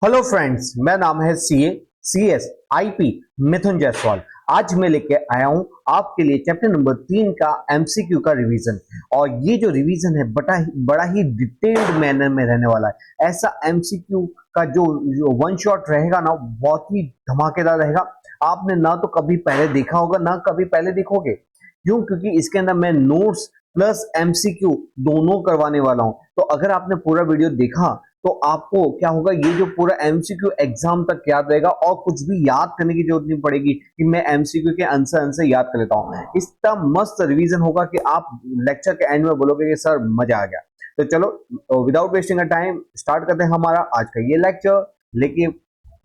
Hello friends, मेरा नाम है CS IP मिथुन जायसवाल। आज मैं लेके आया हूं आपके लिए चैप्टर नंबर 3 का MCQ का रिवीजन। और ये जो रिवीजन है बड़ा ही डिटेल्ड मैनर में रहने वाला है। ऐसा MCQ का जो वन शॉट रहेगा ना, बहुत ही धमाकेदार रहेगा। आपने ना तो कभी पहले देखा होगा, ना कभी पहले देखोगे। क्यों? क्योंकि इसके अंदर मैं नोट्स प्लस MCQ दोनों करवाने वाला हूं। तो अगर आपने पूरा वीडियो देखा तो आपको क्या होगा, ये जो पूरा MCQ एग्जाम तक याद रहेगा और कुछ भी याद करने की जरूरत नहीं पड़ेगी कि मैं MCQ के आंसर याद कर लेता हूँ। इतना मस्त रिवीजन होगा कि आप लेक्चर के एंड में बोलोगे कि सर मजा आ गया। तो चलो without wasting a time start करते हैं हमारा आज का ये लेक्चर। लेके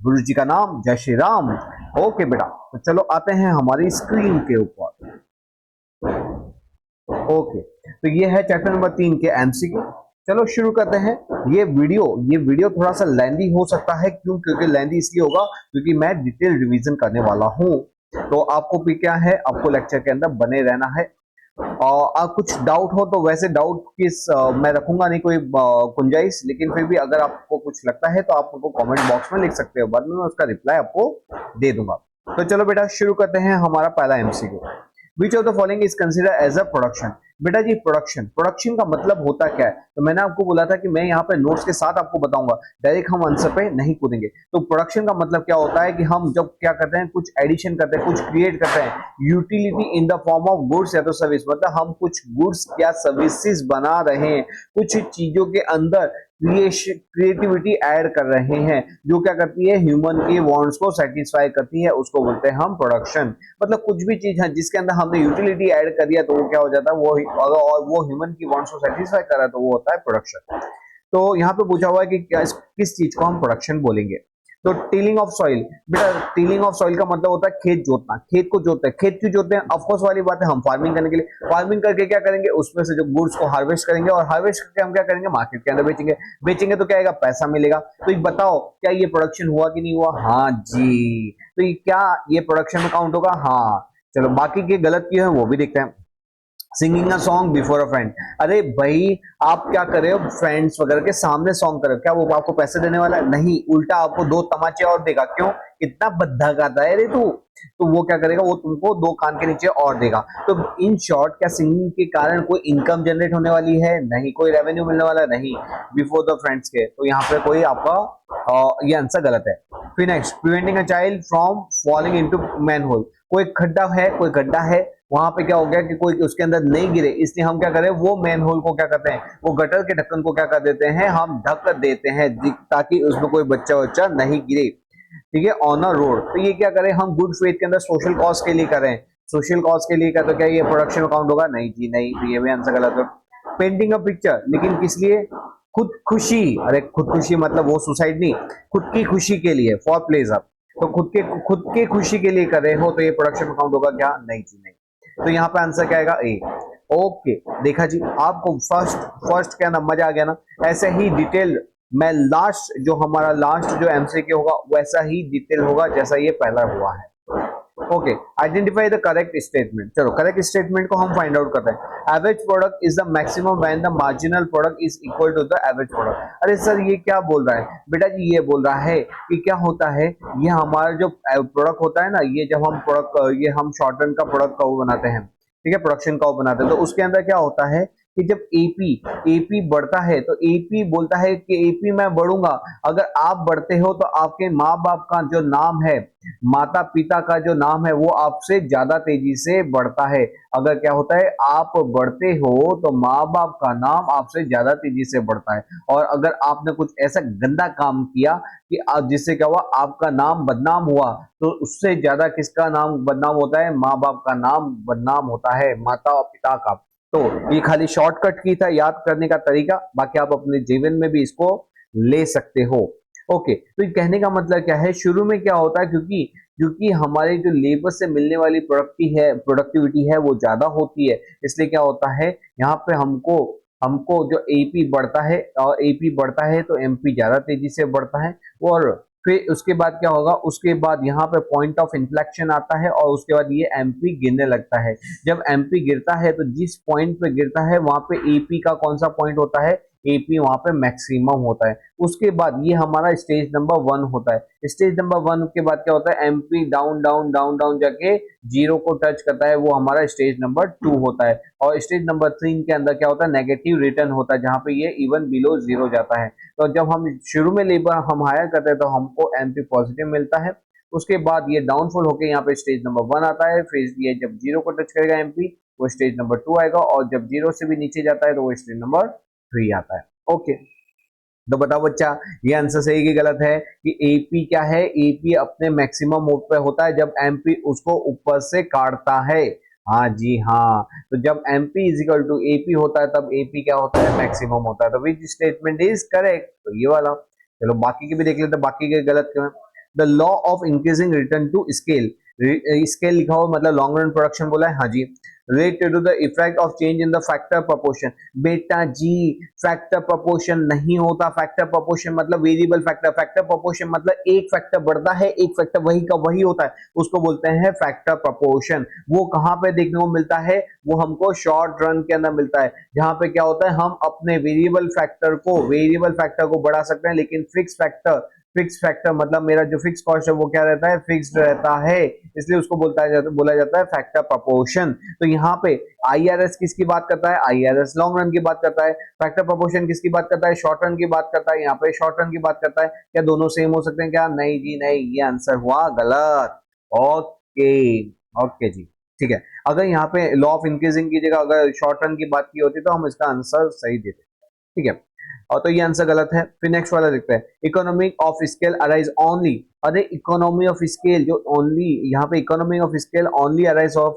गुरु जी का नाम जय श्री राम। ओके बेटा, तो चलो आते हैं हमारी स्क्रीन के ऊपर। ओके, तो ये है चैप्टर नंबर 3 के MCQ। चलो शुरू करते हैं। ये वीडियो थोड़ा सा लेंदी हो सकता है। क्यों? क्योंकि लेंदी इसलिए होगा क्योंकि मैं डिटेल रिवीजन करने वाला हूं। तो आपको भी क्या है, आपको लेक्चर के अंदर बने रहना है। और कुछ डाउट हो तो वैसे डाउट मैं रखूंगा नहीं कोई गुंजाइश, लेकिन फिर भी अगर आपको कुछ लगता है तो आप उनको कमेंट बॉक्स में लिख सकते हो, बाद में मैं उसका रिप्लाई आपको दे दूंगा। तो चलो बेटा शुरू करते हैं हमारा पहला MCQ। Which of the following is consider as a production. बेटा जी, प्रोडक्शन का मतलब होता क्या है? तो मैंने आपको बोला था कि मैं यहाँ पे नोट्स के साथ आपको बताऊंगा, डायरेक्ट हम आंसर पे नहीं कूदेंगे। तो प्रोडक्शन का मतलब क्या होता है कि हम जब क्या करते हैं, कुछ एडिशन करते हैं, कुछ क्रिएट करते हैं, utility in the form of goods या तो सर्विस। मतलब हम कुछ गुड्स या सर्विसेज बना रहे हैं, कुछ चीजों के अंदर क्रिएटिविटी ऐड कर रहे हैं, जो क्या करती है, ह्यूमन के वांट्स को सेटिस्फाई करती है, उसको बोलते हैं हम प्रोडक्शन। मतलब कुछ भी चीज है जिसके अंदर हमने यूटिलिटी ऐड कर दिया तो वो क्या हो जाता है, वो ह्यूमन की वांट्स को सेटिस्फाई कर रहा है तो वो होता है प्रोडक्शन। तो यहाँ पे पूछा हुआ है कि किस चीज को हम प्रोडक्शन बोलेंगे। तो टीलिंग ऑफ सॉइल। बेटा टीलिंग ऑफ सॉइल का मतलब होता है खेत जोतना। खेत को जोतते हैं। खेत क्यों जोतते हैं? ऑफकोर्स वाली बात है, हम फार्मिंग करने के लिए। फार्मिंग करके क्या करेंगे, उसमें से जो गुड्स को हार्वेस्ट करेंगे, और हार्वेस्ट करके हम क्या करेंगे, मार्केट के अंदर बेचेंगे। बेचेंगे तो क्या आएगा, पैसा मिलेगा। तो ये बताओ, क्या ये प्रोडक्शन हुआ कि नहीं हुआ? हाँ जी। तो ये क्या, ये प्रोडक्शन में काउंट होगा? हाँ। चलो बाकी के गलत क्यों है वो भी देखते हैं। Singing a song before a friend. अरे भाई, आप क्या कर रहे हो, फ्रेंड्स वगैरह के सामने सॉन्ग कर रहे हो, क्या वो आपको पैसे देने वाला है? नहीं, उल्टा आपको दो तमाचे और देगा। क्यों? इतना बद्धा गाता है रे तू। तो वो क्या करेगा, वो तुमको दो कान के नीचे और देगा। तो इन शॉर्ट, क्या सिंगिंग के कारण कोई इनकम जनरेट होने वाली है? नहीं। कोई रेवेन्यू मिलने वाला है? नहीं। बिफोर द फ्रेंड्स के, तो यहाँ पे कोई आपका ये आंसर गलत है। फिर next, preventing a child from falling into manhole. कोई गड्ढा है, वहां पे क्या हो गया कि कोई उसके अंदर नहीं गिरे, इसलिए हम क्या करें, वो मेन होल को क्या करते हैं, वो गटर के ढक्कन को क्या कर देते हैं, हम ढक कर देते हैं ताकि उसमें कोई बच्चा नहीं गिरे। ठीक है, ऑन अ रोड। तो ये क्या करें, हम गुड फेथ के अंदर सोशल कॉज के लिए करें। सोशल कॉज के लिए तो क्या ये प्रोडक्शन अकाउंट होगा? नहीं जी नहीं, तो ये भी आंसर गलत है। पेंटिंग अ पिक्चर, लेकिन किस लिए? खुद खुशी। अरे खुद खुशी मतलब वो सुसाइड नहीं, खुद की खुशी के लिए, फॉर प्लेजर। तो खुद के खुशी के लिए कर रहे हो तो ये प्रोडक्शन अकाउंट होगा क्या? नहीं जी नहीं। तो यहाँ पे आंसर क्या आएगा? ए। ओके, देखा जी, आपको फर्स्ट क्या ना मजा आ गया ना। ऐसे ही डिटेल मैं लास्ट जो MCQ होगा वैसा ही डिटेल होगा जैसा ये पहला हुआ है। Okay, identify the correct statement. चलो करेक्ट स्टेटमेंट को हम फाइंड आउट करते हैं। Average product is the maximum when the marginal product is equal to the average product. अरे सर ये क्या बोल रहा है? बेटा जी ये बोल रहा है कि क्या होता है, ये हमारा जो प्रोडक्ट होता है ना, ये जब हम ये हम शॉर्ट रन का प्रोडक्ट का वो बनाते हैं, ठीक है, प्रोडक्शन का वो बनाते हैं, तो उसके अंदर क्या होता है कि जब एपी बढ़ता है तो एपी बोलता है कि एपी मैं बढ़ूंगा। अगर आप बढ़ते हो तो आपके माँ बाप का जो नाम है, माता पिता का जो नाम है, वो आपसे ज्यादा तेजी से बढ़ता है। अगर क्या होता है, आप बढ़ते हो तो माँ बाप का नाम आपसे ज्यादा तेजी से बढ़ता है। और अगर आपने कुछ ऐसा गंदा काम किया कि जिससे क्या हुआ, आपका नाम बदनाम हुआ, तो उससे ज्यादा किसका नाम बदनाम होता है? माँ बाप का नाम बदनाम होता है, माता पिता का। तो ये खाली शॉर्टकट की था याद करने का तरीका, बाकी आप अपने जीवन में भी इसको ले सकते हो। ओके, तो ये कहने का मतलब क्या है, शुरू में क्या होता है, क्योंकि हमारे जो लेबर से मिलने वाली प्रोडक्टिविटी है वो ज्यादा होती है, इसलिए क्या होता है, यहाँ पे हमको हमको जो एपी बढ़ता है, और एपी बढ़ता है तो एमपी ज्यादा तेजी से बढ़ता है। और फिर उसके बाद क्या होगा, उसके बाद यहाँ पे पॉइंट ऑफ इन्फ्लेक्शन आता है, और उसके बाद ये एमपी गिरने लगता है। जब एमपी गिरता है तो जिस पॉइंट पे गिरता है वहां पे एपी का कौन सा पॉइंट होता है, एपी वहां पे मैक्सिमम होता है। उसके बाद ये हमारा स्टेज नंबर 1 होता है। स्टेज नंबर 1 के बाद क्या होता है, MP down down down down जाके जीरो को टच करता है, वो हमारा स्टेज नंबर 2 होता है। और स्टेज नंबर 3 के अंदर क्या होता है, नेगेटिव रिटर्न होता है, जहां पे ये इवन बिलो जीरो जाता है। तो जब हम शुरू में लेबर हम हायर करते हैं तो हमको एमपी पॉजिटिव मिलता है। उसके बाद ये डाउनफॉल होकर यहाँ पे स्टेज नंबर 1 आता है, फिर ये जब जीरो को टच करेगा एमपी वो स्टेज नंबर 2 आएगा, और जब जीरो से भी नीचे जाता है तो वो स्टेज नंबर 3 आता है। ओके, तो बताओ बच्चा ये आंसर सही कि गलत है कि एपी क्या है, एपी अपने मैक्सिमम मोड पे होता है जब एमपी उसको ऊपर से काटता है। हाँ जी हाँ, तो जब MP is equal to AP होता है तब एपी क्या होता है, मैक्सिमम होता है। तो विच स्टेटमेंट इज करेक्ट, तो ये वाला। चलो बाकी के भी देख लेते हैं, बाकी के गलत क्यों है। The law of increasing return to scale, scale लिखा हुआ मतलब लॉन्ग रन प्रोडक्शन बोला है, हाँ जी। Related to the effect of change in the factor proportion, बेटा जी फैक्टर प्रोपोर्शन नहीं होता। फैक्टर प्रोपोर्शन मतलब वेरिएबल फैक्टर, फैक्टर प्रोपोर्शन मतलब एक फैक्टर बढ़ता है एक फैक्टर वही का वही होता है, उसको बोलते हैं फैक्टर प्रोपोर्शन। वो कहां पे देखने को मिलता है, वो हमको शॉर्ट रन के अंदर मिलता है, जहां पे क्या होता है हम अपने वेरिएबल फैक्टर को बढ़ा सकते हैं, लेकिन फिक्स फैक्टर मतलब मेरा जो फिक्स कॉस्ट है वो क्या रहता है, फिक्स्ड रहता है, इसलिए उसको बोला जाता है फैक्टर प्रोपोर्शन। तो यहाँ पे आईआरएस किसकी बात करता है, आईआरएस लॉन्ग रन की बात करता है। फैक्टर प्रोपोर्शन किसकी बात करता है, शॉर्ट रन की बात करता है। यहाँ पे शॉर्ट रन की बात करता है। क्या दोनों सेम हो सकते हैं क्या, नहीं जी नहीं, ये आंसर हुआ गलत। ओके ओके जी ठीक है। अगर यहाँ पे लॉ ऑफ इंक्रीजिंग की जगह अगर शॉर्ट रन की बात की होती तो हम इसका आंसर सही देते, ठीक है। और तो ये आंसर गलत है। फिर नेक्स्ट वाला देखते हैं, economy of scale arise only. अरे इकोनॉमी ऑफ स्केल जो ओनली, यहाँ पे economy of scale only arise of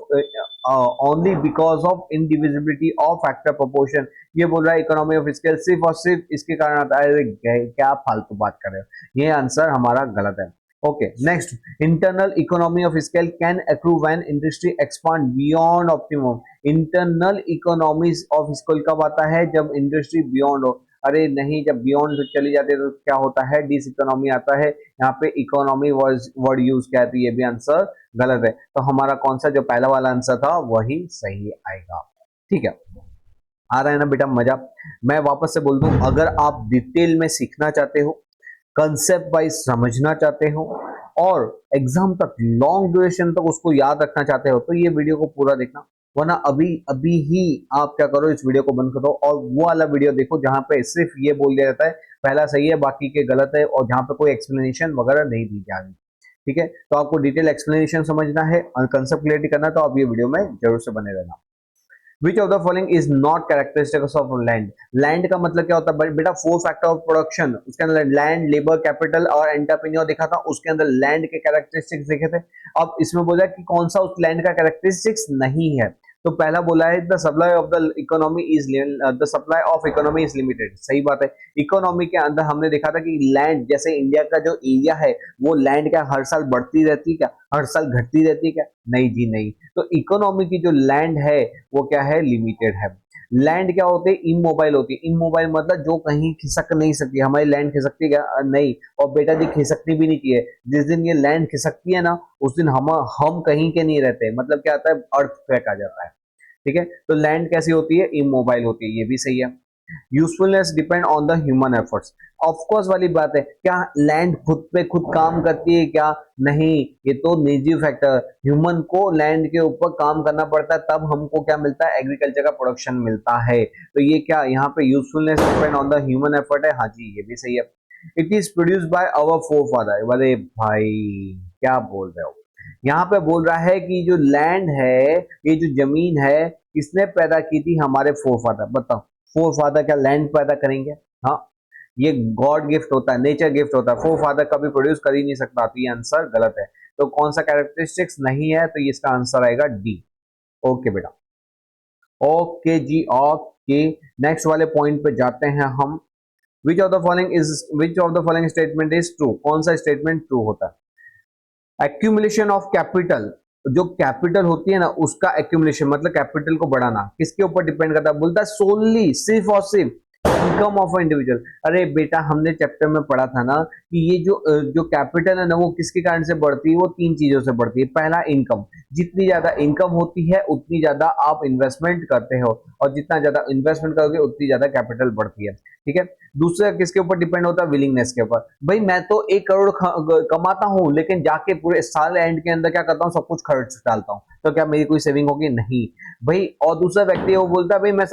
only because of indivisibility of factor proportion. ये बोल रहा है इकोनॉमी ऑफ स्केल सिर्फ और सिर्फ इसके कारण आता है। क्या फालतू बात कर रहे हो, ये आंसर हमारा गलत है। Okay next, internal economy of scale can accrue when industry expand beyond optimum. Internal economies of scale कब आता है, जब इंडस्ट्री बियॉन्ड हो। अरे नहीं, जब बियॉन्ड चली जाती है तो क्या होता है, डिस इकोनॉमी आता है। यहाँ पे इकोनॉमी वर्ड यूज किया है, तो ये भी आंसर गलत है। तो हमारा कौन सा जो पहला वाला आंसर था वही सही आएगा, ठीक है। आ रहा है ना बेटा मजा। मैं वापस से बोल दूं, अगर आप डिटेल में सीखना चाहते हो, कंसेप्ट वाइज समझना चाहते हो, और एग्जाम तक लॉन्ग ड्यूरेशन तक उसको याद रखना चाहते हो, तो ये वीडियो को पूरा देखना। वरना अभी अभी ही आप क्या करो, इस वीडियो को बंद करो और वो वाला वीडियो देखो जहां पे सिर्फ ये बोल दिया जाता है पहला सही है बाकी के गलत है, और जहां पे कोई एक्सप्लेनेशन वगैरह नहीं दी जा रही, ठीक है। तो आपको डिटेल एक्सप्लेनेशन समझना है और कंसेप्ट क्लियरिटी करना है, तो आप ये वीडियो में जरूर से बने रहना। विच of the following is not characteristics of land. Land का मतलब क्या होता है बेटा, 4 फैक्टर ऑफ प्रोडक्शन, उसके अंदर लैंड, लेबर, कैपिटल और एंटरप्रेन्योर देखा था, उसके अंदर लैंड के कैरेक्टरिस्टिक्स देखे थे। अब इसमें बोला कि कौन सा उस लैंड का कैरेक्टरिस्टिक्स नहीं है। तो पहला बोला है the supply of the economy is the supply of economy is limited. सही बात है। इकोनॉमी के अंदर हमने देखा था कि लैंड, जैसे इंडिया का जो एरिया है वो लैंड क्या हर साल बढ़ती रहती है क्या, हर साल घटती रहती है क्या, नहीं जी नहीं। तो इकोनॉमी की जो लैंड है वो क्या है, लिमिटेड है। लैंड क्या होते हैं, इमोबाइल होती है। इमोबाइल मतलब जो कहीं खिसक नहीं सकती। हमारी लैंड खिसकती है क्या, नहीं। और बेटा जी खिसकती भी नहीं चाहिए। जिस दिन ये लैंड खिसकती है ना उस दिन हम कहीं के नहीं रहते, मतलब क्या आता है, अर्थक्वेक आ जाता है, ठीक है। तो लैंड कैसी होती है, इमोबाइल होती है, ये भी सही है। Usefulness depend on the human efforts. Of course वाली बात है, क्या लैंड खुद पे खुद काम करती है क्या, नहीं। ये तो निजी फैक्टर, ह्यूमन को लैंड के ऊपर काम करना पड़ता है तब हमको क्या मिलता है, एग्रीकल्चर का प्रोडक्शन मिलता है। तो ये क्या यहाँ पे usefulness depend on the human effort है, हाँ जी ये भी सही है। It is produce by our forefather. अरे भाई क्या बोल रहे हो, यहाँ पे बोल रहा है कि जो लैंड है, ये जो जमीन है, किसने पैदा की थी, हमारे फोरफादर। बताओ फोरफादर क्या लैंड पैदा करेंगे, हाँ। ये गॉड गिफ्ट होता है, नेचर गिफ्ट होता है, फोरफादर कभी प्रोड्यूस कर ही नहीं सकता। तो ये आंसर गलत है। तो कौन सा कैरेक्टरिस्टिक्स नहीं है, तो इसका आंसर आएगा डी। ओके बेटा, ओके जी ओके। नेक्स्ट वाले पॉइंट पे जाते हैं हम। विच of the following statement is true. कौन सा स्टेटमेंट ट्रू होता है, एक्यूमुलेशन ऑफ कैपिटल। जो कैपिटल होती है ना उसका एक्यूमुलेशन मतलब कैपिटल को बढ़ाना किसके ऊपर डिपेंड करता है, बोलता है सोनली सिर्फ और सिर्फ इनकम ऑफ इंडिविजुअल। अरे बेटा हमने चैप्टर में पढ़ा था ना कि ये जो कैपिटल है ना वो किसके कारण से बढ़ती है, वो तीन चीजों से बढ़ती है। पहला इनकम, जितनी ज्यादा इनकम होती है उतनी ज्यादा आप इन्वेस्टमेंट करते हो, और जितना ज्यादा इन्वेस्टमेंट करोगे उतनी ज्यादा कैपिटल बढ़ती है, ठीक है। दूसरा किसके ऊपर डिपेंड होता है, विलिंगनेस के ऊपर। भाई मैं तो 1 करोड़ कमाता हूँ लेकिन जाके पूरे साल एंड के अंदर क्या करता हूँ, सब कुछ खर्च डालता हूँ, तो क्या मेरी कोई सेविंग होगी? नहीं भाई। और दूसरा व्यक्ति वो बोलता है भाई मैं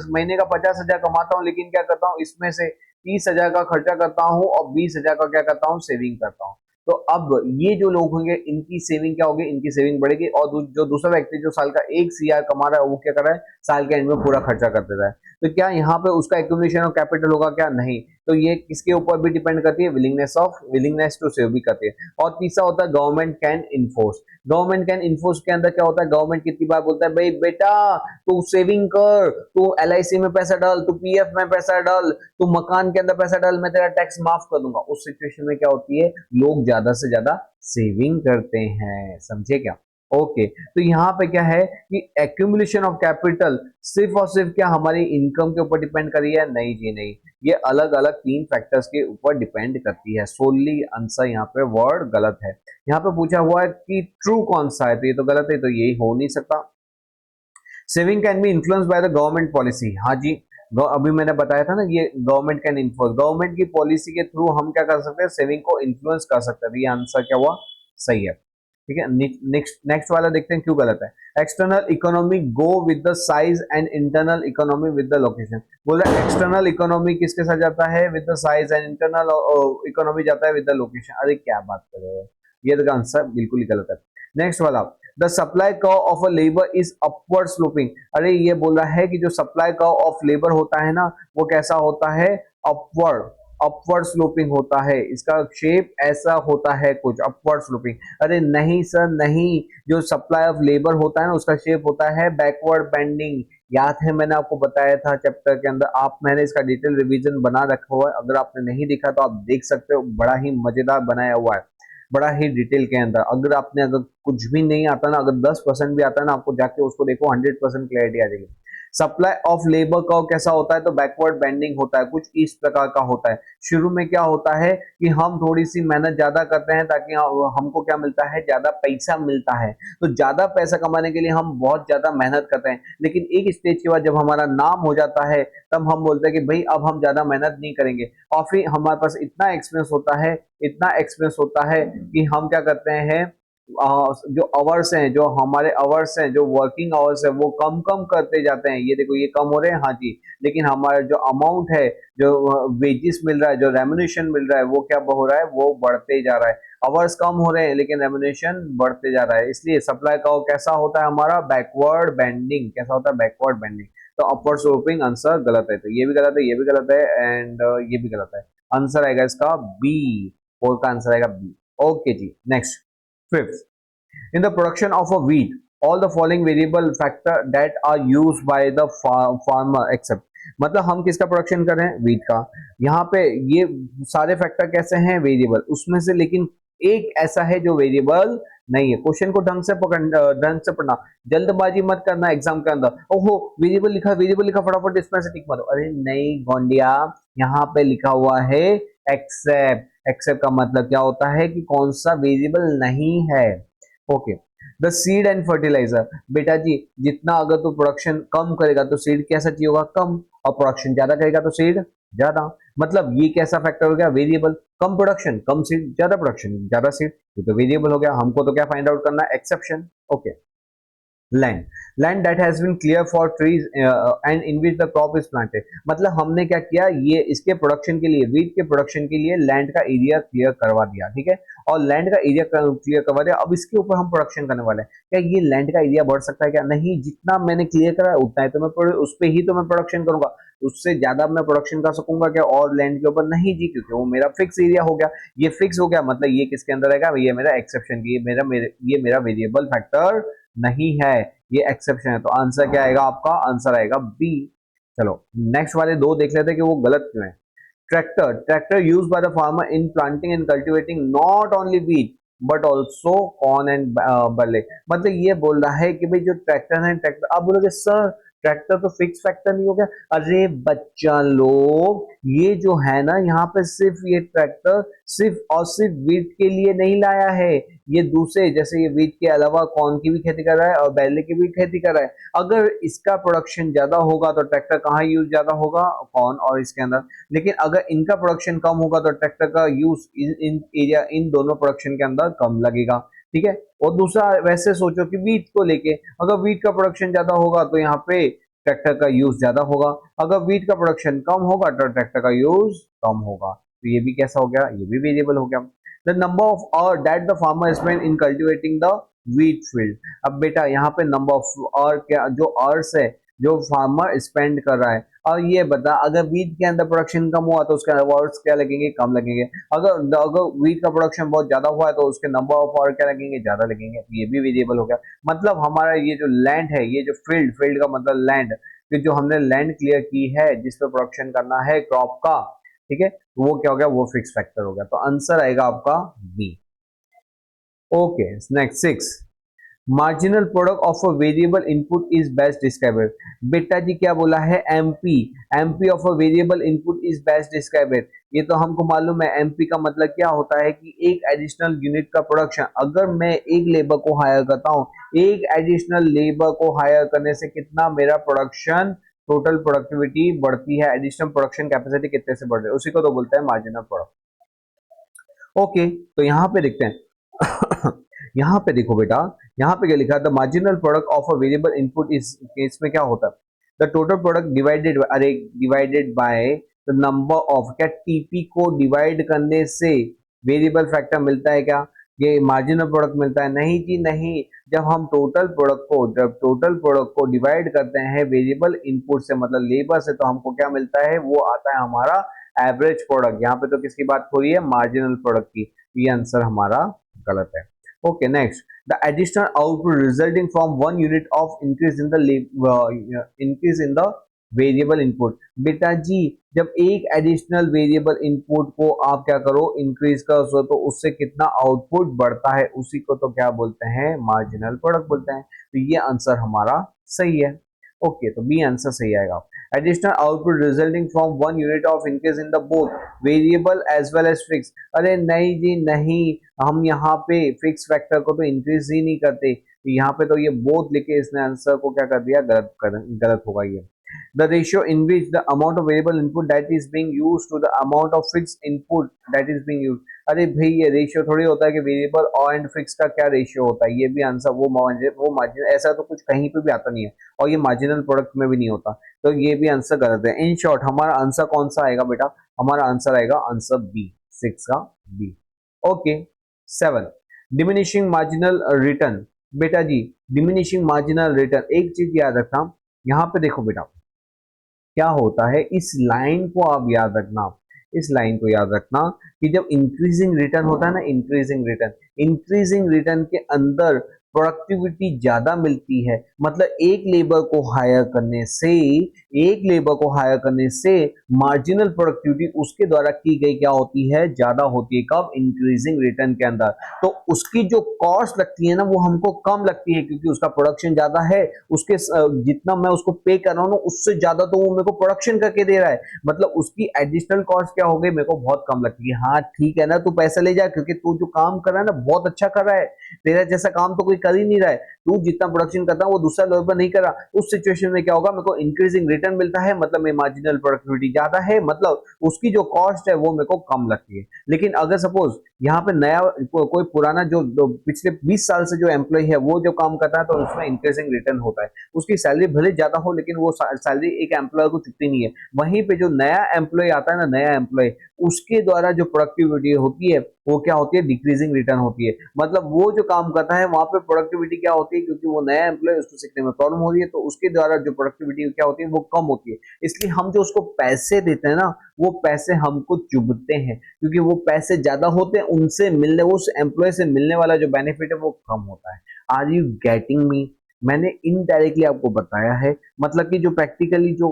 महीने का 50,000 कमाता हूँ लेकिन क्या करता हूँ, इसमें से 30,000 का खर्चा करता हूँ और 20,000 का क्या करता हूँ, सेविंग करता हूँ। तो अब ये जो लोग होंगे इनकी सेविंग क्या होगी, इनकी सेविंग बढ़ेगी। और जो दूसरा व्यक्ति जो साल का 1 CR कमा रहा है वो क्या कर रहा है, साल के एंड में पूरा खर्चा कर देता है। तो क्या यहाँ पे उसका एक्यूमुलेशन ऑफ कैपिटल होगा? क्या नहीं। तो ये किसके ऊपर भी डिपेंड करती है, विलिंगनेस टू सेव भी करती है। और तीसरा होता है government can enforce. Government can enforce के अंदर क्या होता है, गवर्नमेंट कितनी बार बोलता है भाई बेटा तू सेविंग कर, तू LIC में पैसा डाल, तू PF में पैसा डाल, तू मकान के अंदर पैसा डाल, मैं तेरा टैक्स माफ कर दूंगा। उस सिचुएशन में क्या होती है, लोग ज्यादा से ज्यादा सेविंग करते हैं, समझे क्या? ओके तो यहाँ पे क्या है कि एक्यूमुलेशन ऑफ कैपिटल सिर्फ और सिर्फ क्या हमारी इनकम के ऊपर डिपेंड करी है? नहीं जी नहीं, ये अलग अलग 3 फैक्टर्स के ऊपर डिपेंड करती है। सोनली आंसर यहाँ पे वर्ड गलत है। यहाँ पे पूछा हुआ है कि ट्रू कौन सा है, तो ये तो गलत है, तो यही हो नहीं सकता। Saving can be influence by the government policy. हाँ जी, अभी मैंने बताया था ना, ये गवर्नमेंट कैन इन्फ्लुएंस, गवर्नमेंट की पॉलिसी के थ्रू हम क्या कर सकते हैं, सेविंग को इन्फ्लुएंस कर सकते हैं। ये आंसर क्या हुआ, सही है, ठीक है। नेक्स्ट नेक्स्ट वाला देखते हैं क्यों गलत है। External economy go with the size and internal economy with the location. बोल रहा है एक्सटर्नल इकोनॉमी किसके साथ जाता है, with the size, and internal economy जाता है विद द लोकेशन। अरे क्या बात कर रहे हो, ये तो आंसर बिल्कुल ही गलत है। नेक्स्ट वाला, the supply curve of a labour is upward sloping. अरे ये बोला है कि जो सप्लाई कर्व ऑफ लेबर होता है ना वो कैसा होता है, अपवर्ड, अपवर्ड स्लोपिंग होता है। इसका शेप ऐसा होता है कुछ, अपवर्ड स्लोपिंग। अरे नहीं सर नहीं, जो सप्लाई ऑफ लेबर होता है ना उसका शेप होता है बैकवर्ड बेंडिंग। याद है मैंने आपको बताया था चैप्टर के अंदर, आप मैंने इसका डिटेल रिवीजन बना रखा हुआ है, अगर आपने नहीं देखा तो आप देख सकते हो, बड़ा ही मजेदार बनाया हुआ है, बड़ा ही डिटेल के अंदर। अगर कुछ भी नहीं आता ना, अगर 10% भी आता है ना, आपको जाके उसको देखो 100% क्लैरिटी आ जाएगी। सप्लाई ऑफ लेबर का कैसा होता है, तो बैकवर्ड बेंडिंग होता है, कुछ इस प्रकार का होता है। शुरू में क्या होता है कि हम थोड़ी सी मेहनत ज्यादा करते हैं ताकि हमको क्या मिलता है, ज्यादा पैसा मिलता है। तो ज्यादा पैसा कमाने के लिए हम बहुत ज्यादा मेहनत करते हैं, लेकिन एक स्टेज के बाद जब हमारा नाम हो जाता है तब हम बोलते हैं कि भाई अब हम ज्यादा मेहनत नहीं करेंगे। और फिर हमारे पास इतना एक्सपीरियंस होता है, इतना एक्सपीरियंस होता है कि हम क्या करते हैं, जो आवर्स हैं, जो हमारे आवर्स हैं, जो वर्किंग आवर्स है वो कम कम करते जाते हैं। ये देखो ये कम हो रहे हैं, हाँ जी, लेकिन हमारा जो अमाउंट है, जो वेजेस मिल रहा है, जो रेम्युनेशन मिल रहा है, वो क्या हो रहा है, वो बढ़ते जा रहा है। आवर्स कम हो रहे हैं लेकिन रेम्युनेशन बढ़ते जा रहा है। इसलिए सप्लाई का कैसा होता है हमारा, बैकवर्ड बेंडिंग। कैसा होता है, बैकवर्ड बेंडिंग। तो अपवर्ड स्लोपिंग आंसर गलत है, तो ये भी गलत है, ये भी गलत है, एंड ये भी गलत है। आंसर आएगा इसका बी, 4 का आंसर आएगा बी। ओके जी, next, fifth, in the production of a wheat all the following variable factor that are used by the farmer except, मतलब हम किसका प्रोडक्शन कर रहे हैं, व्हीट का। यहाँ पे ये सारे फैक्टर कैसे हैं, वेरिएबल, उसमें से लेकिन एक ऐसा है जो वेरिएबल नहीं है। क्वेश्चन को ढंग से पढ़ना, जल्दबाजी मत करना एग्जाम के अंदर। ओहो वेरिएबल लिखा, वेरिएबल लिखा, फटाफट इसमें से टिक मारो। अरे नहीं गोंडिया, यहाँ पे लिखा हुआ है एक्सेप्ट। एक्सेप्ट का मतलब क्या होता है कि कौन सा वेरिएबल नहीं है। Okay, the seed and fertiliser. बेटा जी जितना अगर तू प्रोडक्शन कम करेगा तो सीड कैसा चाहिए होगा, कम, और प्रोडक्शन ज्यादा करेगा तो सीड ज्यादा। मतलब ये कैसा फैक्टर हो गया, वेरिएबल। कम प्रोडक्शन कम सीड, ज्यादा प्रोडक्शन ज्यादा सीड, ये तो वेरिएबल हो गया। हमको तो क्या फाइंड आउट करना है, exception. Okay, land that has been clear for trees and in which the crop is planted. मतलब हमने क्या किया, ये इसके प्रोडक्शन के लिए, वीट के प्रोडक्शन के लिए लैंड का एरिया क्लियर करवा दिया, ठीक है। और लैंड का एरिया क्लियर करवा दिया, अब इसके ऊपर हम प्रोडक्शन करने वाले हैं। क्या ये लैंड का एरिया बढ़ सकता है क्या, नहीं, जितना मैंने क्लियर करा है उतना ही तो मैं उस पर ही तो मैं प्रोडक्शन करूंगा, उससे ज्यादा मैं प्रोडक्शन कर सकूंगा क्या और लैंड के ऊपर, नहीं जी, क्योंकि वो मेरा फिक्स एरिया हो गया। ये फिक्स हो गया मतलब ये किसके अंदर आएगा, ये मेरा एक्सेप्शन की, ये मेरा वेरिएबल फैक्टर नहीं है, ये एक्सेप्शन है। तो आंसर क्या आएगा आपका, आंसर आएगा बी। चलो नेक्स्ट वाले दो देख लेते हैं कि वो गलत क्यों है। Tractor used by the farmer in planting and cultivating not only wheat but also corn and barley. मतलब ये बोल रहा है कि भाई जो ट्रैक्टर है, ट्रैक्टर, आप बोलोगे सर ट्रैक्टर तो फिक्स फैक्टर नहीं हो गया। अरे बच्चा लोग, ये जो है ना यहाँ पे सिर्फ ये ट्रैक्टर सिर्फ और सिर्फ वीट के लिए नहीं लाया है, ये दूसरे जैसे ये वीट के अलावा कॉर्न की भी खेती कर रहा है और बैले की भी खेती कर रहा है। अगर इसका प्रोडक्शन ज्यादा होगा तो ट्रैक्टर कहाँ यूज ज्यादा होगा, कॉर्न और इसके अंदर। लेकिन अगर इनका प्रोडक्शन कम होगा तो ट्रैक्टर का यूज इन एरिया इन दोनों प्रोडक्शन के अंदर कम लगेगा, ठीक है। और दूसरा वैसे सोचो कि वीट को लेके, अगर वीट का प्रोडक्शन ज्यादा होगा तो यहाँ पे ट्रैक्टर का यूज ज्यादा होगा, अगर वीट का प्रोडक्शन कम होगा तो ट्रैक्टर का यूज कम होगा। तो ये भी कैसा हो गया, ये भी वेरिएबल हो गया। The number of hour that the farmer spend in cultivating the wheat field. अब बेटा यहाँ पे नंबर ऑफ और क्या, जो अर्स है जो फार्मर स्पेंड कर रहा है, और ये बता अगर वीट के अंदर प्रोडक्शन कम हुआ तो उसके अर्स क्या लगेंगे, कम लगेंगे। अगर अगर वीट का प्रोडक्शन बहुत ज्यादा हुआ है तो उसके नंबर ऑफ आवर क्या लगेंगे, ज्यादा लगेंगे। तो ये भी वेरिएबल हो गया। मतलब हमारा ये जो लैंड है, ये जो फील्ड, फील्ड का मतलब लैंड, कि जो हमने लैंड क्लियर की है जिस पे प्रोडक्शन करना है क्रॉप का, ठीक है, वो क्या हो गया, वो फिक्स फैक्टर हो गया। तो आंसर आएगा आपका B. Okay, next 6, marginal product of a variable input is best describer. बेटा जी क्या बोला है, MP, MP of a variable input is best describer. ये तो हमको मालूम है, एमपी का मतलब क्या होता है कि एक एडिशनल यूनिट का प्रोडक्शन। अगर मैं एक लेबर को हायर करता हूँ, एक एडिशनल लेबर को हायर करने से कितना मेरा प्रोडक्शन, टोटल प्रोडक्टिविटी बढ़ती है, एडिशनल प्रोडक्शन कैपेसिटी कितने से बढ़ रही है, उसी को तो बोलते हैं मार्जिनल प्रोडक्ट। ओके, तो यहाँ पे देखते हैं यहाँ पे देखो बेटा, यहाँ पे क्या लिखा है, the marginal product of a variable input इस केस में क्या होता है, द टोटल प्रोडक्ट डिवाइडेड, अरे divided by the number of, क्या टीपी को डिवाइड करने से वेरिएबल फैक्टर मिलता है क्या, ये मार्जिनल प्रोडक्ट मिलता है? नहीं जी नहीं। जब हम टोटल प्रोडक्ट को, जब टोटल प्रोडक्ट को डिवाइड करते हैं वेरिएबल इनपुट से, मतलब लेबर से, तो हमको क्या मिलता है, वो आता है हमारा एवरेज प्रोडक्ट। यहाँ पे तो किसकी बात हो रही है, मार्जिनल प्रोडक्ट की। ये आंसर हमारा गलत है। Okay, next, the additional output resulting from one unit of increase in the variable input। बेटा जी जब एक एडिशनल वेरिएबल इनपुट को आप क्या करो, इंक्रीज करो, तो उससे कितना आउटपुट बढ़ता है, उसी को तो क्या बोलते हैं, मार्जिनल प्रोडक्ट बोलते हैं। तो ये आंसर हमारा सही है। ओके, तो बी आंसर सही आएगा। Additional output resulting from one unit of increase in the both variable as well as fix. अरे नहीं जी नहीं, हम यहाँ पे फिक्स फैक्टर को तो इंक्रीज ही नहीं करते, यहाँ पे तो ये बोथ लिखे, इसने आंसर को क्या कर दिया, गलत होगा ये। The ratio in which the amount of variable input that is being used to the amount of fixed input that is being used। अरे भाई ये रेशियो थोड़ी होता है कि वेरिएबल और एंड फिक्स का क्या रेशियो होता है, ये भी आंसर वो मार्जिन, ऐसा तो कुछ कहीं पे भी आता नहीं है, और ये मार्जिनल प्रोडक्ट में भी नहीं होता। तो ये भी आंसर गलत है। इन शॉर्ट हमारा आंसर कौन सा आएगा बेटा, हमारा आंसर आएगा आंसर बी, 6 का B. Okay, 7, diminishing marginal return. बेटा जी डिमिनिशिंग मार्जिनल रिटर्न, एक चीज याद रखना, यहाँ पे देखो बेटा क्या होता है, इस लाइन को आप याद रखना, इस लाइन को याद रखना कि जब इंक्रीजिंग रिटर्न होता है ना, इंक्रीजिंग रिटर्न के अंदर प्रोडक्टिविटी ज्यादा मिलती है। मतलब एक लेबर को हायर करने से, एक लेबर को हायर करने से मार्जिनल प्रोडक्टिविटी उसके द्वारा की गई क्या होती है, ज्यादा होती है। कब, इंक्रीजिंग रिटर्न के अंदर। तो उसकी जो कॉस्ट लगती है ना वो हमको कम लगती है, क्योंकि उसका प्रोडक्शन ज्यादा है, उसके जितना मैं उसको पे कर रहा हूँ उससे ज्यादा तो वो मेरे को प्रोडक्शन करके दे रहा है। मतलब उसकी एडिशनल कॉस्ट क्या हो गई, मेरे को बहुत कम लगती है। हाँ ठीक है ना, तू पैसा ले जा, क्योंकि तू जो काम कर रहा है ना बहुत अच्छा कर रहा है, तेरा जैसा काम तो कोई कर ही नहीं रहा है, तू जितना प्रोडक्शन करता है वो दूसरा लेवल पर नहीं कर रहा। उस सिचुएशन में क्या होगा, मेरे को इंक्रीजिंग रिटर्न मिलता है, मतलब मेरी मार्जिनल प्रोडक्टिविटी ज्यादा है, मतलब उसकी जो कॉस्ट है वो मेरे को कम लगती है। लेकिन अगर सपोज यहाँ पे नया कोई पुराना जो पिछले 20 साल से जो एम्प्लॉय है वो जो काम करता है, तो उसमें इंक्रीजिंग रिटर्न होता है। उसकी सैलरी भले ज्यादा हो लेकिन वो सैलरी एक एम्प्लॉय को चुकती नहीं है। वहीं पे जो नया एम्प्लॉय आता है ना, नया एम्प्लॉय, उसके द्वारा जो प्रोडक्टिविटी होती है वो क्या होती है, डिक्रीजिंग रिटर्न होती है। मतलब वो जो काम करता है वहां पे प्रोडक्टिविटी क्या होती है, क्योंकि वो नया एम्प्लॉय, उसको सीखने में प्रॉब्लम हो रही है, तो उसके द्वारा जो प्रोडक्टिविटी क्या होती है वो कम होती है। इसलिए हम जो उसको पैसे देते हैं ना, वो पैसे हमको चुभते हैं, क्योंकि वो पैसे ज्यादा होते हैं, उनसे मिलने, उस एम्प्लॉय से मिलने वाला जो बेनिफिट है वो कम होता है। Are you getting me? मैंने इनडायरेक्टली आपको बताया है, मतलब कि जो प्रैक्टिकली जो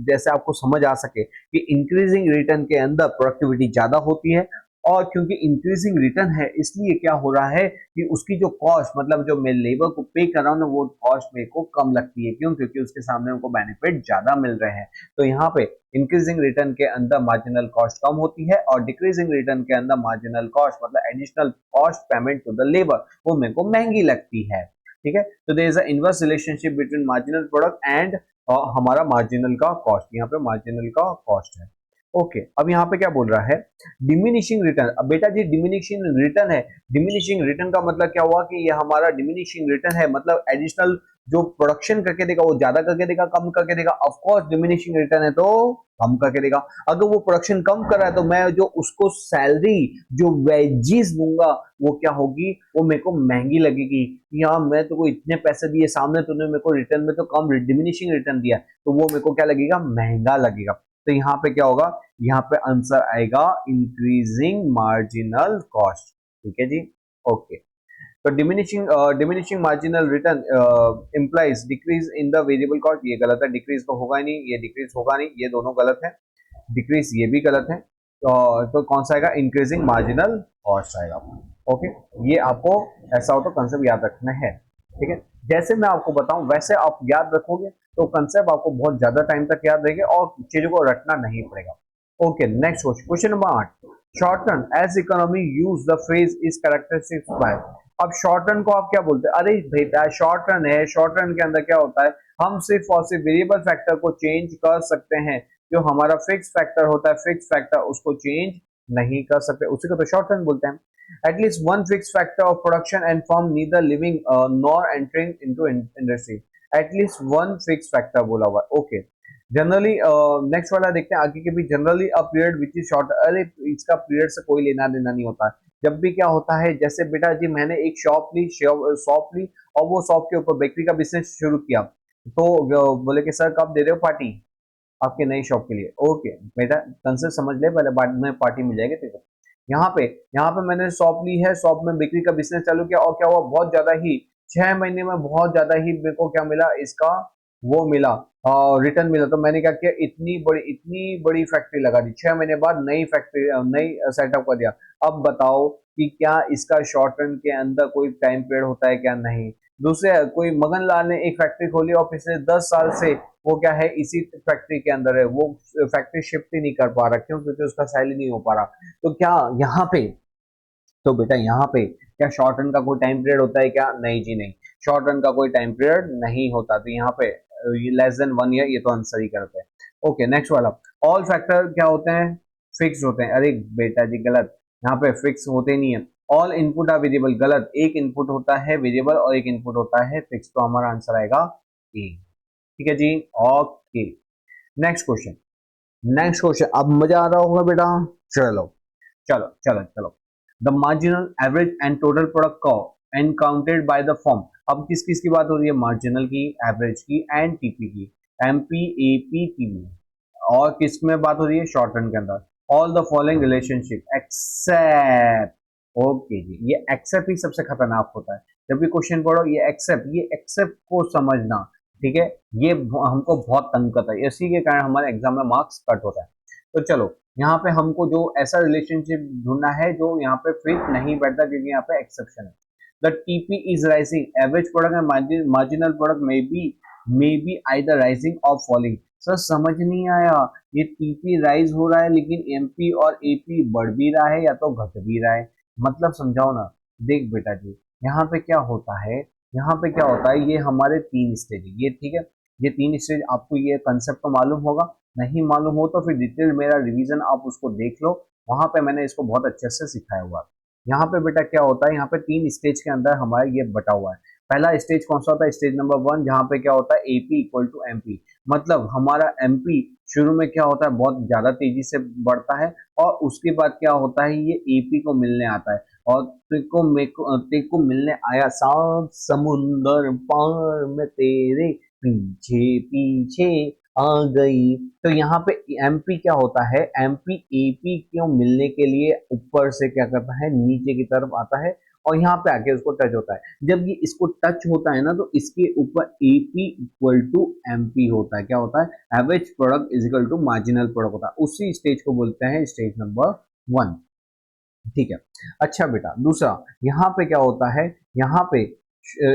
जैसे आपको समझ आ सके कि इंक्रीजिंग रिटर्न के अंदर प्रोडक्टिविटी ज्यादा होती है और क्योंकि इंक्रीजिंग रिटर्न है इसलिए क्या हो रहा है कि उसकी जो कॉस्ट, मतलब जो मैं लेबर को पे कर रहा हूँ ना, वो कॉस्ट मेरे को कम लगती है। क्यों? क्योंकि उसके सामने उनको बेनिफिट ज्यादा मिल रहे हैं। तो यहाँ पे इंक्रीजिंग रिटर्न के अंदर मार्जिनल कॉस्ट कम होती है और डिक्रीजिंग रिटर्न के अंदर मार्जिनल कॉस्ट मतलब additional cost payment to the labour वो मेरे को महंगी लगती है। ठीक है, तो there is a inverse relationship between marginal product and हमारा मार्जिनल का कॉस्ट। यहाँ पे मार्जिनल का कॉस्ट है। ओके, अब यहाँ पे क्या बोल रहा है? Diminishing return. अब बेटा जी डिमिनिशिंग रिटर्न है, डिमिनिशिंग रिटर्न का मतलब क्या हुआ कि ये हमारा डिमिनिशिंग रिटर्न है, मतलब एडिशनल जो प्रोडक्शन करके देगा वो ज्यादा करके देगा, कम करके देगा। ऑफ कोर्स डिमिनिशिंग रिटर्न है तो कम करके देगा। अगर वो प्रोडक्शन कम कर रहा है तो मैं जो उसको सैलरी, जो वेजेस दूंगा वो क्या होगी, वो मेरे को महंगी लगेगी। यहाँ मैं तो को इतने पैसे दिए, सामने तूने मेरे को रिटर्न में तो कम डिमिनिशिंग रिटर्न दिया, तो वो मेरे को क्या लगेगा, महंगा लगेगा। तो यहाँ पे क्या होगा, यहाँ पे आंसर आएगा इंक्रीजिंग मार्जिनल कॉस्ट। ठीक है जी, ओके। तो diminishing marginal return implies decrease in the variable cost, ये गलत है, डिक्रीज तो होगा ही नहीं, ये डिक्रीज होगा नहीं, ये दोनों गलत है। डिक्रीज ये भी गलत है। तो कौन सा आएगा, इंक्रीजिंग मार्जिनल कॉस्ट आएगा। ओके, ये आपको ऐसा हो तो कंसेप्ट याद रखना है। ठीक है, जैसे मैं आपको बताऊं वैसे आप याद रखोगे तो कंसेप्ट आपको बहुत ज्यादा टाइम तक याद रहेगा और चीजों को रटना नहीं पड़ेगा। Okay, next question number 8। Shorten as economy use the phrase is characteristic by. अब शॉर्टन को आप क्या बोलते हैं? अरे बेटा शॉर्टन है, शॉर्टन के अंदर क्या होता है, हम सिर्फ और सिर्फ वेरिएबल फैक्टर को चेंज कर सकते हैं। जो हमारा फिक्स फैक्टर होता है, फिक्स फैक्टर उसको चेंज नहीं कर सकते, उसी को तो शॉर्टन बोलते हैं। At least one fixed factor of production and firm neither living nor entering into industry. At least one fixed factor बोला हुआ है। ओके, जनरली नेक्स्ट वाला देखते हैं आगे के भी। Generally a period which is short, अरे इसका पीरियड से कोई लेना देना नहीं होता है। जब भी क्या होता है, जैसे बेटा जी मैंने एक शॉप ली और वो शॉप के ऊपर बेकरी का बिजनेस शुरू किया, तो बोले कि सर कब दे रहे हो पार्टी आपके नई शॉप के लिए? ओके बेटा कंसेप्ट समझ ले पहले, बाद में पार्टी मिल जाएगी तेरे को। यहाँ पे मैंने शॉप ली है, शॉप में बिक्री का बिजनेस चालू किया और क्या हुआ, बहुत ज्यादा ही 6 महीने में बहुत ज्यादा ही मेरे को क्या मिला, इसका वो मिला रिटर्न मिला। तो मैंने क्या किया, इतनी बड़ी फैक्ट्री लगा दी, 6 महीने बाद नई फैक्ट्री नई सेटअप कर दिया। अब बताओ कि क्या इसका शॉर्ट टर्म के अंदर कोई टाइम पीरियड होता है क्या? नहीं। दूसरे कोई मगन लाल ने एक फैक्ट्री खोली और पिछले 10 साल से वो क्या है, इसी फैक्ट्री के अंदर है, वो फैक्ट्री शिफ्ट ही नहीं कर पा रहा। क्यों? क्योंकि उसका सेल ही नहीं हो पा रहा। तो क्या यहाँ पे, तो बेटा यहाँ पे क्या शॉर्ट रन का कोई टाइम पीरियड होता है क्या? नहीं जी नहीं, शॉर्ट रन का कोई टाइम पीरियड नहीं होता। तो यहाँ पे लेस देन 1 ईयर, ये तो आंसर ही करते हैं। ओके, नेक्स्ट वाला। ऑल फैक्टर क्या होते हैं? फिक्स होते हैं। अरे बेटा जी गलत, यहाँ पे फिक्स होते नहीं है। ऑल इनपुट आर वेरिएबल, गलत, एक इनपुट होता है वेरिएबल और एक इनपुट होता है फिक्स। तो हमारा आंसर आएगा ए। ठीक है जी, okay. Next question, next question. अब मजा आ रहा होगा बेटा, चलो चलो चलो चलो। The marginal average and total product curve encountered by the firm. अब किस किस की बात हो रही है? मार्जिनल की, एवरेज की एंड टीपी की, एमपी एपी पीवी। और किस में बात हो रही है? शॉर्ट रन के अंदर। All the following relationship except. Okay जी, ये एक्सेप्ट ही सबसे खतरनाक होता है। जब भी क्वेश्चन पढ़ो ये एक्सेप्ट को समझना। ठीक है, ये हमको बहुत तंग करता है, इसी के कारण हमारे एग्जाम में मार्क्स कट होता है। तो चलो यहाँ पे हमको जो ऐसा रिलेशनशिप ढूंढना है जो यहाँ पे फिट नहीं बैठता, क्योंकि यहाँ पे एक्सेप्शन है। The TP is rising, average product and marginal product may be either rising और फॉलिंग। सर समझ नहीं आया, ये टीपी राइज हो रहा है लेकिन एमपी और एपी बढ़ भी रहा है या तो घट भी रहा है, मतलब समझाओ ना। देख बेटा जी, यहाँ पे क्या होता है, यहाँ पे क्या होता है, ये हमारे 3 स्टेज है ये। ठीक है, ये 3 स्टेज आपको ये कंसेप्ट तो मालूम होगा, नहीं मालूम हो तो फिर डिटेल मेरा रिवीजन आप उसको देख लो, वहां पे मैंने इसको बहुत अच्छे से सिखाया हुआ है। यहाँ पे बेटा क्या होता है, यहाँ पे 3 स्टेज के अंदर हमारा ये बटा हुआ है। पहला स्टेज कौन सा होता है? स्टेज नंबर 1, जहाँ पे क्या होता है, एपी इक्वल टू एमपी। मतलब हमारा एमपी शुरू में क्या होता है, बहुत ज्यादा तेजी से बढ़ता है और उसके बाद क्या होता है, ये एपी को मिलने आता है। और तेको मिलने आया, सात समुंदर पार में तेरे पीछे पीछे आ गई। तो यहाँ पे एमपी क्या होता है, एमपी एपी क्यों मिलने के लिए ऊपर से क्या करता है, नीचे की तरफ आता है और यहाँ पे आके उसको टच होता है। जब ये इसको टच होता है ना, तो इसके ऊपर एपी इक्वल टू एमपी होता है। क्या होता है? Average product is equal to marginal product होता है। उसी स्टेज को बोलते हैं स्टेज नंबर 1। ठीक है। अच्छा बेटा, दूसरा यहाँ पे क्या होता है, यहाँ पे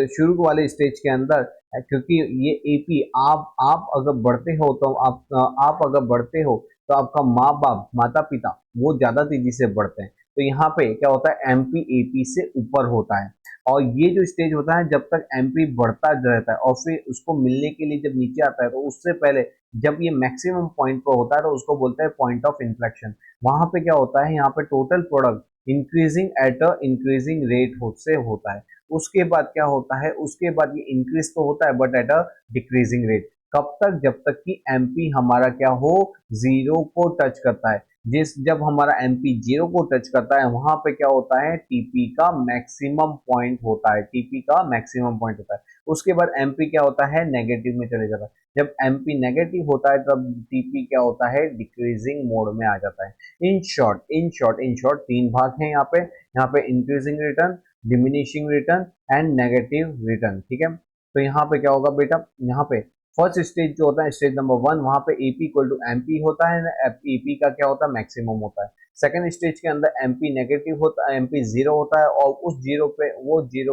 शुरू वाले स्टेज के अंदर क्योंकि ये एपी आप अगर बढ़ते हो तो आप अगर बढ़ते हो तो आपका माँ बाप माता पिता वो ज्यादा तेजी से बढ़ते हैं। तो यहाँ पे क्या होता है, एमपी एपी से ऊपर होता है। और ये जो स्टेज होता है जब तक एमपी बढ़ता रहता है और फिर उसको मिलने के लिए जब नीचे आता है तो उससे पहले जब ये मैक्सिमम पॉइंट पर होता है तो उसको बोलते हैं पॉइंट ऑफ इन्फ्लेक्शन। वहां पे क्या होता है, यहाँ पे total product increasing at a increasing rate से होता है। उसके बाद क्या होता है, उसके बाद ये इंक्रीज तो होता है but at a decreasing rate. कब तक, जब तक कि एमपी हमारा क्या हो, जीरो को टच करता है। जब हमारा एमपी जीरो को टच करता है वहां पे क्या होता है, टीपी का मैक्सिमम पॉइंट होता है, टीपी का मैक्सिमम पॉइंट होता है। उसके बाद एमपी क्या होता है, नेगेटिव में चले जाता है। जब एमपी नेगेटिव होता है तब टीपी क्या होता है, डिक्रीजिंग मोड में आ जाता है। इन शॉर्ट तीन भाग हैं यहाँ पे increasing return, diminishing return and negative return. ठीक है, तो यहाँ पे क्या होगा बेटा, यहाँ पे फर्स्ट स्टेज जो होता है स्टेज नंबर वन, वहां पे एपी इक्वल टू एमपी होता है, एपी का क्या होता है, मैक्सिमम होता है। सेकंड स्टेज के अंदर एमपी नेगेटिव होता है, एमपी जीरो होता है और उस जीरो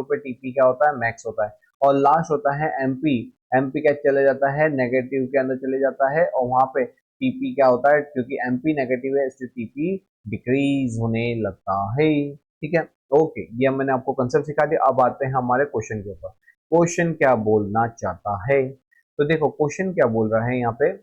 पे टीपी क्या होता है, मैक्स होता है। और लास्ट होता है एमपी, एमपी क्या चले जाता है, नेगेटिव के अंदर चले जाता है और वहां पे टीपी क्या होता है, क्योंकि एमपी नेगेटिव है इसलिए टीपी डिक्रीज होने लगता है। ठीक है, ओके, ये मैंने आपको कंसेप्ट सिखा दिया। अब आते हैं हमारे क्वेश्चन के ऊपर। क्वेश्चन क्या बोलना चाहता है, तो देखो क्वेश्चन क्या बोल रहा है यहाँ पे,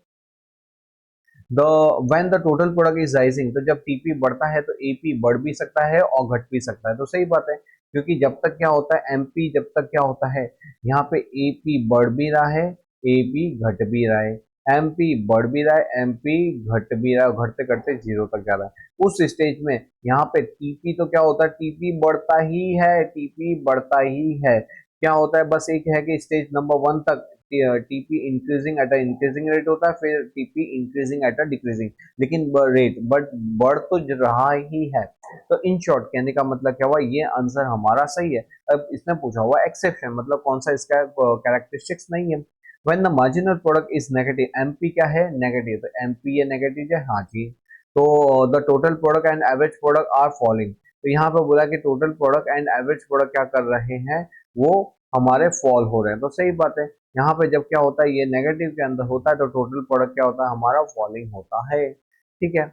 the when the total product is rising, तो जब टीपी बढ़ता है तो एपी बढ़ भी सकता है और घट भी सकता है। तो सही बात है, क्योंकि जब तक क्या होता है एमपी, जब तक क्या होता है यहाँ पे एपी बढ़ भी रहा है, एपी घट भी रहा है, एमपी बढ़ भी रहा है, एमपी घट भी रहा है, घटते घटते जीरो तक जा रहा है। उस स्टेज में यहाँ पे टीपी तो क्या होता है, टीपी बढ़ता ही है, टीपी बढ़ता ही है। क्या होता है, बस एक है कि स्टेज नंबर वन तक TP increasing at a increasing rate होता है, फिर TP increasing at a decreasing, लेकिन रेट बट बढ़ तो रहा ही है। तो इन शॉर्ट कहने का मतलब क्या हुआ, ये आंसर हमारा सही है। अब इसने पूछा हुआ एक्सेप्शन, मतलब कौन सा इसका कैरेक्टरिस्टिक्स नहीं है। When the marginal product is negative, MP क्या है, नेगेटिव, तो एमपी ये नेगेटिव है, हाँ जी। तो the total product and average product are falling, तो यहाँ पे बोला कि total product and average product क्या कर रहे हैं, वो हमारे फॉल हो रहे हैं। तो सही बात है, यहाँ पे जब क्या होता है, ये नेगेटिव के अंदर होता है तो टोटल प्रोडक्ट क्या होता है, हमारा फॉलिंग होता है। ठीक है,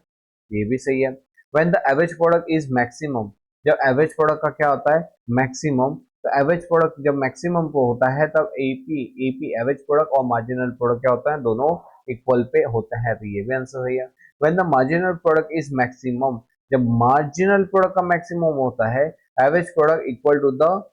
ये भी सही है। When the average product is maximum, जब एवरेज प्रोडक्ट का क्या होता है, मैक्सिमम, तो एवरेज प्रोडक्ट जब मैक्सिमम को होता है तब एपी एपी एवरेज प्रोडक्ट और मार्जिनल प्रोडक्ट क्या होता है, दोनों इक्वल पे होते हैं। तो ये भी आंसर सही है। When the marginal product is maximum, जब मार्जिनल प्रोडक्ट का मैक्सिमम होता है, average product equal to the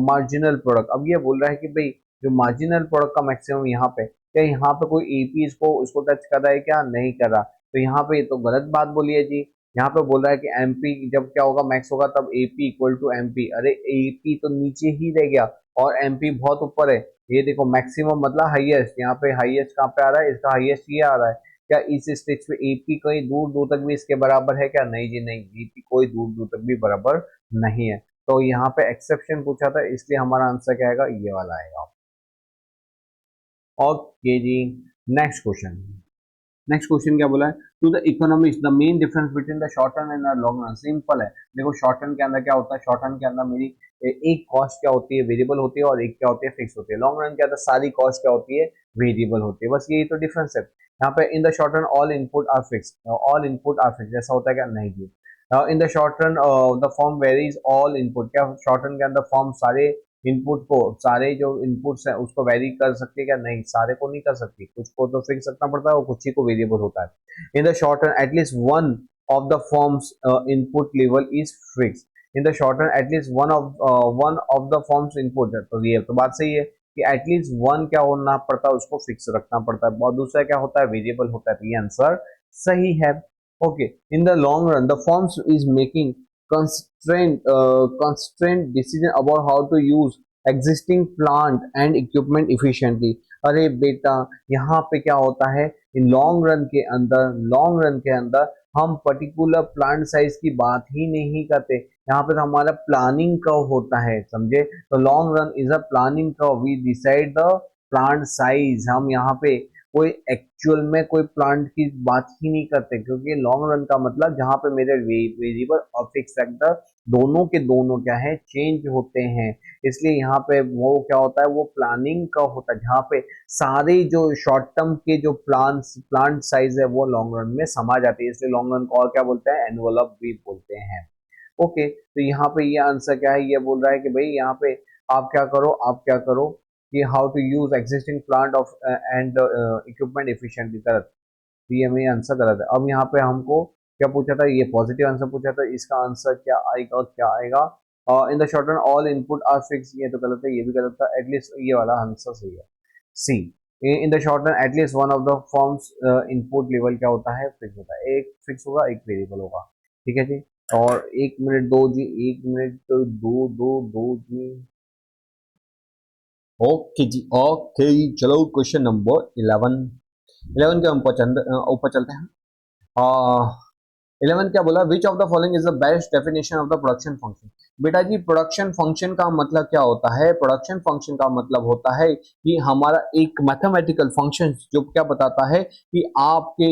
marginal product. अब ये बोल रहा है कि भाई जो मार्जिनल प्रोडक्ट का मैक्सिमम यहाँ पे, क्या यहाँ पे कोई एपी इसको टच कर रहा है, क्या नहीं कर रहा, तो यहाँ पे ये तो गलत बात बोली है जी। यहाँ पे बोल रहा है कि एमपी जब क्या होगा, मैक्स होगा, तब एपी इक्वल टू एमपी। अरे एपी तो नीचे ही रह गया और एमपी बहुत ऊपर है। ये देखो मैक्सिमम मतलब हाईएस्ट, यहाँ पे हाईएस्ट कहाँ पे आ रहा है, इसका हाईएस्ट ये आ रहा है। क्या इस स्टेज पे एपी कोई दूर दूर तक भी इसके बराबर है क्या, नहीं जी नहीं, एपी कोई दूर दूर तक भी बराबर नहीं है। तो यहाँ पे एक्सेप्शन पूछा था इसलिए हमारा आंसर क्या आएगा, ये वाला आएगा। ओके जी, नेक्स्ट क्वेश्चन। नेक्स्ट क्वेश्चन क्या बोला है, to the economics the main difference between the short term and the long run. Simple है, देखो शॉर्ट टर्म के अंदर क्या होता है, शॉर्ट टर्म के अंदर मेरी एक कॉस्ट क्या होती है, वेरिएबल होती है, और एक क्या होती है, फिक्स होती है। लॉन्ग रन के अंदर सारी कॉस्ट क्या होती है, वेरिएबल होती है। बस यही तो डिफरेंस है। यहाँ पे in the short run all input are fix, all input are fix जैसा होता है क्या, नहीं जी। In the short run the firm varies all input, क्या शॉर्ट रन के अंदर फॉर्म सारे इनपुट को, सारे जो इनपुट्स हैं उसको वेरी कर सकती है क्या, नहीं, सारे को नहीं कर सकती, कुछ को तो फिक्स रखना पड़ता है और कुछ ही को वेरिएबल होता है। इन the short run at least one of the firms input level is fix, in the short run at least one of the firms input है। तो ये तो बात सही है कि एटलीस्ट वन क्या होना पड़ता है, उसको फिक्स रखना पड़ता है, और दूसरा क्या होता है, वेरिएबल होता है। तो ये आंसर सही है। Okay, in the long run the forms is making constraint decision about how to use existing plant and equipment efficiently। अरे बेटा, यहाँ पे क्या होता है, लॉन्ग रन के अंदर हम पर्टिकुलर प्लांट साइज की बात ही नहीं करते। यहाँ पे तो हमारा प्लानिंग कर्व होता है, समझे। तो long run is a planning curve, we decide the plant size. हम यहाँ पे कोई एक्चुअल में कोई प्लांट की बात ही नहीं करते, क्योंकि लॉन्ग रन का मतलब जहां पे मेरे वेरिएबल और फिक्स फैक्टर दोनों के दोनों क्या है, चेंज होते हैं। इसलिए यहाँ पे वो क्या होता है, वो प्लानिंग का होता है, जहाँ पे सारे जो शॉर्ट टर्म के जो प्लांट साइज है वो लॉन्ग रन में समा जाती है, इसलिए लॉन्ग रन को और क्या बोलते हैं, एनवलप भी बोलते हैं। ओके, तो यहाँ पे ये आंसर क्या है, ये बोल रहा है कि भाई यहाँ पे आप क्या करो, आप क्या करो कि how to use existing plant of and equipment efficiently, गलत। तो ये मेरा आंसर गलत है। अब यहाँ पे हमको क्या पूछा था, ये पॉजिटिव आंसर पूछा था, इसका आंसर क्या आएगा और क्या आएगा, in the short run all input are fix, ये तो गलत है, ये भी गलत था, एटलीस्ट ये वाला आंसर सही है, C. In the short run at least one of the firms input level क्या होता है, फिक्स होता है, एक फिक्स होगा एक वेरिएबल होगा, ठीक है जी। और 1 मिनट दो जी, 1 मिनट तो दो दो दो जी। ओके जी, ओके, चलो क्वेश्चन नंबर 11। 11 के ऊपर चलते हैं। 11 क्या बोला, विच of the following is the best definition of the production function. बेटा जी, प्रोडक्शन फंक्शन का मतलब क्या होता है, प्रोडक्शन फंक्शन का मतलब होता है कि हमारा एक मैथमेटिकल फंक्शन जो क्या बताता है कि आपके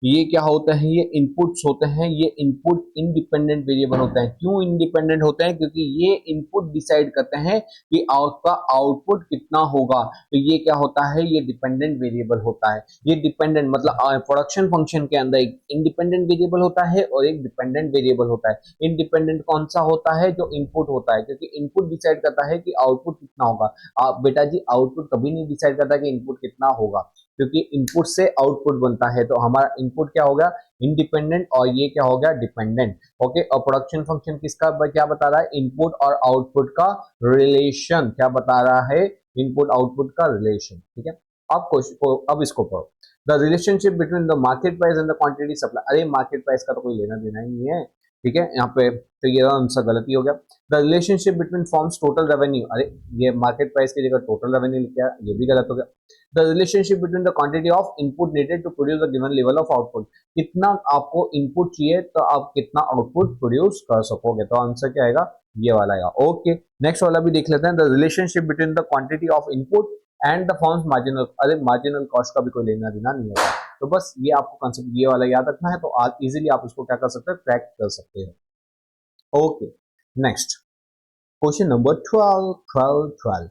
ये क्या होते हैं, ये इनपुट्स होते हैं, ये इनपुट इंडिपेंडेंट वेरिएबल होते हैं। क्यों इंडिपेंडेंट होते हैं, क्योंकि ये इनपुट डिसाइड करते हैं कि आपका आउटपुट कितना होगा। तो ये क्या होता है, ये डिपेंडेंट वेरिएबल होता है। ये डिपेंडेंट मतलब प्रोडक्शन फंक्शन के अंदर एक इंडिपेंडेंट वेरिएबल होता है और एक डिपेंडेंट वेरिएबल होता है। इंडिपेंडेंट कौन सा होता है, जो इनपुट होता है, क्योंकि इनपुट डिसाइड करता है कि आउटपुट कितना होगा। बेटा जी, आउटपुट कभी नहीं डिसाइड करता कि इनपुट कितना होगा, क्योंकि इनपुट से आउटपुट बनता है। तो हमारा इनपुट क्या होगा, इंडिपेंडेंट, और ये क्या हो गया, डिपेंडेंट। ओके, और प्रोडक्शन फंक्शन किसका क्या बता रहा है, इनपुट और आउटपुट का रिलेशन क्या बता रहा है, इनपुट आउटपुट का रिलेशन, ठीक है। अब क्वेश्चन को, अब इसको पढ़ो, the relationship between the market price and the quantity supply. अरे मार्केट प्राइस का तो कोई लेना देना ही नहीं है, ठीक है, यहाँ पे तो ये आंसर गलती हो गया। The relationship between forms total revenue, अरे ये मार्केट प्राइस की जगह टोटल रेवेन्यू लिखा है, ये भी गलत हो गया। The relationship between the quantity of input needed to produce a given level of output, कितना आपको इनपुट चाहिए तो आप कितना आउटपुट प्रोड्यूस कर सकोगे, तो आंसर क्या आएगा, ये वाला आएगा। ओके, नेक्स्ट वाला भी देख लेते हैं, the relationship between the quantity of input and the forms marginal. अरे मार्जिनल कॉस्ट का भी कोई लेना देना नहीं होगा, तो बस ये आपको कंसेप्ट ये वाला याद रखना है, तो आज इजीली आप इसको क्या कर सकते हैं, क्रैक कर सकते हैं। ओके, नेक्स्ट क्वेश्चन नंबर 12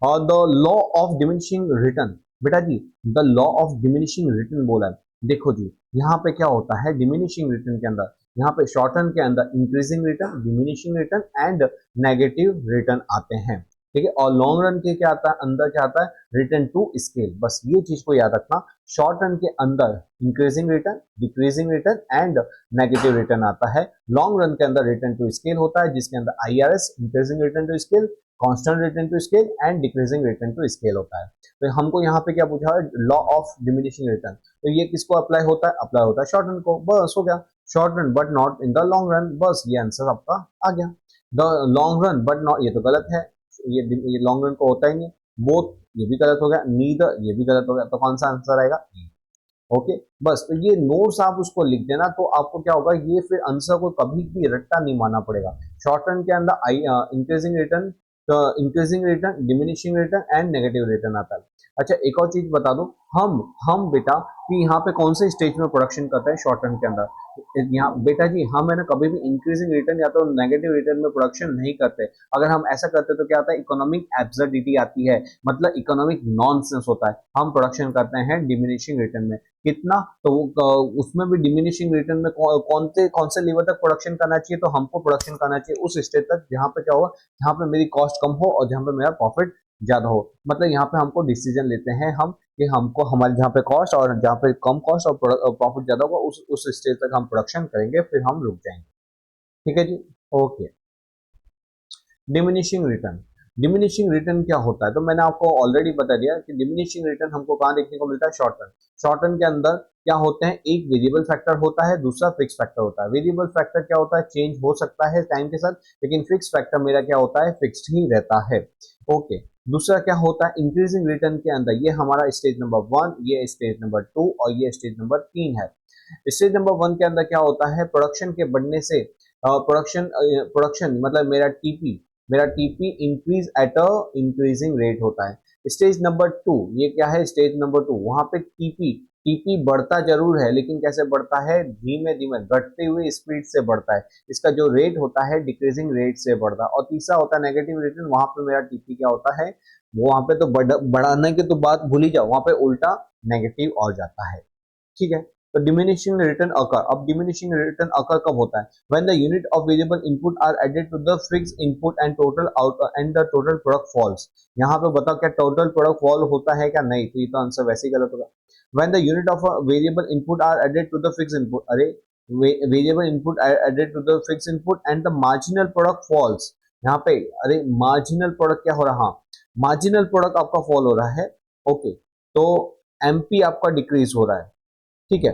और the law of diminishing return. बेटा जी, the law of diminishing return बोला है। देखो जी, यहाँ पे क्या होता है डिमिनिशिंग रिटर्न के अंदर, यहाँ पे शॉर्ट टर्म के अंदर increasing return, diminishing return and negative return आते हैं, ठीक है। और लॉन्ग रन के क्या आता है, अंदर क्या आता है, रिटर्न टू स्केल। बस ये चीज को याद रखना, शॉर्ट रन के अंदर increasing return, decreasing return and negative return आता है। लॉन्ग रन के अंदर रिटर्न टू स्केल होता है, जिसके अंदर IRS, increasing return to scale, constant return to scale and decreasing return to scale होता है। तो हमको यहाँ पे क्या पूछा है, लॉ ऑफ डिमिनिशिंग रिटर्न, तो ये किसको अप्लाई होता है, अप्लाई होता है शॉर्ट रन को, बस हो गया। Short run but not in the long run, बस ये आंसर आपका आ गया। The long run but not, ये तो गलत है, ये लॉन्ग रन को होता ही नहीं। बोथ, ये भी गलत हो गया, नीदर, ये भी गलत हो गया, तो कौन सा आंसर आएगा, ओके। बस तो ये नोट्स आप उसको लिख देना, तो आपको क्या होगा, ये फिर आंसर को कभी भी रट्टा नहीं मानना पड़ेगा। शॉर्ट रन के अंदर increasing return, increasing return, diminishing return and negative return आता है। अच्छा, एक और चीज बता दो, हम बेटा कि यहाँ पे कौन से स्टेज में प्रोडक्शन करते हैं शॉर्ट रन के अंदर, यहाँ बेटा जी हम है ना कभी भी इंक्रीजिंग रिटर्न या तो नेगेटिव रिटर्न में प्रोडक्शन नहीं करते। अगर हम ऐसा करते तो क्या आता है, इकोनॉमिक एब्सर्डिटी आती है, मतलब इकोनॉमिक नॉनसेंस होता है। हम प्रोडक्शन करते हैं डिमिनिशिंग रिटर्न में, कितना, तो उसमें भी डिमिनिशिंग रिटर्न में कौन से लेवल तक प्रोडक्शन करना चाहिए, तो हमको प्रोडक्शन करना चाहिए उस स्टेज तक जहां पे क्या होगा, जहां पे मेरी कॉस्ट कम हो और जहां पे मेरा प्रॉफिट ज्यादा हो। मतलब यहाँ पे हमको डिसीजन लेते हैं हम कि हमको हमारे जहाँ पे कॉस्ट और जहाँ पे कम कॉस्ट और प्रॉफिट ज्यादा होगा उस स्टेज तक हम प्रोडक्शन करेंगे, फिर हम रुक जाएंगे, ठीक है जी। Okay, diminishing return, diminishing return क्या होता है, तो मैंने आपको ऑलरेडी बता दिया कि डिमिनिशिंग रिटर्न हमको कहाँ देखने को मिलता है, शॉर्ट रन। शॉर्ट रन के अंदर क्या होते हैं, एक वेरिएबल फैक्टर होता है, दूसरा फिक्स फैक्टर होता है। वेरिएबल फैक्टर क्या होता है, चेंज हो सकता है टाइम के साथ, लेकिन फिक्स फैक्टर मेरा क्या होता है, फिक्स्ड ही रहता है। ओके, दूसरा क्या होता है, इंक्रीजिंग रिटर्न के अंदर ये हमारा स्टेज नंबर 1, ये स्टेज नंबर 2 और ये स्टेज नंबर 3 है। स्टेज नंबर 1 के अंदर क्या होता है, प्रोडक्शन के बढ़ने से प्रोडक्शन मतलब मेरा TP increase at a increasing rate होता है। स्टेज नंबर 2, ये क्या है स्टेज नंबर 2, वहां पे टीपी, टीपी बढ़ता जरूर है लेकिन कैसे बढ़ता है, धीमे धीमे घटते हुए स्पीड से बढ़ता है, इसका जो रेट होता है डिक्रीजिंग रेट से बढ़ता है। और तीसरा होता है नेगेटिव रिटर्न, वहां पे मेरा टीपी क्या होता है, वो वहां पे तो बढ़ाने की तो बात भूल ही जाओ, वहां पे उल्टा नेगेटिव और जाता है, ठीक है। तो डिमिनिशिंग रिटर्न अकर, अब डिमिनिशिंग रिटर्न अकर कब होता है, when the unit of variable input are added to the fix input and total out and the total product falls. यहाँ पे बताओ क्या टोटल प्रोडक्ट फॉल होता है क्या, नहीं, तो ये तो आंसर वैसे ही गलत होगा। When the unit of variable input are added to the fix input, अरे variable input added to the fix input and the marginal product falls, यहाँ पे अरे मार्जिनल प्रोडक्ट क्या हो रहा, मार्जिनल प्रोडक्ट आपका फॉल हो रहा है, ओके, तो एमपी आपका डिक्रीज हो रहा है, ठीक है,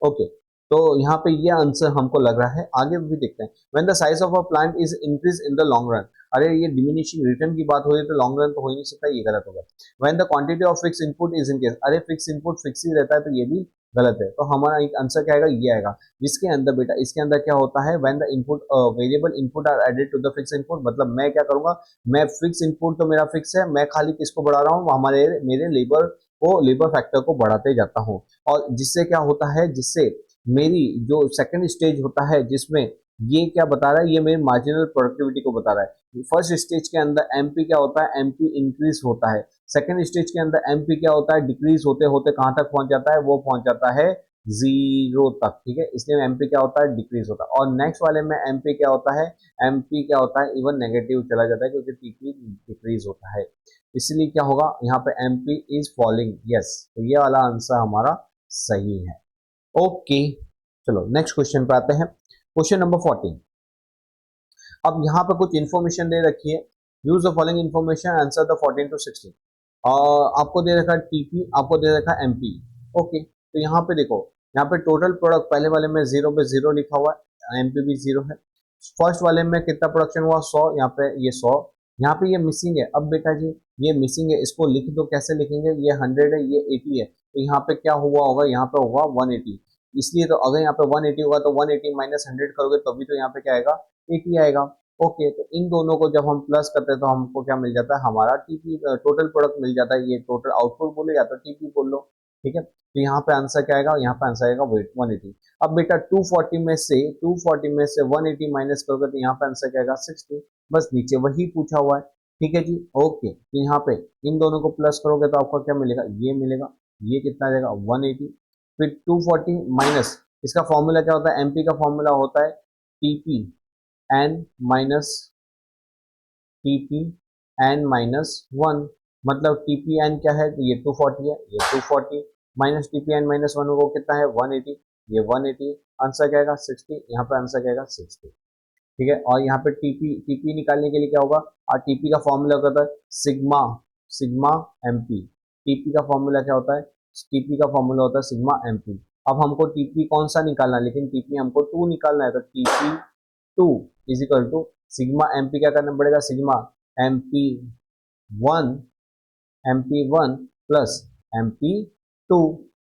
ओके। तो यहाँ पे ये आंसर हमको लग रहा है, आगे भी देखते हैं। When the size of a plant is increase in the long run, अरे ये डिमिनिशिंग रिटर्न की बात हो रही है तो लॉन्ग रन तो हो ही नहीं सकता, ये गलत होगा। When the quantity of fix input is increase, अरे फिक्स इनपुट फिक्स ही रहता है तो ये भी गलत है, तो हमारा एक आंसर क्या आएगा, ये आएगा। जिसके अंदर बेटा, इसके अंदर क्या होता है, when the input variable input are added to the fix input, मतलब मैं क्या करूंगा, मैं फिक्स इनपुट तो मेरा फिक्स है, मैं खाली किसको बढ़ा रहा हूँ, हमारे मेरे लेबर को, लेबर फैक्टर को बढ़ाते जाता हूँ। और जिससे क्या होता है, जिससे मेरी जो सेकंड स्टेज होता है जिसमें ये क्या बता रहा है, ये मेरी मार्जिनल प्रोडक्टिविटी को बता रहा है। फर्स्ट स्टेज के अंदर एमपी क्या होता है, एमपी इंक्रीज होता है। सेकंड स्टेज के अंदर एमपी क्या होता है, डिक्रीज होते होते कहां तक पहुंच जाता है, वो पहुंच जाता है जीरो तक, ठीक है, इसलिए एमपी क्या होता है, डिक्रीज होता है। और नेक्स्ट वाले में एमपी क्या होता है, एमपी क्या होता है, इवन नेगेटिव चला जाता है क्योंकि टीपी डिक्रीज होता है, इसलिए क्या होगा यहाँ पे एमपी इज फॉलिंग, यस, तो ये वाला आंसर हमारा सही है, ओके। चलो नेक्स्ट क्वेश्चन पे आते हैं, क्वेश्चन नंबर 14। अब यहाँ पे कुछ इन्फॉर्मेशन दे रखी है, use the following information answer the 14 to 16। आपको दे रखा है टीपी, आपको दे रखा है एमपी, ओके। तो यहाँ पे देखो, यहाँ पे टोटल प्रोडक्ट पहले वाले में जीरो पे जीरो लिखा हुआ है, एमपी भी जीरो है। फर्स्ट वाले में कितना प्रोडक्शन हुआ, 100, यहाँ पे ये 100, यहाँ पे ये मिसिंग है। अब बेटा जी ये मिसिंग है, इसको लिख दो, कैसे लिखेंगे, ये 100 है, ये 80 है, तो यहाँ पे क्या हुआ होगा, यहाँ पे होगा 180, इसलिए तो अगर यहाँ पे 180 होगा तो 180 माइनस 100 करोगे तभी तो यहाँ पे क्या आएगा, 80 आएगा, ओके। तो इन दोनों को जब हम प्लस करते हैं तो हमको क्या मिल जाता है, हमारा टीपी टोटल प्रोडक्ट मिल जाता है, ये टोटल आउटपुट बोलो या तो टीपी बोल लो, ठीक है। तो यहाँ पे आंसर क्या आएगा, यहाँ पे आंसर आएगा वेट 180। अब बेटा 240 में से 180 माइनस करोगे तो यहाँ पे आंसर क्या आएगा, 60, बस नीचे वही पूछा हुआ है, ठीक है जी, ओके। तो यहाँ पे इन दोनों को प्लस करोगे तो आपको क्या मिलेगा, ये मिलेगा, ये कितना आ जाएगा 180, फिर 240 माइनस, इसका फॉर्मूला क्या होता है, एमपी का फॉर्मूला होता है TP N minus TP N minus 1, मतलब टीपी एन क्या है, तो ये 240 है, ये 240 माइनस टीपी एन माइनस 1 वो कितना है 180, ये 180, आंसर क्या आएगा 60, यहाँ पे आंसर क्या आएगा 60, ठीक है। और यहाँ पे टीपी टीपी निकालने के लिए क्या होगा, और टीपी का फॉर्मूला क्या होता है, सिग्मा सिग्मा एमपी, टीपी का फॉर्मूला क्या होता है, टीपी का फॉर्मूला होता है सिग्मा एमपी। अब हमको टीपी कौन सा निकालना है, लेकिन टीपी हमको 2 निकालना है, तो TP 2 is equal to sigma MP, क्या करना पड़ेगा, sigma MP 1 MP1 plus MP2, तो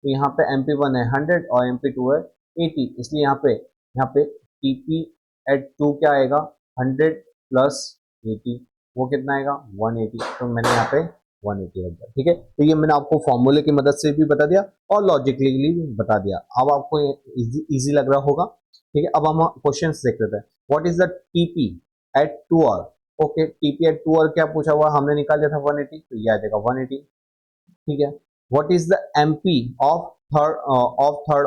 यहाँ पे MP1 है 100 और MP2 है 80, इसलिए यहाँ पे TP एट 2 क्या आएगा 100 प्लस 80, वो कितना आएगा 180, तो मैंने यहाँ पे 180 रख दिया, ठीक है। तो ये मैंने आपको फॉर्मूले की मदद से भी बता दिया और लॉजिकली भी बता दिया, अब आपको इजी लग रहा होगा, ठीक है। अब हम क्वेश्चन देख लेते हैं, what is the TP at 2 hour, okay, TP at 2 और क्या पूछा हुआ, हमने निकाल दिया था 180, तो ये आ जाएगा 180, ठीक है। What is the MP of third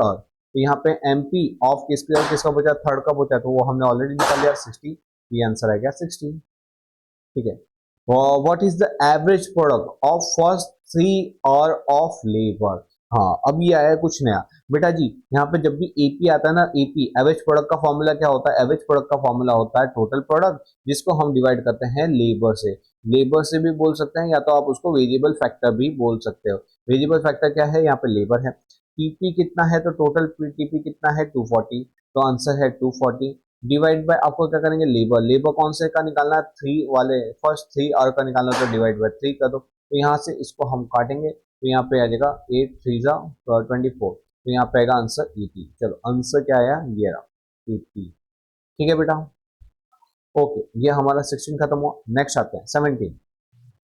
और, तो यहाँ पे एमपी ऑफ किसका पूछा, थर्ड का पूछा, तो वो हमने ऑलरेडी निकाल लिया 60, ये आंसर आ गया 60, ठीक है। What is the average product of first 3 hour of labour, हाँ अब ये आया कुछ नया बेटा जी, यहाँ पे जब भी एपी आता है ना, एपी एवरेज प्रोडक्ट का फॉर्मूला क्या होता है, एवरेज प्रोडक्ट का फॉर्मूला होता है टोटल प्रोडक्ट, जिसको हम डिवाइड करते हैं लेबर से भी बोल सकते हैं, या तो आप उसको वेरिएबल फैक्टर भी बोल सकते हो। वेरिएबल फैक्टर क्या है, यहाँ पे लेबर है, टीपी कितना है, तो टोटल टीपी कितना है 240, तो आंसर है 240, डिवाइड बाय आपको क्या करेंगे, लेबर कौन से का निकालना है, 3 वाले फर्स्ट 3 आवर का निकालना, तो डिवाइड बाय 3 कर दो, तो यहाँ से इसको हम काटेंगे, तो यहाँ पे आ जाएगा 8 3 जा 24, तो यहाँ पे आएगा आंसर 80, चलो आंसर क्या आया, ये रहा 80, ठीक है बेटा, ओके। ये हमारा 16 खत्म हुआ, नेक्स्ट आते हैं 17।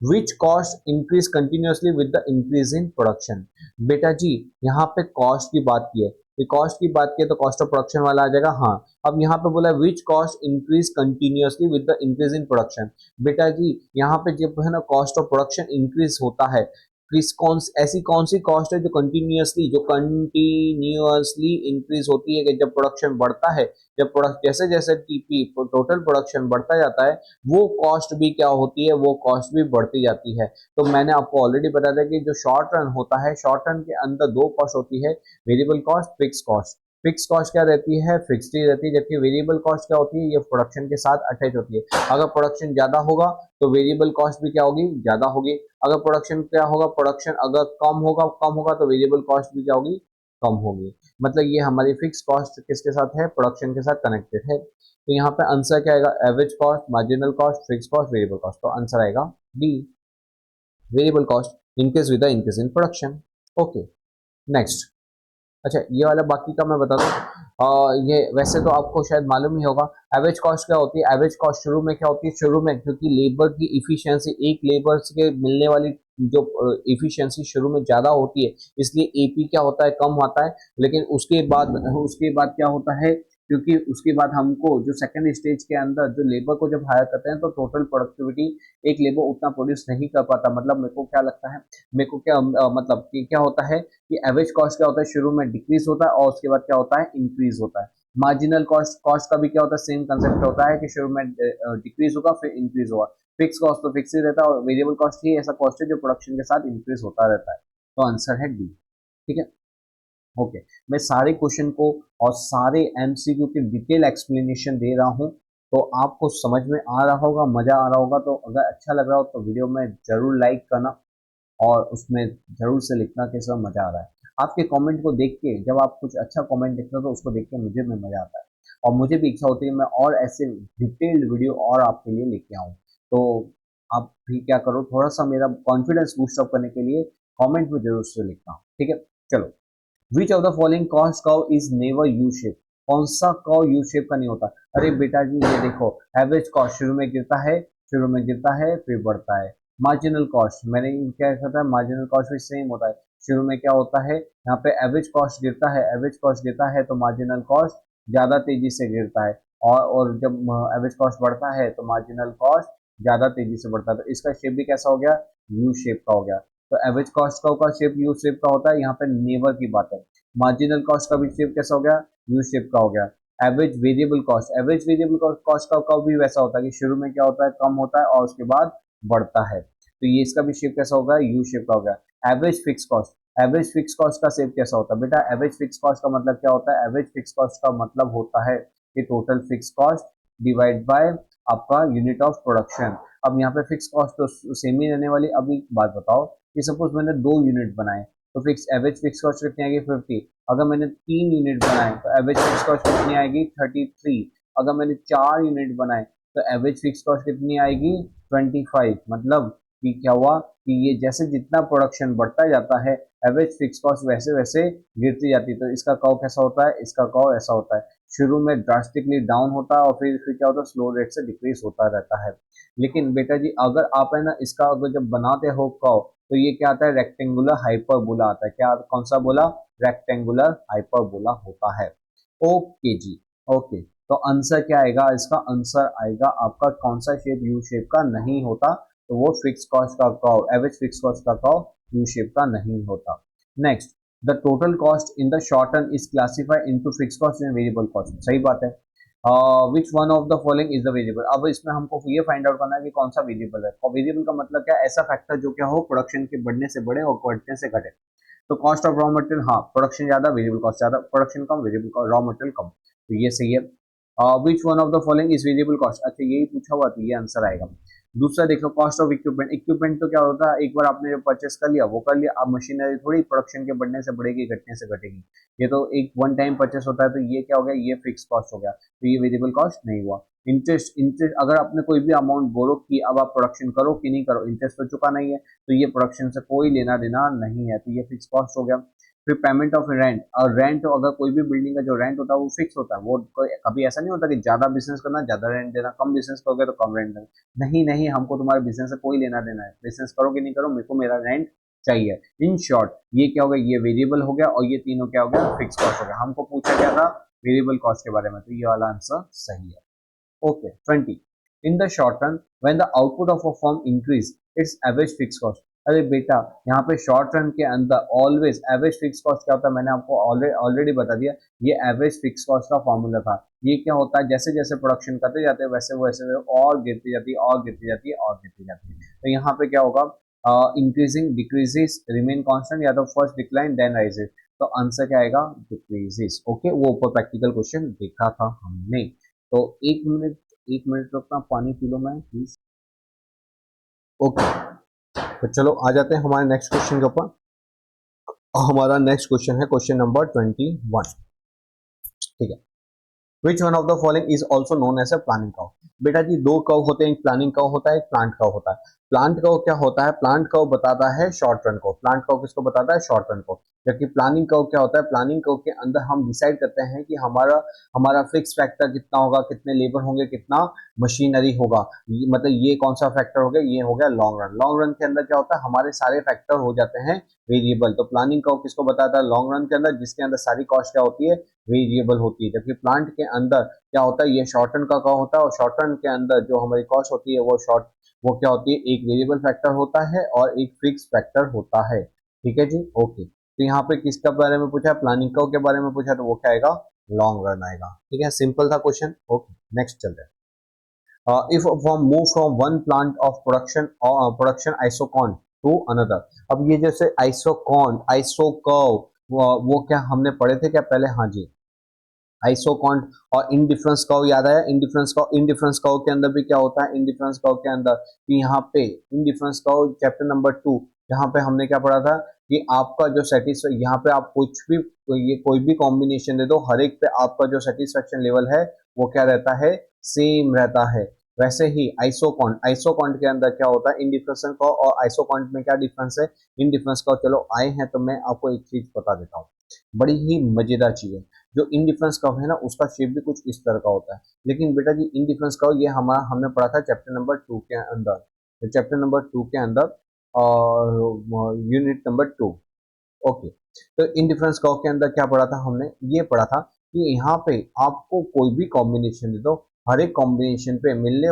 Which cost increase continuously with the increase in production. बेटा जी यहाँ पे कॉस्ट की बात की है, कॉस्ट की बात की है तो कॉस्ट ऑफ प्रोडक्शन वाला आ जाएगा। हाँ, अब यहाँ पे बोला which cost increase continuously with the increase in production. बेटा जी यहाँ पे जब है ना कॉस्ट ऑफ प्रोडक्शन इंक्रीज होता है, किस कौन ऐसी कौन सी कॉस्ट है जो कंटिन्यूअसली इंक्रीज होती है कि जब प्रोडक्शन बढ़ता है, जब प्रोडक्ट जैसे जैसे टीपी टोटल प्रोडक्शन बढ़ता जाता है वो कॉस्ट भी क्या होती है, वो कॉस्ट भी बढ़ती जाती है। तो मैंने आपको ऑलरेडी बता दिया कि जो शॉर्ट रन होता है, शॉर्ट रन के अंदर दो कॉस्ट होती है, variable cost, fix cost. Fix cost क्या रहती है, फिक्स्ड ही रहती है, जबकि वेरिएबल कॉस्ट क्या होती है, ये प्रोडक्शन के साथ अटैच होती है। अगर प्रोडक्शन ज्यादा होगा तो वेरिएबल कॉस्ट भी क्या होगी, ज्यादा होगी। अगर प्रोडक्शन क्या होगा, प्रोडक्शन अगर कम होगा तो वेरिएबल कॉस्ट भी क्या होगी, कम होगी। मतलब ये हमारी फिक्स कॉस्ट किसके साथ है, प्रोडक्शन के साथ कनेक्टेड है। तो यहाँ पे आंसर क्या आएगा, average cost, marginal cost, fix cost, variable cost. तो आंसर आएगा D, variable cost increase with the increase in production. Okay, next. अच्छा ये वाला बाकी का मैं बता दूं, ये वैसे तो आपको शायद मालूम ही होगा। एवरेज कॉस्ट क्या होती है, एवरेज कॉस्ट शुरू में क्या होती है, शुरू में क्योंकि लेबर की इफिशियंसी, एक लेबर के मिलने वाली जो इफिशियंसी शुरू में ज्यादा होती है, इसलिए एपी क्या होता है, कम होता है। लेकिन उसके बाद क्या होता है, क्योंकि उसके बाद हमको जो सेकंड स्टेज के अंदर जो लेबर को जब हायर करते हैं तो टोटल प्रोडक्टिविटी एक लेबर उतना प्रोड्यूस नहीं कर पाता। मतलब मेरे को क्या लगता है, मेरे को क्या मतलब कि क्या होता है कि एवरेज कॉस्ट क्या होता है, शुरू में डिक्रीज होता है और उसके बाद क्या होता है, इंक्रीज होता है। मार्जिनल कॉस्ट, कॉस्ट का भी क्या होता है, सेम कंसेप्ट होता है कि शुरू में डिक्रीज होगा फिर इंक्रीज होगा। फिक्स कॉस्ट तो फिक्स ही रहता है और वेरिएबल कॉस्ट ही ऐसा कॉस्ट है जो प्रोडक्शन के साथ इंक्रीज होता रहता है। तो आंसर है डी। ठीक है, ओके। मैं सारे क्वेश्चन को और सारे एमसीक्यू की डिटेल एक्सप्लेनेशन दे रहा हूँ, तो आपको समझ में आ रहा होगा, मजा आ रहा होगा। तो अगर अच्छा लग रहा हो तो वीडियो में जरूर लाइक करना और उसमें जरूर से लिखना कि सर मजा आ रहा है। आपके कमेंट को देख के, जब आप कुछ अच्छा कमेंट लिखते हो तो उसको देख के मुझे में मजा आता है और मुझे भी इच्छा होती है मैं और ऐसे डिटेल्ड वीडियो और आपके लिए लेके आऊँ। तो आप भी क्या करो, थोड़ा सा मेरा कॉन्फिडेंस बूस्ट अप करने के लिए कमेंट में जरूर से लिखना। ठीक है, चलो। विच of the following cost curve is never U shape. कौन सा कर्व यू शेप का नहीं होता। अरे बेटा जी ये देखो, एवरेज कॉस्ट शुरू में गिरता है, फिर बढ़ता है। मार्जिनल कॉस्ट मैंने क्या कहता है, मार्जिनल कॉस्ट भी सेम होता है। शुरू में क्या होता है, यहाँ पे एवरेज कॉस्ट गिरता है, तो मार्जिनल कॉस्ट ज्यादा तेजी से गिरता है। और जब एवरेज कॉस्ट बढ़ता है तो मार्जिनल कॉस्ट ज्यादा तेजी से बढ़ता है। तो इसका शेप भी कैसा हो गया, यू शेप का हो गया। तो एवरेज कॉस्ट का शेप यू शेप का होता है, यहाँ पे नेवर की बात है। मार्जिनल कॉस्ट का भी शेप कैसा हो गया, यू शेप का हो गया। एवरेज वेरिएबल कॉस्ट का भी वैसा होता है कि शुरू में क्या होता है, कम होता है और उसके बाद बढ़ता है। तो ये इसका भी शेप कैसा होगा, यू शेप का होगा। एवरेज फिक्स कॉस्ट का शेप कैसा होता है बेटा, एवरेज फिक्स कॉस्ट का मतलब क्या होता है, एवरेज फिक्स कॉस्ट का मतलब होता है कि total fix cost divide bye आपका यूनिट ऑफ प्रोडक्शन। अब यहाँ पे फिक्स कॉस्ट तो सेम ही रहने वाली। अब एक बात बताओ कि सपोज मैंने 2 यूनिट बनाए तो एवरेज फिक्स कॉस्ट कितनी आएगी, 50। अगर मैंने 3 यूनिट बनाए तो एवरेज फिक्स कॉस्ट कितनी आएगी, 33। अगर मैंने 4 यूनिट बनाए तो एवरेज फिक्स कॉस्ट कितनी आएगी, 25। मतलब कि क्या हुआ कि ये जैसे जितना प्रोडक्शन बढ़ता जाता है एवरेज फिक्स कॉस्ट वैसे वैसे गिरती जाती है। तो इसका कर्व कैसा होता है, इसका कर्व ऐसा होता है, शुरू में ड्रास्टिकली डाउन होता है और फिर क्या होता है, स्लो रेट से डिक्रीज होता रहता है। लेकिन बेटा जी अगर आप है ना इसका अगर जब बनाते हो कर्व तो ये क्या आता है, रेक्टेंगुलर हाइपरबोला आता है। क्या कौन सा बोला, रेक्टेंगुलर हाइपरबोला होता है। ओके जी, ओके। तो आंसर क्या आएगा, इसका आंसर आएगा आपका कौन सा शेप, यू शेप का नहीं होता। तो वो फिक्स कॉस्ट का कर्व, एवरेज फिक्स कॉस्ट का कर्व यू शेप का नहीं होता। Next, the total cost in the short term is classified into fix cost and variable cost. सही बात है। Which one of the following is the variable. अब इसमें हमको ये फाइंड आउट करना है कि कौन सा वेरिएबल है। और वेरिएबल का मतलब क्या, ऐसा फैक्टर जो क्या हो प्रोडक्शन के बढ़ने से बढ़े और घटने से घटे। तो कॉस्ट ऑफ रॉ मटेरियल, हाँ प्रोडक्शन ज्यादा वेरिएबल कॉस्ट ज्यादा, प्रोडक्शन कम वेरिएबल रॉ मटेरियल कम। तो ये सही है। Which one of the following is variable cost. अच्छा यही पूछा हुआ तो ये आंसर आएगा। दूसरा देखो, कॉस्ट ऑफ इक्विपमेंट। इक्विपमेंट तो क्या होता है, एक बार आपने जो परचेस कर लिया वो कर लिया। अब मशीनरी थोड़ी प्रोडक्शन के बढ़ने से बढ़ेगी, घटने से घटेगी। ये तो एक वन टाइम परचेस होता है। तो ये क्या हो गया, ये फिक्स कॉस्ट हो गया। तो ये वेरिएबल कॉस्ट नहीं हुआ। इंटरेस्ट अगर आपने कोई भी अमाउंट बोरो की, अब आप प्रोडक्शन करो कि नहीं करो, इंटरेस्ट तो चुका नहीं है, तो ये प्रोडक्शन से कोई लेना देना नहीं है, तो ये फिक्स कॉस्ट हो गया। फिर पेमेंट ऑफ रेंट, और रेंट अगर कोई भी बिल्डिंग का जो रेंट होता है वो फिक्स होता है, वो कभी ऐसा नहीं होता कि ज्यादा बिजनेस करना ज्यादा रेंट देना, कम बिजनेस करोगे तो कम रेंट देना। नहीं नहीं, हमको तुम्हारे बिजनेस से कोई लेना देना है, बिजनेस करो कि नहीं करो, मेरे को मेरा रेंट चाहिए। इन शॉर्ट ये क्या हो गया, ये वेरिएबल हो गया और ये तीनों क्या हो गया, फिक्स कॉस्ट हो गया। हमको पूछा क्या था, वेरिएबल कॉस्ट के बारे में, तो ये वाला आंसर सही है। Okay 20, in the short run when the output of a firm increase its average fix cost. अरे बेटा, यहाँ पे शॉर्ट रन के अंदर ऑलवेज एवरेज फिक्स कॉस्ट क्या होता है, मैंने आपको ऑलरेडी बता दिया। ये एवरेज फिक्स कॉस्ट का फॉर्मूला था। ये क्या होता है, जैसे जैसे प्रोडक्शन करते जाते हैं वैसे वैसे और गिरती जाती है और गिरती जाती है और गिरती जाती है। तो यहाँ पे क्या होगा, इंक्रीजिंग डिक्रीजेस रिमेन कांस्टेंट, या तो फर्स्ट डिक्लाइन देन राइजेस। तो आंसर क्या आएगा, डिक्रीजेस। ओके, वो ऊपर प्रैक्टिकल क्वेश्चन देखा था हमने। तो एक मिनट रुकना, पानी पी लो मैं प्लीज। ओके, तो चलो आ जाते हैं हमारे नेक्स्ट क्वेश्चन के ऊपर। हमारा नेक्स्ट क्वेश्चन है क्वेश्चन नंबर 21। ठीक है, which one of the following is also known as a planning curve. बेटा जी दो कर्व होते हैं, एक प्लानिंग कर्व होता है, एक प्लांट कर्व होता है। प्लांट कर्व क्या होता है, प्लांट कर्व बताता है शॉर्ट रन को, प्लांट कर्व किसको बताता है, शॉर्ट रन को। जबकि प्लानिंग कर्व क्या होता है, प्लानिंग कर्व के अंदर हम डिसाइड करते हैं कि हमारा हमारा फिक्स फैक्टर कितना होगा, कितने लेबर होंगे, कितना मशीनरी होगा। मतलब ये कौन सा फैक्टर हो गया, ये हो गया लॉन्ग रन। लॉन्ग रन के अंदर क्या होता है, हमारे सारे फैक्टर हो जाते हैं वेरिएबल। तो प्लानिंग कर्व किसको बताता है, लॉन्ग रन के अंदर, जिसके अंदर सारी कॉस्ट क्या होती है, वेरिएबल होती है। जबकि प्लांट के अंदर क्या होता है, ये शॉर्ट रन का कर्व होता है, और शॉर्ट रन के अंदर जो हमारी कॉस्ट होती है वो क्या होती है, एक वेरिएबल फैक्टर होता है और एक फिक्स फैक्टर होता है। ठीक है जी, ओके। तो यहाँ पे किसका बारे में पूछा, प्लानिंग कर्व के बारे में पूछा, तो वो क्या आएगा, लॉन्ग रन आएगा। ठीक है, सिंपल था क्वेश्चन। ओके, नेक्स्ट चलते हैं। If from move from one plant of production isocon to another। अब ये जैसे isocon isocurve वो क्या हमने पढ़े थे क्या पहले, हाँ जी, आइसोकॉन्ट। और इंडिफरेंस कर्व याद आया, इंडिफरेंस कर्व के अंदर भी क्या होता है, इंडिफरेंस कर्व के अंदर कि यहाँ पे इंडिफरेंस कर्व चैप्टर नंबर 2, जहाँ पे हमने क्या पढ़ा था कि आपका जो सेटिस्फेक्शन, यहाँ पे आप कुछ भी ये कोई भी कॉम्बिनेशन दे दो, हर एक पे आपका जो सेटिस्फेक्शन लेवल है वो क्या रहता है, सेम रहता है। वैसे ही आइसोकॉन्ट के अंदर क्या होता है, इंडिफरेंस कर्व और आइसोकॉन्ट में क्या डिफरेंस है, इंडिफरेंस कर्व। चलो आए हैं तो मैं आपको एक चीज बता देता हूँ, बड़ी ही मजेदार चीज है। जो इंडिफरेंस कर्व है ना, उसका शेप भी कुछ इस तरह का होता है। लेकिन बेटा जी इंडिफरेंस कर्व ये हमारा हमने पढ़ा था चैप्टर नंबर 2 के अंदर, तो चैप्टर नंबर 2 के अंदर और यूनिट नंबर 2। ओके, तो इंडिफरेंस कर्व के अंदर क्या पढ़ा था हमने, ये पढ़ा था कि यहाँ पे आपको कोई भी कॉम्बिनेशन दे दो, हर एक कॉम्बिनेशन पे मिलने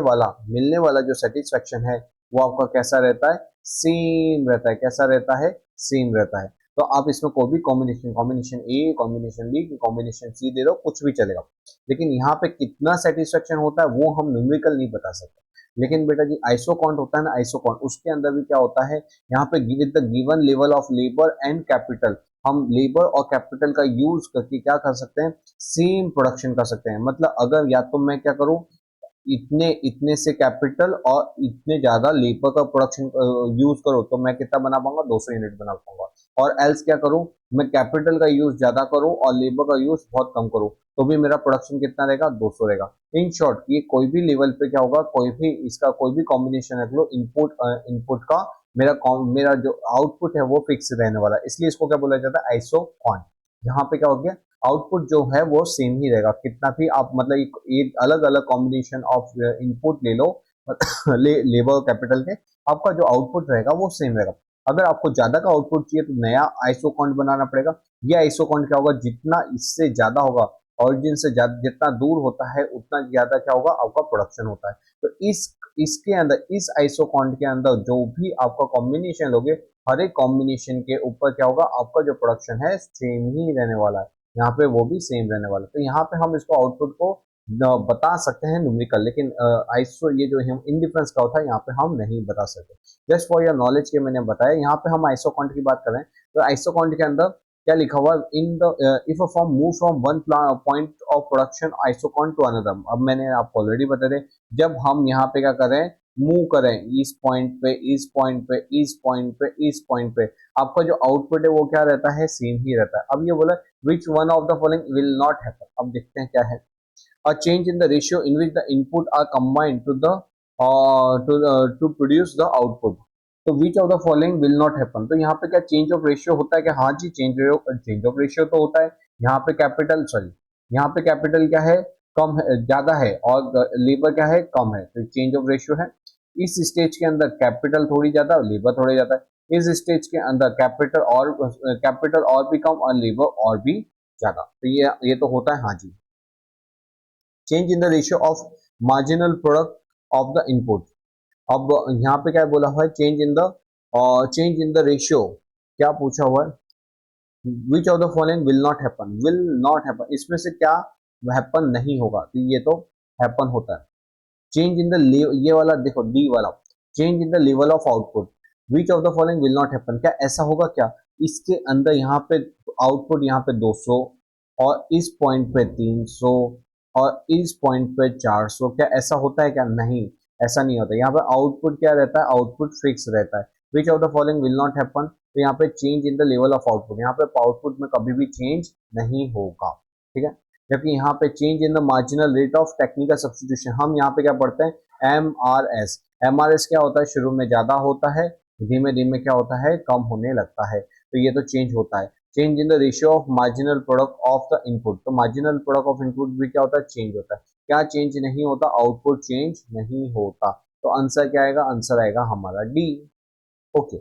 वाला जो सेटिस्फेक्शन है वो आपका कैसा रहता है, सेम रहता है। कैसा रहता है, सेम रहता है। तो आप इसमें कोई भी कॉम्बिनेशन ए, कॉम्बिनेशन बी, कॉम्बिनेशन सी दे दो, कुछ भी चलेगा। लेकिन यहाँ पे कितना सेटिस्फेक्शन होता है वो हम न्यूमेरिकल नहीं बता सकते। लेकिन बेटा जी आइसोकॉन्ट होता है ना, आइसोकॉन्ट उसके अंदर भी क्या होता है, यहाँ पे with the given level of labour and capital, हम लेबर और कैपिटल का यूज करके क्या कर सकते हैं, सेम प्रोडक्शन कर सकते हैं। मतलब अगर या तो मैं क्या करूं, इतने इतने से कैपिटल और इतने ज्यादा लेबर का प्रोडक्शन यूज करो तो मैं कितना बना पाऊंगा, 200 यूनिट बना पाऊंगा। और एल्स क्या करूं, मैं कैपिटल का यूज ज्यादा करूं और लेबर का यूज बहुत कम करूं, तो भी मेरा प्रोडक्शन कितना रहेगा, 200 रहेगा। इन शॉर्ट ये कोई भी लेवल पे क्या होगा, कोई भी इसका कोई भी कॉम्बिनेशन रख लो, इनपुट का मेरा जो आउटपुट है वो फिक्स रहने वाला है, इसलिए इसको क्या बोला जाता है, आइसोकॉन। यहाँ पे क्या हो गया, आउटपुट जो है वो सेम ही रहेगा, कितना भी आप मतलब एक अलग अलग कॉम्बिनेशन ऑफ इनपुट ले लो लेबर कैपिटल के, आपका जो आउटपुट रहेगा वो सेम रहेगा। अगर आपको ज्यादा का आउटपुट चाहिए तो नया आइसोकॉन्ट बनाना पड़ेगा। ये आइसोकॉन्ट क्या होगा, जितना इससे ज्यादा होगा, ऑरिजिन से जितना दूर होता है उतना ज्यादा क्या होगा, आपका प्रोडक्शन होता है। तो इसके अंदर, इस आइसोकॉन्ट के अंदर जो भी आपका कॉम्बिनेशन लोगे, हर एक कॉम्बिनेशन के ऊपर क्या होगा, आपका जो प्रोडक्शन है सेम ही रहने वाला है। यहाँ पे वो भी सेम रहने वाला है। तो यहाँ पे हम इसको आउटपुट को बता सकते हैं न्यूमेरिकल, लेकिन आइसो ये जो हम इंडिफरेंस का होता है यहाँ पे हम नहीं बता सकते। जस्ट फॉर योर नॉलेज के मैंने बताया। यहाँ पे हम आइसोकॉन्ट की बात करें तो आइसोकॉन्ट के अंदर क्या लिखा हुआ, in the if a form move from one point of production isoquant to another. अब मैंने आपको ऑलरेडी बता दें, जब हम यहाँ पे क्या करें, मूव करें इस पॉइंट पे, इस पॉइंट पे, इस पॉइंट पे, इस पॉइंट पे, आपका जो आउटपुट है वो क्या रहता है, सेम ही रहता है। अब ये बोला विच one of the following will not happen. अब देखते हैं क्या है, a change in the ratio in which the input are combined to produce the output। तो विच of the following will not happen, तो यहाँ पे क्या चेंज ऑफ रेशियो होता है क्या? हाँ जी, चेंज ऑफ रेशियो तो होता है। यहाँ पे कैपिटल सॉरी यहाँ पे कैपिटल क्या है? कम है, ज्यादा है, और लेबर क्या है? कम है, तो चेंज ऑफ रेशियो है। इस स्टेज के अंदर कैपिटल थोड़ी ज्यादा और लेबर थोड़े ज्यादा है। इस स्टेज के अंदर कैपिटल और भी कम और लेबर और भी ज्यादा, तो ये तो होता है। हाँ जी, change in the ratio of marginal product of the input. अब यहाँ पे क्या बोला हुआ है? चेंज इन द रेशियो, क्या पूछा हुआ है? विच of the following will not happen, will not happen, इसमें से क्या हैपन नहीं होगा? तो ये तो हैपन होता है। चेंज इन द, ये वाला देखो डी वाला, change in the level of output, which of the following will not happen, क्या ऐसा होगा क्या? इसके अंदर यहाँ पे आउटपुट यहाँ पे 200 और इस पॉइंट पे 300 और इस पॉइंट पे 400, क्या ऐसा होता है क्या? नहीं, ऐसा नहीं होता। यहाँ पे आउटपुट क्या रहता है? आउटपुट फिक्स रहता है। विच of the following will not happen, तो यहाँ पे change in the level of output, यहाँ पे आउटपुट में कभी भी चेंज नहीं होगा, ठीक है। जबकि यहाँ पे change in the marginal rate of technical substitution, हम यहाँ पे क्या पढ़ते हैं? MRS। MRS क्या होता है? शुरू में ज्यादा होता है, धीमे धीमे क्या होता है? कम होने लगता है, तो ये तो चेंज होता है। Change in the ratio of marginal product of the input, तो मार्जिनल प्रोडक्ट ऑफ इनपुट भी क्या होता है? चेंज होता है। क्या चेंज नहीं होता? आउटपुट चेंज नहीं होता, तो आंसर क्या आएगा? आंसर आएगा हमारा D. Okay,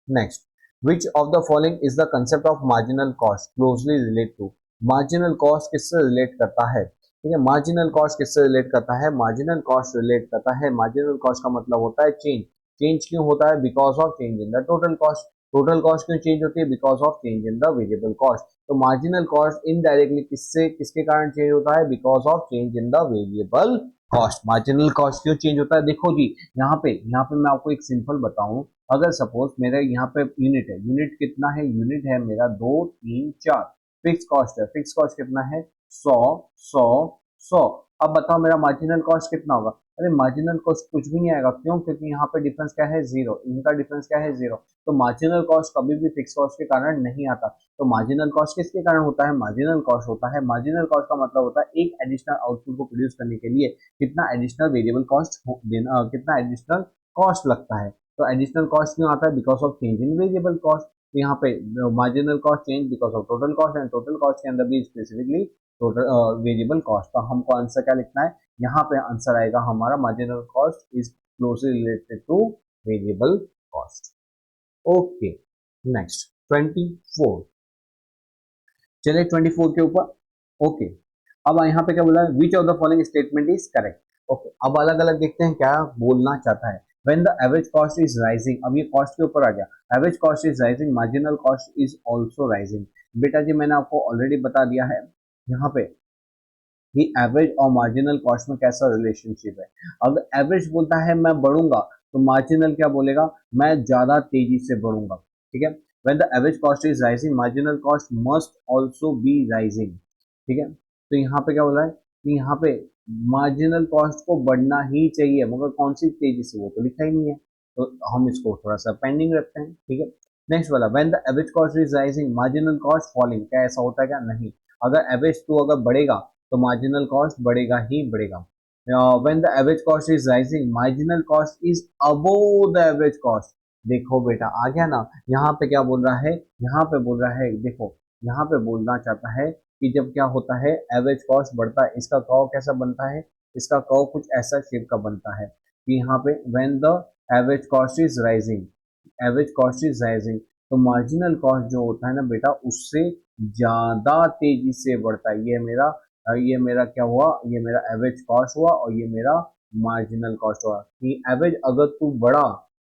next, which of the following is the concept of marginal cost closely relate to, marginal cost किससे रिलेट करता है? ठीक है, मार्जिनल कॉस्ट किससे रिलेट करता है? मार्जिनल कॉस्ट रिलेट करता है, मार्जिनल कॉस्ट का मतलब होता है चेंज। चेंज क्यों होता है? Because of change in the total cost. Total cost क्यों चेंज होती है? Because of change in the variable cost. तो मार्जिनल कॉस्ट इनडायरेक्टली किसके कारण चेंज होता है? Because of change in the variable cost. Marginal cost क्यों चेंज होता है? देखो जी, यहाँ पे मैं आपको एक सिंपल बताऊं, अगर सपोज मेरा यहाँ पे यूनिट है, यूनिट कितना है? यूनिट है मेरा 2 3 4। फिक्स कॉस्ट है, फिक्स कॉस्ट कितना है? 100 100 100। अब बताओ मेरा मार्जिनल कॉस्ट कितना होगा? अरे मार्जिनल कॉस्ट कुछ भी नहीं आएगा, क्यों? क्योंकि यहाँ पे डिफरेंस क्या है? जीरो, इनका डिफरेंस क्या है? जीरो। तो मार्जिनल कॉस्ट कभी भी फिक्स कॉस्ट के कारण नहीं आता। तो मार्जिनल कॉस्ट किसके कारण होता है? मार्जिनल कॉस्ट होता है, मार्जिनल कॉस्ट का मतलब होता है एक एडिशनल आउटपुट को प्रोड्यूस करने के लिए कितना एडिशनल वेरिएबल कॉस्ट देना, कितना एडिशनल कॉस्ट लगता है। तो एडिशनल कॉस्ट क्यों आता है? Because of change in variable cost. तो यहाँ पे marginal cost change because of total cost, and total cost के अंदर भी स्पेसिफिकली टोटल वेरिएबल कॉस्ट। तो हमको आंसर क्या लिखना है? यहाँ पे आंसर आएगा हमारा marginal cost is closely related two variable cost. Okay, next 24, चलिए 24 के ऊपर। ओके, अब यहाँ पे क्या बोला है? विच of the following statement is correct. Okay, अब अलग अलग देखते हैं क्या बोलना चाहता है। When the average cost is rising, अब ये कॉस्ट के ऊपर आ गया। Average cost is rising, marginal cost is also rising. बेटा जी मैंने आपको ऑलरेडी बता दिया है यहाँ पे कि एवरेज और मार्जिनल कॉस्ट में कैसा रिलेशनशिप है। अगर एवरेज बोलता है मैं बढ़ूंगा, तो मार्जिनल क्या बोलेगा? मैं ज्यादा तेजी से बढ़ूंगा, ठीक है। When the average cost is rising, marginal cost must also be rising, ठीक है। तो यहाँ पे क्या बोला है कि यहाँ पे मार्जिनल कॉस्ट को बढ़ना ही चाहिए, मगर कौन सी तेजी से, वो तो लिखा ही नहीं है, तो हम इसको थोड़ा सा पेंडिंग रखते हैं, ठीक है। नेक्स्ट वाला, when the average cost is rising marginal cost falling, क्या ऐसा होता है क्या? नहीं। अगर एवरेज तो अगर बढ़ेगा तो मार्जिनल कॉस्ट बढ़ेगा ही बढ़ेगा। When the average cost is rising marginal cost is above the average cost. देखो बेटा आ गया ना, यहाँ पे क्या बोल रहा है? यहाँ पे बोल रहा है, देखो यहाँ पे बोलना चाहता है कि जब क्या होता है एवरेज कॉस्ट बढ़ता है, इसका कर्व कैसा बनता है? इसका कर्व कुछ ऐसा शेप का बनता है कि यहाँ पे when the average cost is rising, average cost is rising, तो मार्जिनल कॉस्ट जो होता है ना बेटा, उससे ज्यादा तेजी से बढ़ता है। ये मेरा क्या हुआ? ये मेरा एवरेज कॉस्ट हुआ और ये मेरा मार्जिनल कॉस्ट हुआ। कि एवरेज अगर तू बढ़ा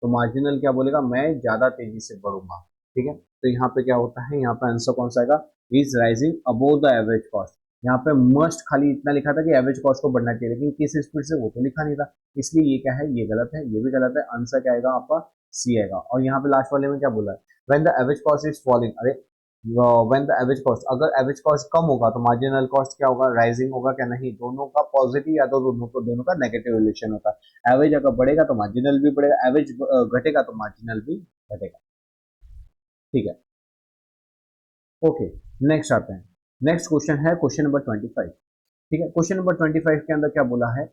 तो मार्जिनल क्या बोलेगा? मैं ज्यादा तेजी से बढ़ूंगा, ठीक है। तो यहाँ पे क्या होता है? यहाँ पे आंसर कौन सा आएगा? Is rising above the average cost. यहाँ पे मस्ट खाली इतना लिखा था कि एवरेज कॉस्ट को बढ़ना चाहिए, लेकिन किस स्पीड से वो तो लिखा नहीं था, इसलिए ये क्या है? ये गलत है, ये भी गलत है। आंसर क्या आएगा आपका? सी आएगा। और यहाँ पे लास्ट वाले में क्या बोला है? When the average cost is falling, अरे व्हेन द एवरेज कॉस्ट, अगर एवरेज कॉस्ट कम होगा तो मार्जिनल कॉस्ट क्या होगा? राइजिंग होगा क्या? नहीं, दोनों का पॉजिटिव या तो दोनों का नेगेटिव रिलेशन होता है। एवरेज अगर बढ़ेगा तो मार्जिनल भी बढ़ेगा, एवरेज घटेगा तो मार्जिनल भी घटेगा, ठीक है। ओके, नेक्स्ट आते हैं। नेक्स्ट क्वेश्चन है क्वेश्चन नंबर 25, ठीक है। क्वेश्चन नंबर 25 के अंदर क्या बोला है?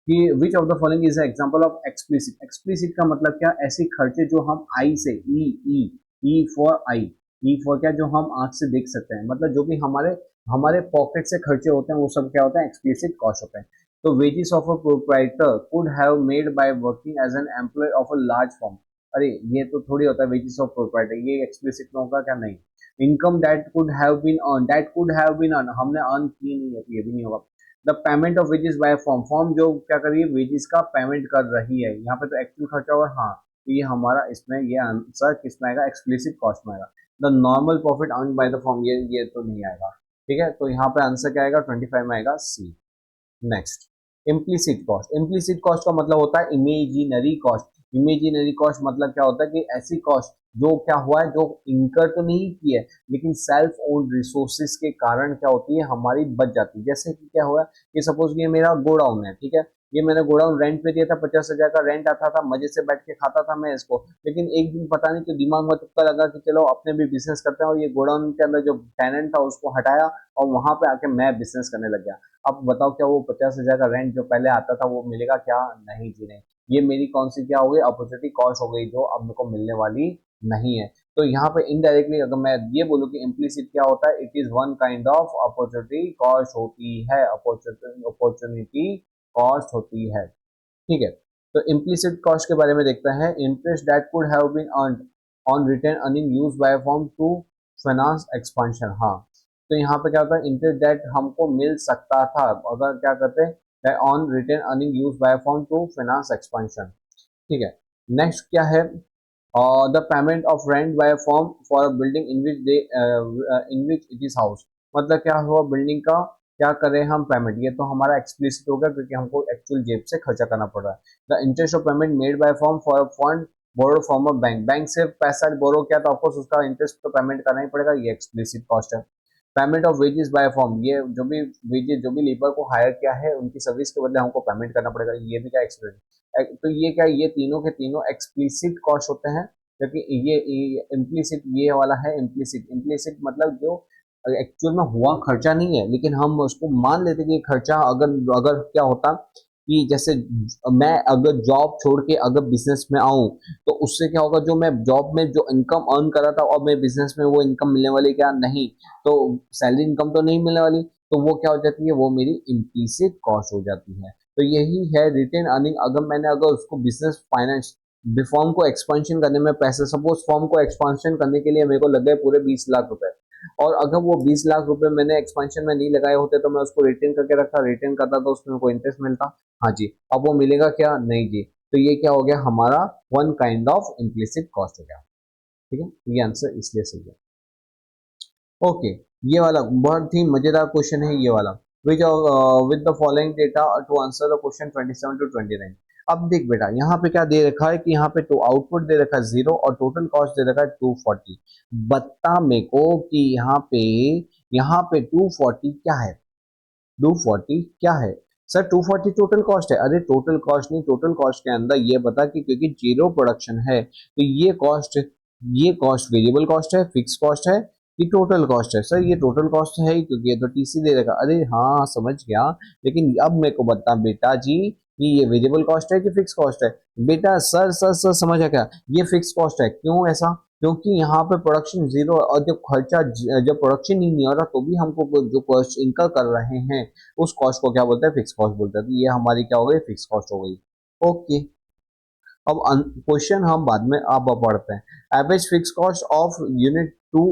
कि विच of the following is example of explicit. Explicit का मतलब क्या, ऐसे खर्चे जो हम आई से, E for I, E for क्या, जो हम आंख से देख सकते हैं, मतलब जो भी हमारे हमारे पॉकेट से खर्चे होते हैं वो सब क्या होता है, एक्सप्लिसिट कॉस्ट होता है। तो wages of a proprietor could have made by working as an employee of a large firm. अरे ये तो थोड़ी होता है वेजेस ऑफ प्रोप्राइटर, ये एक्सप्लिसिट में होगा क्या, नहीं। Income that could have been earn, that could have been earn, हमने अर्न की नहीं है तो ये भी नहीं होगा। The payment of wages by form, form जो क्या कर रही है, वेजेस का पेमेंट कर रही है, यहाँ पे तो एक्चुअल खर्चा होगा, हाँ, तो ये हमारा इसमें ये आंसर किस में आएगा, एक्सप्लिसिट कॉस्ट में आएगा। The normal profit earn by the form, ये तो नहीं आएगा, ठीक है, तो यहाँ पे आंसर क्या आएगा, 25 में आएगा C. Next, implicit cost. Implicit cost का मतलब होता है इमेजिनरी कॉस्ट। इमेजिनरी कॉस्ट मतलब क्या होता है कि ऐसी कॉस्ट जो क्या हुआ है, जो इंकर तो नहीं की है लेकिन सेल्फ ओन्ड रिसोर्सेज के कारण क्या होती है, हमारी बच जाती है। जैसे कि क्या हुआ कि सपोज ये मेरा गोडाउन है, ठीक है, ये मैंने गोडाउन रेंट पे दिया था, 50,000 का रेंट आता था, मजे से बैठ के खाता था मैं इसको, लेकिन एक दिन पता नहीं तो दिमाग में तुक्का लगा कि चलो अपने भी बिजनेस करते हैं, और ये गोडाउन के अंदर जो टेनेंट था उसको हटाया और वहां पे आके मैं बिजनेस करने लग गया। अब बताओ क्या वो 50,000 का रेंट जो पहले आता था वो मिलेगा क्या, नहीं जी नहीं। ये मेरी कौन सी क्या हो गई, अपॉर्चुनिटी कॉस्ट हो गई, जो अब मेरे को मिलने वाली नहीं है। तो यहाँ पे इनडायरेक्टली अगर मैं ये बोलूँ कि इम्प्लीसिट क्या होता है, it is one kind of opportunity cost होती है, अपॉर्चुनिटी कॉस्ट होती है, ठीक है। तो इम्प्लीसिट कॉस्ट के बारे में देखते हैं। Interest that could have been earned on retain earning used by firm to finance expansion. हाँ, तो यहाँ पे क्या होता है, इंटरेस्ट दैट हमको मिल सकता था अगर क्या करते हैं, on retain earning used by firm to finance expansion, ठीक है। नेक्स्ट क्या है, the payment of rent by firm for a building in which they in which it is house. मतलब क्या हुआ, बिल्डिंग का क्या करें हम पेमेंट, ये तो हमारा एक्सप्लिसिट होगा क्योंकि हमको एक्चुअल जेब से खर्चा करना पड़ रहा है। The interest of payment made by firm for a fund borrow from a bank, bank से पैसा बोरो किया तो ऑफकोर्स उसका इंटरेस्ट तो पेमेंट करना ही पड़ेगा, ये एक्सप्लिसिट कॉस्ट है। Payment of wages by firm, ये जो भी वेजेस जो भी लेबर को हायर किया है उनकी सर्विस के बदले हमको पेमेंट करना पड़ेगा, ये भी क्या एक्सप्लिसिट। तो ये क्या, ये तीनों के तीनों एक्सप्लिसिट कॉस्ट होते हैं, क्योंकि ये इम्प्लिसिट ये वाला है इम्प्लिसिट। इम्प्लिसिट मतलब जो एक्चुअल में हुआ खर्चा नहीं है लेकिन हम उसको मान लेते कि खर्चा, अगर अगर क्या होता कि जैसे मैं अगर जॉब छोड़ के अगर बिजनेस में आऊं तो उससे क्या होगा, जो मैं जॉब में जो इनकम अर्न कर रहा था और मैं बिजनेस में वो इनकम मिलने वाली क्या, नहीं, तो सैलरी इनकम तो नहीं मिलने वाली, तो वो क्या हो जाती है, वो मेरी इम्प्लीसिट कॉस्ट हो जाती है। तो यही है रिटेन अर्निंग। अगर मैंने अगर उसको बिजनेस फाइनेंस फॉर्म को एक्सपेंशन करने में पैसे, सपोज फॉर्म को एक्सपेंशन करने के लिए मेरे को लग गए पूरे 20 लाख रुपए, और अगर वो 20 लाख रुपए मैंने एक्सपेंशन में नहीं लगाए होते तो मैं उसको रिटेन करके रखता, रिटेन करता तो उसमें कोई इंटरेस्ट मिलता, हाँ जी, अब वो मिलेगा क्या, नहीं जी। तो ये क्या हो गया हमारा, one kind of implicit cost हो गया, ठीक है, ये आंसर इसलिए सही है। ओके, ये वाला बहुत ही मजेदार क्वेश्चन है ये वाला, which with the following data to answer the question 27 to 29। अब देख बेटा, यहाँ पे क्या दे रखा है कि यहाँ पे तो आउटपुट दे रखा है 0 और टोटल कॉस्ट दे रखा है 240। बता मेरे को कि यहाँ पे 240 क्या है, 240 क्या है सर, 240 टोटल कॉस्ट है। अरे टोटल कॉस्ट नहीं, टोटल कॉस्ट के अंदर ये बता कि क्योंकि जीरो प्रोडक्शन है तो ये कॉस्ट वेरिएबल कॉस्ट है, फिक्स कॉस्ट है कि टोटल कॉस्ट है। सर ये टोटल कॉस्ट है ही क्योंकि ये तो टीसी दे रखा। अरे हाँ समझ गया, लेकिन अब मेरे को बता बेटा जी कि ये वेरिएबल कॉस्ट है कि फिक्स कॉस्ट है। बेटा सर सर सर समझ आ गया, ये फिक्स कॉस्ट है। क्यों ऐसा, क्योंकि यहाँ पे प्रोडक्शन जीरो है और जब खर्चा जब प्रोडक्शन ही नहीं हो रहा तो भी हमको जो कॉस्ट इनकर कर रहे हैं उस कॉस्ट को क्या बोलते हैं, फिक्स कॉस्ट बोलते हैं। तो ये हमारी क्या हो गई, फिक्स कॉस्ट हो गई। ओके, अब क्वेश्चन हम बाद में अब पढ़ते हैं। Average fix cost of unit two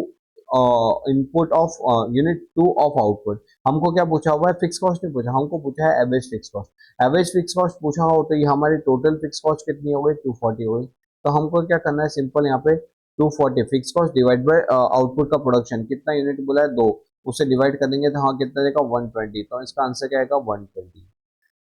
input of unit two of output. हमको क्या पूछा हुआ है, फिक्स कॉस्ट नहीं पूछा, हमको पूछा है average fix cost. Average fix cost पूछा हो तो ये हमारी टोटल फिक्स कॉस्ट कितनी हो गई, 240 हो गई। तो हमको क्या करना है, सिंपल यहाँ पे 240 fix cost divide bye output का प्रोडक्शन, कितना यूनिट बोला है, दो, उससे डिवाइड कर देंगे तो हाँ कितना देगा, 120। तो इसका आंसर क्या आएगा, 120।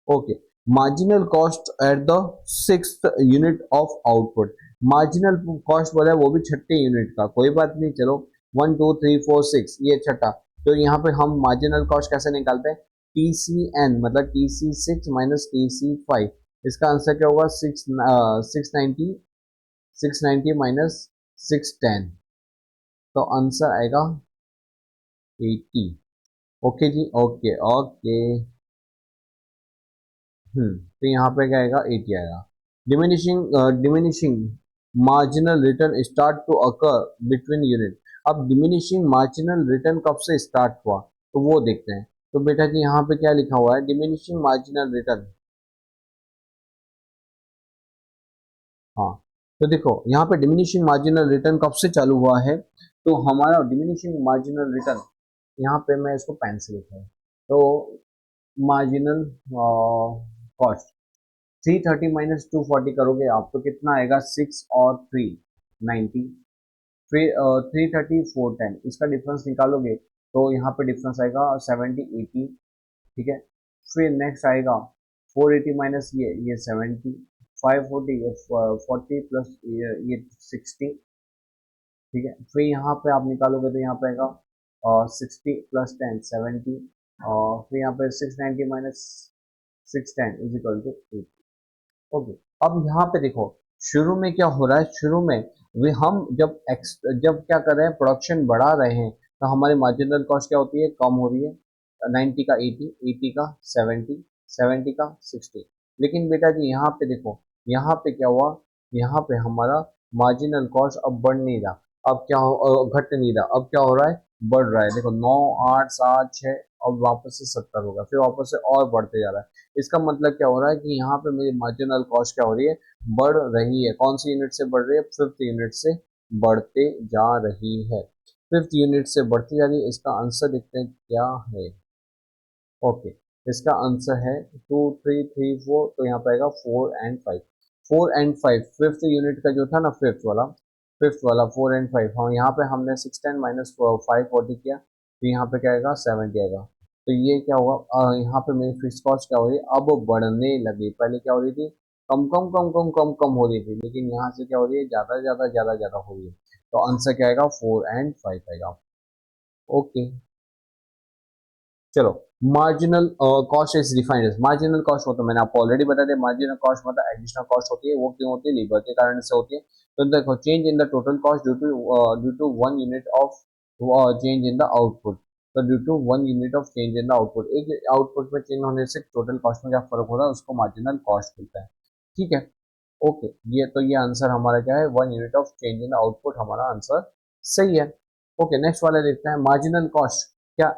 Okay, marginal cost at the sixth unit of output. Marginal cost बोला है वो भी छठे यूनिट का, कोई बात नहीं, चलो 1 2 3 4 6 ये छठा। तो यहाँ पे हम मार्जिनल कॉस्ट कैसे निकालते हैं, TCN मतलब TC6 माइनस TC5। इसका आंसर क्या होगा, 690 माइनस 610, तो आंसर आएगा 80। ओके जी, ओके ओके। तो यहाँ पे क्या आएगा 80 आएगा। Diminishing marginal return start to occur between unit. अब डिमिनिशिंग मार्जिनल रिटर्न कब से स्टार्ट हुआ तो वो देखते हैं। तो बेटा जी यहाँ पे क्या लिखा हुआ है, डिमिनिशिंग मार्जिनल रिटर्न। हाँ, तो देखो यहाँ पे डिमिनिशिंग मार्जिनल रिटर्न कब से चालू हुआ है, तो हमारा डिमिनिशिंग मार्जिनल रिटर्न, यहाँ पे मैं इसको पेन से लिखा है, तो मार्जिनल कॉस्ट 330 - 240 करोगे आप तो कितना आएगा, 6 और 3 90, फिर 330 410, इसका डिफरेंस निकालोगे तो यहाँ पे डिफरेंस आएगा 70 80। ठीक है, फिर नेक्स्ट आएगा 480 माइनस ये 70, 540 ये 40 प्लस ये 60। ठीक है, फिर यहाँ पे आप निकालोगे तो यहाँ पे आएगा 60 + 10 70, और फिर यहाँ पे 690 माइनस 610 इज इक्वल टू 8। ओके, अब यहाँ पे देखो शुरू में क्या हो रहा है, शुरू में वे हम जब क्या कर रहे हैं, प्रोडक्शन बढ़ा रहे हैं, तो हमारी मार्जिनल कॉस्ट क्या होती है, कम हो रही है। 90 का 80, 80 का 70, 70 का 60। लेकिन बेटा जी यहाँ पे देखो, यहाँ पे क्या हुआ, यहाँ पे हमारा मार्जिनल कॉस्ट अब बढ़ नहीं रहा, अब क्या हो घट नहीं रहा, अब क्या हो रहा है, बढ़ रहा है। देखो 9 8 7 6, अब वापस से 70 होगा, फिर वापस से और बढ़ते जा रहा है। इसका मतलब क्या हो रहा है कि यहाँ पे मेरी मार्जिनल कॉस्ट क्या हो रही है, बढ़ रही है। कौन सी यूनिट से बढ़ रही है, 5th यूनिट से बढ़ते जा रही है। 5th यूनिट से बढ़ती जा रही है। इसका आंसर देखते हैं क्या है। ओके, इसका आंसर है 2 3 3 4, तो यहाँ पे आएगा 4 और 5। 4 और 5, 5th यूनिट का जो था ना, फिफ्थ वाला 4 और 5, हाँ यहाँ पे हमने 610 माइनस 540 किया, तो यहाँ पे क्या आएगा, 70 आएगा। तो ये क्या हुआ, यहाँ पे मेरी फिक्स कॉस्ट क्या हो रही है, अब बढ़ने लगी। पहले क्या हो रही थी, कम कम कम कम कम कम हो रही थी, लेकिन यहाँ से क्या हो रही है, ज्यादा ज्यादा ज्यादा ज्यादा हो रही है। तो आंसर क्या आएगा, 4 और 5 आएगा। ओके, चलो, marginal cost is defined as, marginal cost हो तो मैंने आपको ऑलरेडी बता दिया, मार्जिनल कॉस्ट मतलब एडिशनल कॉस्ट होती है। वो क्यों होती है, लेबर के कारण से होती है। तो देखो, change in the total cost due to 1 unit of change in the output. तो due to 1 unit of change in the output, एक आउटपुट में चेंज होने से टोटल कॉस्ट में क्या फर्क होता है, उसको मार्जिनल कॉस्ट मिलता है। ठीक है, ओके, ये तो ये आंसर हमारा क्या है, 1 unit of change in the output हमारा आंसर सही है। ओके, नेक्स्ट वाला देखते हैं, मार्जिनल कॉस्ट क्या,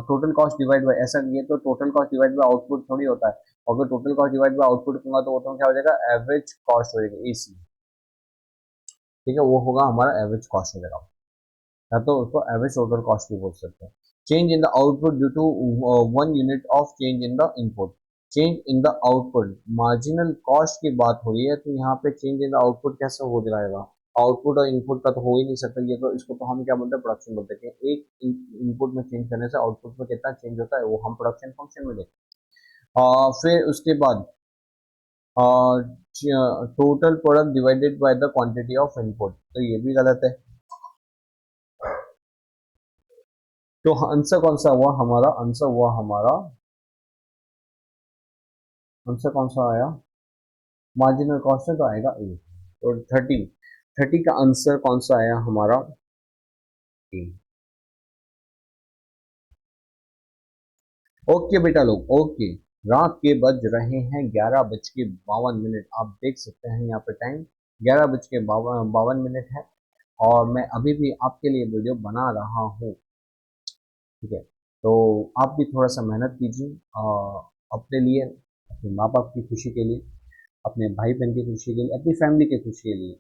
टोटल कॉस्ट डिवाइड बाय, ऐसा नहीं है तो total cost divide bye output थोड़ी होता है। अगर total cost divide bye output होगा तो वो तो क्या हो जाएगा, एवरेज कॉस्ट हो जाएगा, एसी। ठीक है, वो होगा हमारा एवरेज कॉस्ट हो जाएगा, या तो उसको एवरेज टोटल कॉस्ट भी बोल सकते हैं। Change in the output due to 1 unit of change in the input. Change in the output, marginal cost की बात हो रही है, तो यहाँ पे चेंज इन द आउटपुट कैसे हो जाएगा, आउटपुट और इनपुट का तो हो ही नहीं सकता। ये तो इसको तो हम क्या बोलते हैं, प्रोडक्शन बोलते हैं कि एक इनपुट में चेंज करने से आउटपुट में कितना चेंज होता है, वो हम प्रोडक्शन फंक्शन में देखते हैं। फिर उसके बाद total product divided by the quantity of input, तो ये भी गलत है। तो आंसर कौन सा हुआ हमारा, आंसर कौन सा आया, मार्जिनल कॉस्ट है तो आएगा ए। तो 30 का आंसर कौन सा आया हमारा, ए। ओके बेटा लोग, ओके, रात के बज रहे हैं 11:52। आप देख सकते हैं यहाँ पे टाइम 11:52 है, और मैं अभी भी आपके लिए वीडियो बना रहा हूँ। ठीक है, तो आप भी थोड़ा सा मेहनत कीजिए अपने लिए, अपने माँ बाप की खुशी के लिए, अपने भाई बहन की खुशी के लिए, अपनी फैमिली की खुशी के लिए।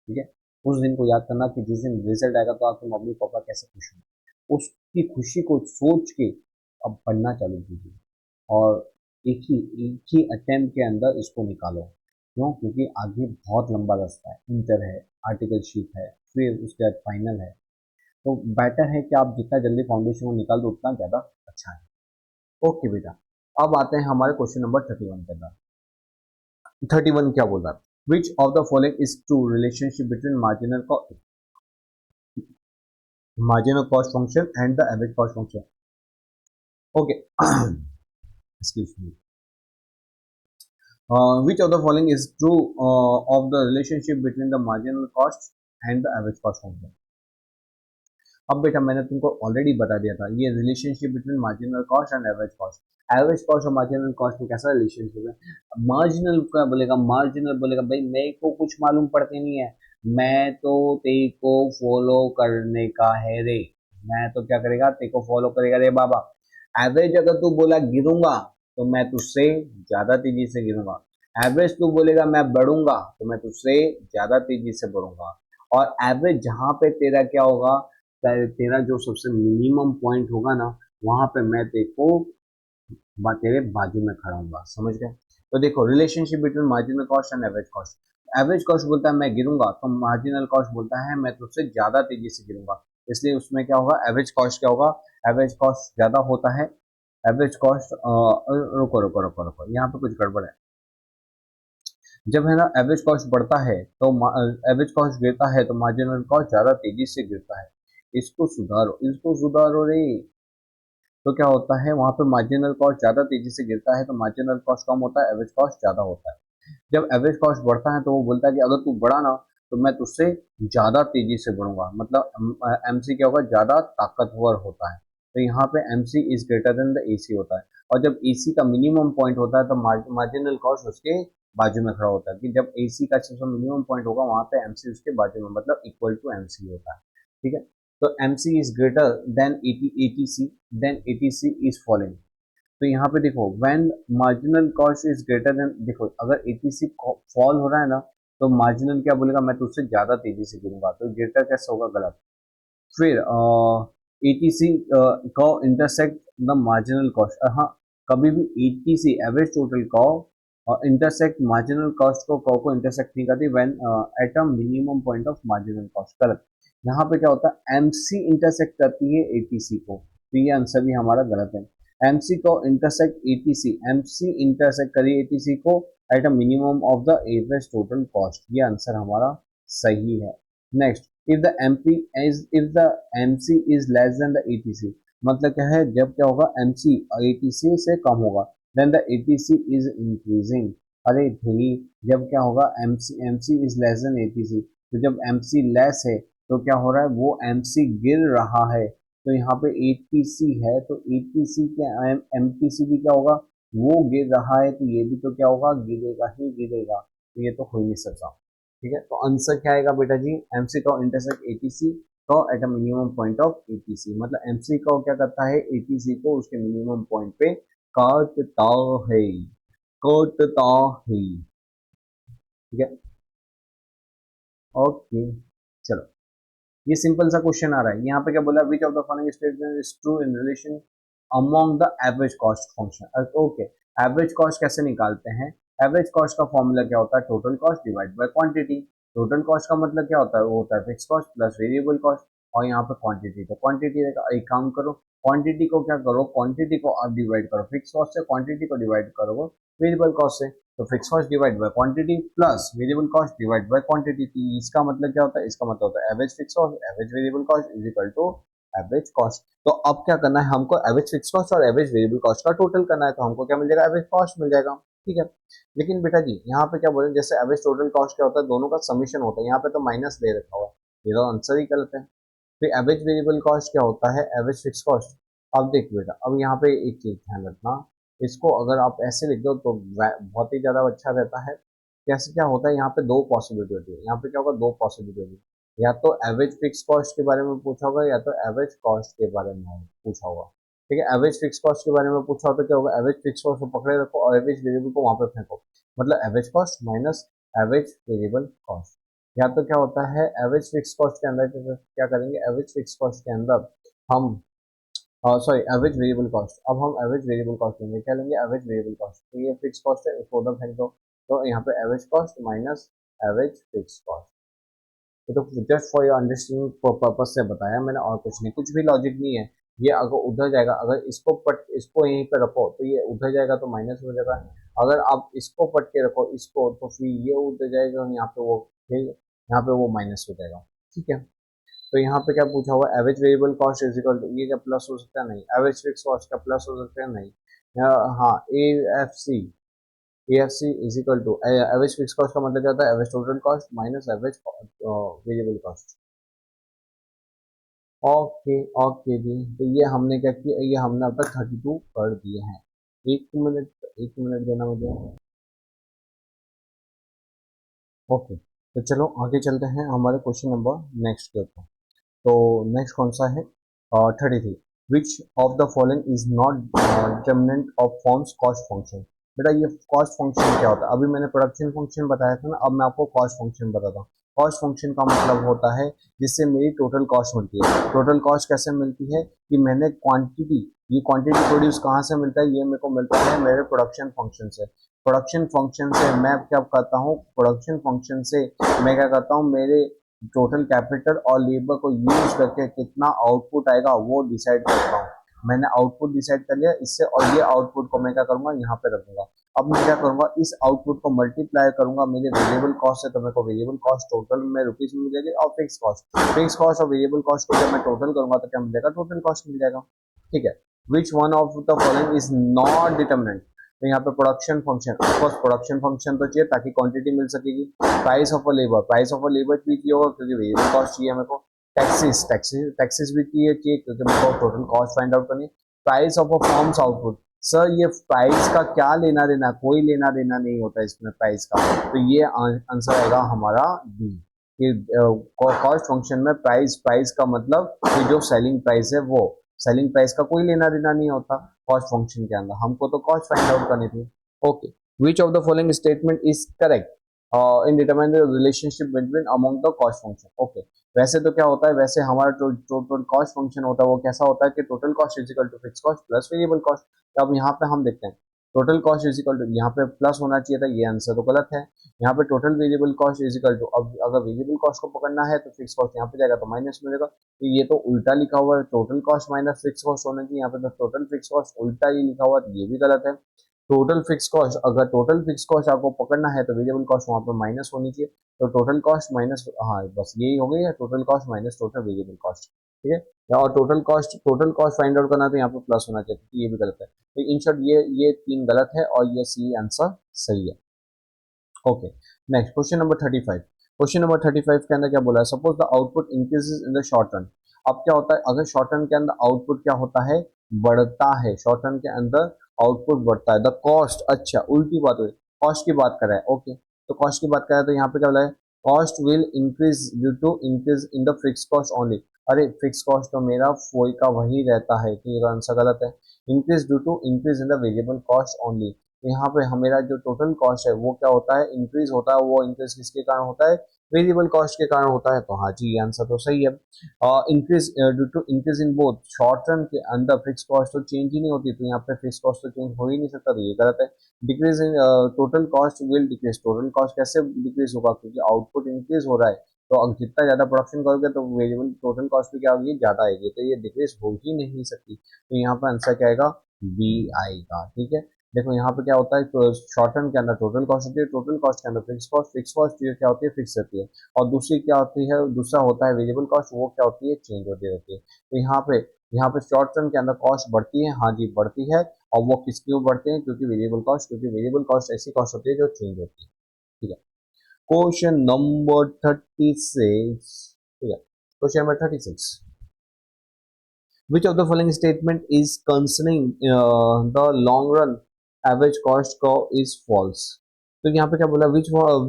ठीक है, उस दिन को याद करना कि जिस दिन रिजल्ट आएगा तो आपके मम्मी पापा कैसे खुश होंगे, उसकी खुशी को सोच के अब पढ़ना चालू कीजिए, और एक ही अटेम्प्ट के अंदर इसको निकालो। क्यों, क्योंकि आगे बहुत लंबा रास्ता है, इंटर है, आर्टिकल शीट है, फिर उसके बाद फाइनल है। तो बेटर है कि आप जितना जल्दी फाउंडेशन को निकाल दो उतना ज़्यादा अच्छा है। ओके बेटा, अब आते हैं हमारे क्वेश्चन नंबर 31 के अंदर। 31 क्या बोल रहा है, विच of the following is true relationship between marginal cost function and the average cost function. Okay, excuse me, which of the following is true of the relationship between the marginal cost and the average cost function। अब बेटा मैंने तुमको already बता दिया था, ये relationship between marginal cost and average cost. Average cost और marginal cost में कैसा रिलेशनशिप है? मार्जिनल क्या बोलेगा, मार्जिनल बोलेगा भाई मेरे को कुछ मालूम पड़ते नहीं है, मैं तो तेरे को फॉलो करने का है रे, मैं तो क्या करेगा, तेरे को फॉलो करेगा रे बाबा। एवरेज अगर तू बोला गिरूंगा तो मैं तुझसे ज्यादा तेजी से गिरूंगा, एवरेज तू बोलेगा मैं बढ़ूंगा तो मैं तुझसे ज्यादा तेजी से बढ़ूंगा। और एवरेज जहां पे तेरा क्या होगा, तेरा जो सबसे मिनिमम पॉइंट होगा ना, वहां पे मैं तेरे को तेरे बाजू में खड़ा हूँ, समझ गए? तो देखो relationship between marginal cost and average cost. Average cost बोलता है मैं गिरूंगा, तो मार्जिनल कॉस्ट बोलता है मैं तुझसे ज्यादा तेजी से गिरूंगा। इसलिए उसमें क्या होगा, एवरेज कॉस्ट क्या होगा, एवरेज कॉस्ट ज्यादा होता है। एवरेज कॉस्ट रुको रुको रुको रुको, यहाँ पे कुछ गड़बड़ है। जब है ना एवरेज कॉस्ट बढ़ता है तो एवरेज कॉस्ट गिरता है तो मार्जिनल कॉस्ट ज्यादा तेजी से गिरता है। इसको सुधारो रे। तो क्या होता है, वहां पे मार्जिनल कॉस्ट ज्यादा तेजी से गिरता है तो मार्जिनल कॉस्ट कम होता है, एवरेज कॉस्ट ज्यादा होता है। जब एवरेज कॉस्ट बढ़ता है तो वो बोलता है कि अगर तू बढ़ा ना तो मैं तुझसे ज्यादा तेजी से बढ़ूंगा, मतलब एमसी क्या होगा, ज्यादा ताकतवर होता है। तो यहाँ पे MC is greater then the AC होता है। और जब एसी का मिनिमम पॉइंट होता है तो मार्जिनल कॉस्ट उसके बाजू में खड़ा होता है, कि जब एसी का सबसे मिनिमम पॉइंट होगा वहां पे एमसी उसके बाजू में, मतलब इक्वल टू एमसी होता है। ठीक है, तो MC is greater than ATC, then ATC is following. तो यहाँ पे देखो when marginal cost is greater than, देखो अगर एटीसी फॉल हो रहा है ना तो मार्जिनल क्या बोलेगा, मैं तुझसे ज्यादा तेजी से गिरूंगा, तो ग्रेटर कैसे होगा, गलत। फिर एटीसी को इंटरसेक्ट द मार्जिनल कॉस्ट, हाँ, कभी भी एटीसी एवरेज टोटल को इंटरसेक्ट मार्जिनल कॉस्ट को इंटरसेक्ट नहीं करती when eight a minimum point of marginal cost, गलत। यहाँ पे क्या होता है, एमसी इंटरसेक्ट करती है एटीसी को, तो ये आंसर भी हमारा गलत है। एमसी को इंटरसेक्ट एटीसी, एमसी इंटरसेक्ट करी एटीसी को at a minimum of the average total cost, ये आंसर हमारा सही है। Next, if the MP if the MC is less than the ATC, मतलब क्या है, जब क्या होगा, एमसी एटीसी से कम होगा, then the ATC is increasing. अरे भाई, जब क्या होगा, MC is less than ATC, तो जब एमसी लेस है तो क्या हो रहा है, वो एमसी गिर रहा है। तो यहाँ पे एटीसी है तो एटीसी के एमटीसी भी क्या होगा, वो गिर रहा है, तो ये भी तो क्या होगा, गिरेगा ही गिरेगा, तो ये तो हो ही नहीं सकता। ठीक है, तो आंसर क्या आएगा बेटा जी, एमसी का इंटरसेक्ट एटीसी को at a minimum point of ATC, मतलब एमसी का क्या करता है, एटीसी को उसके मिनिमम पॉइंट पे काटता है, काटता है। ठीक है, ओके, चलो, ये सिंपल सा क्वेश्चन आ रहा है। यहाँ पे क्या बोला, विच of the following statement is true in relation among the average cost function. Okay, average cost कैसे निकालते हैं, एवरेज कॉस्ट का फॉर्मूला क्या होता है, total cost divide by quantity. Total cost का मतलब क्या होता है, वो होता है fix cost plus variable cost, और यहाँ पे क्वांटिटी, तो क्वांटिटी एक काम करो, क्वांटिटी को क्या करो, क्वांटिटी को आप डिवाइड करो फिक्स कॉस्ट से, क्वांटिटी को डिवाइड करो वेरिएबल कॉस्ट से, तो fix cost divide by quantity plus variable cost divide by quantity. इसका मतलब क्या होता है, इसका मतलब होता है average fix cost average variable cost is equal to average cost. तो अब क्या करना है हमको, एवरेज फिक्स कॉस्ट और एवरेज वेरिएबल कॉस्ट का टोटल करना है, तो हमको क्या मिल जाएगा, एवरेज कॉस्ट मिल जाएगा। ठीक है, लेकिन बेटा जी यहाँ पे क्या बोले, जैसे एवरेज टोटल कॉस्ट क्या होता है, दोनों का समीशन होता है, यहाँ पे तो माइनस दे रखा हुआ है, ये तो आंसर ही गलत है। फिर एवरेज वेरिएबल कॉस्ट क्या होता है, एवरेज फिक्स कॉस्ट। अब देख बेटा, अब यहाँ पे एक चीज ध्यान रखना, इसको अगर आप ऐसे लिख दो तो बहुत ही ज्यादा अच्छा रहता है। कैसे क्या होता है, यहाँ पे दो पॉसिबिलिटी होती है, यहाँ पे क्या होगा, दो पॉसिबिलिटी होगी, या तो एवरेज फिक्स कॉस्ट के बारे में पूछा होगा या तो एवरेज कॉस्ट के बारे में पूछा होगा। ठीक है, एवरेज फिक्स कॉस्ट के बारे में पूछा हो तो क्या होगा, एवरेज फिक्स कॉस्ट को पकड़े रखो और एवरेज वेरिएबल को वहां पे फेंको, मतलब average cost minus average variable cost. या तो क्या होता है, एवरेज फिक्स कॉस्ट के अंदर क्या करेंगे, एवरेज फिक्स कॉस्ट के अंदर हम सॉरी एवरेज वेरिएबल कॉस्ट, अब हम एवरेज वेरिएबल कॉस्ट लेंगे, क्या लेंगे, एवरेज वेरिएबल कॉस्ट, तो ये फिक्स कॉस्ट है, इसको उधर फेंक दो, तो यहाँ पे average cost minus average fix cost. ये तो just for your understanding purpose से बताया मैंने, और कुछ नहीं, कुछ भी लॉजिक नहीं है। ये अगर उधर जाएगा, अगर इसको यहीं पे रखो तो ये उधर जाएगा तो माइनस हो जाएगा, अगर आप इसको पट के रखो इसको तो फिर ये उधर जाएगा और यहाँ पे वो, फिर यहाँ पे वो माइनस हो जाएगा। ठीक है, तो यहाँ पे क्या पूछा हुआ, average variable cost is equal to, ये क्या प्लस हो सकता है, नहीं, एवरेज फिक्स कॉस्ट का प्लस हो सकता है, नहीं, हाँ, AFC is equal to average fix cost का मतलब क्या होता है, average total cost minus average variable cost. Okay okay जी, तो ये हमने क्या किया, ये हमने अब तक 32 कर दिए हैं। एक मिनट देना मुझे। ओके, तो चलो आगे चलते हैं हमारे क्वेश्चन नंबर नेक्स्ट के ऊपर। तो नेक्स्ट कौन सा है? 33। विच of the following is not determinant of forms cost function. बेटा ये कॉस्ट फंक्शन क्या होता है? अभी मैंने प्रोडक्शन फंक्शन बताया था ना, अब मैं आपको कॉस्ट फंक्शन बताता हूँ। कॉस्ट फंक्शन का मतलब होता है जिससे मेरी टोटल कॉस्ट मिलती है। टोटल कॉस्ट कैसे मिलती है कि मैंने क्वांटिटी, ये क्वांटिटी प्रोड्यूस कहाँ से मिलता है? ये मेरे को मिलता है मेरे प्रोडक्शन फंक्शन से। प्रोडक्शन फंक्शन से मैं क्या करता हूँ? प्रोडक्शन फंक्शन से मैं क्या करता हूँ, मेरे टोटल कैपिटल और लेबर को यूज करके कितना आउटपुट आएगा वो डिसाइड करता हूँ। मैंने आउटपुट डिसाइड कर लिया इससे, और ये आउटपुट को मैं क्या करूंगा, यहाँ पे रखूंगा। अब मैं क्या करूंगा, इस आउटपुट को मल्टीप्लाई करूंगा मेरे वेरिएबल कॉस्ट से, तो मेरे को वेरिएबल कॉस्ट टोटल में रुपीज में मिलेगी, और फिक्स कॉस्ट और वेरिएबल कॉस्ट को जब मैं टोटल करूंगा तो क्या मिलेगा? टोटल कॉस्ट मिल जाएगा। ठीक है। Which one of the following is not determinant. तो यहाँ पे production function, of course production function तो चाहिए ताकि क्वांटिटी मिल सकेगी। Price of a labour, price of a labour भी चाहिए होगा क्योंकि वेरिएबल कॉस्ट चाहिए मेरे को। टैक्सेस भी चाहिए क्योंकि मेरे को टोटल कॉस्ट फाइंड आउट करनी है। Price of a forms output, sir ये प्राइस का क्या लेना देना? कोई लेना देना नहीं होता इसमें प्राइस का, तो ये आंसर आएगा हमारा डी। कि कॉस्ट फंक्शन में प्राइस का मतलब कि जो सेलिंग प्राइस है वो, सेलिंग प्राइस का कोई लेना देना नहीं होता कॉस्ट फंक्शन के अंदर। हमको तो कॉस्ट फाइंड आउट करनी थी। Okay, which of the following statement is correct in determine the relationship between among the cost function. Okay, वैसे तो क्या होता है, वैसे हमारा टोटल कॉस्ट फंक्शन होता है वो कैसा होता है कि total cost is equal to fix cost plus variable cost. तो अब यहाँ पे हम देखते हैं total cost is equal to, यहाँ पे प्लस होना चाहिए था, ये आंसर तो गलत है। यहाँ पे total variable cost is equal to, अब अगर वेरिएबल कॉस्ट को पकड़ना है तो फिक्स कॉस्ट यहाँ पे जाएगा तो माइनस मिलेगा, तो ये तो उल्टा लिखा हुआ है, total cost minus fix cost होना चाहिए, यहाँ पे तो टोटल फिक्स कॉस्ट उल्टा ही लिखा हुआ है, तो ये भी गलत है। टोटल फिक्स कॉस्ट, अगर टोटल फिक्स कॉस्ट आपको पकड़ना है तो वेरिएबल कॉस्ट वहां पर माइनस होनी चाहिए, तो टोटल कॉस्ट माइनस, हाँ बस यही हो गई है, total cost minus total variable cost. ठीक है, और टोटल कॉस्ट फाइंड आउट करना तो यहाँ पे प्लस होना चाहिए, तो ये भी गलत है। तो इन शॉर्ट ये तीन गलत है और ये सी आंसर सही है। Okay, next question number 35। Question number 35 के अंदर क्या बोला है? Suppose the output increases in the short run. अब क्या होता है अगर शॉर्ट रन के अंदर आउटपुट क्या होता है? बढ़ता है। शॉर्ट रन के अंदर आउटपुट बढ़ता है। द कॉस्ट, अच्छा उल्टी बात हुई, कॉस्ट की बात कर रहा है। ओके, तो कॉस्ट की बात कर रहा है तो यहाँ पे क्या बोला है? Cost will increase due to increase in the fix cost only. अरे फिक्स कॉस्ट तो मेरा फोई का वही रहता है, तो ये आंसर गलत है। Increase due to increase in the variable cost only. यहाँ पे मेरा जो टोटल कॉस्ट है वो क्या होता है? इंक्रीज होता है। वो इंक्रीज किसके कारण होता है? वेरिएबल कॉस्ट के कारण होता है, तो हाँ जी ये आंसर तो सही है। Increase due to increase in both, short run के अंदर फिक्स कॉस्ट तो चेंज ही नहीं होती, तो यहाँ पे फिक्स कॉस्ट तो चेंज हो ही नहीं सकता, तो ये गलत है। Decrease in total cost will decrease, total cost कैसे डिक्रीज होगा? क्योंकि आउटपुट इंक्रीज हो रहा है, तो अब जितना ज्यादा प्रोडक्शन करोगे तो वेरिएबल टोटल कॉस्ट भी क्या होगी? ज्यादा आएगी, तो ये डिक्रीज हो ही नहीं सकती, तो यहाँ पर आंसर क्या आएगा? बी आएगा। ठीक है, देखो यहाँ पे क्या होता है, तो शॉर्ट टर्म के अंदर टोटल कॉस्ट होती है, टोटल कॉस्ट के अंदर फिक्स कॉस्ट क्या होती है? फिक्स रहती है। और दूसरी क्या होती है? दूसरा होता है वेरिएबल कॉस्ट, वो क्या होती है? चेंज होती रहती है। तो यहाँ पे शॉर्ट टर्म के अंदर कॉस्ट बढ़ती है, हाँ जी बढ़ती है। और वो किस क्यों बढ़ते हैं? क्योंकि वेरिएबल कॉस्ट ऐसी कॉस्ट होती है जो चेंज होती है। ठीक है, क्वेश्चन नंबर 36। ठीक है, question number 36। Which of the following statement is concerning the long run average cost curve is false? तो यहाँ पे क्या बोला?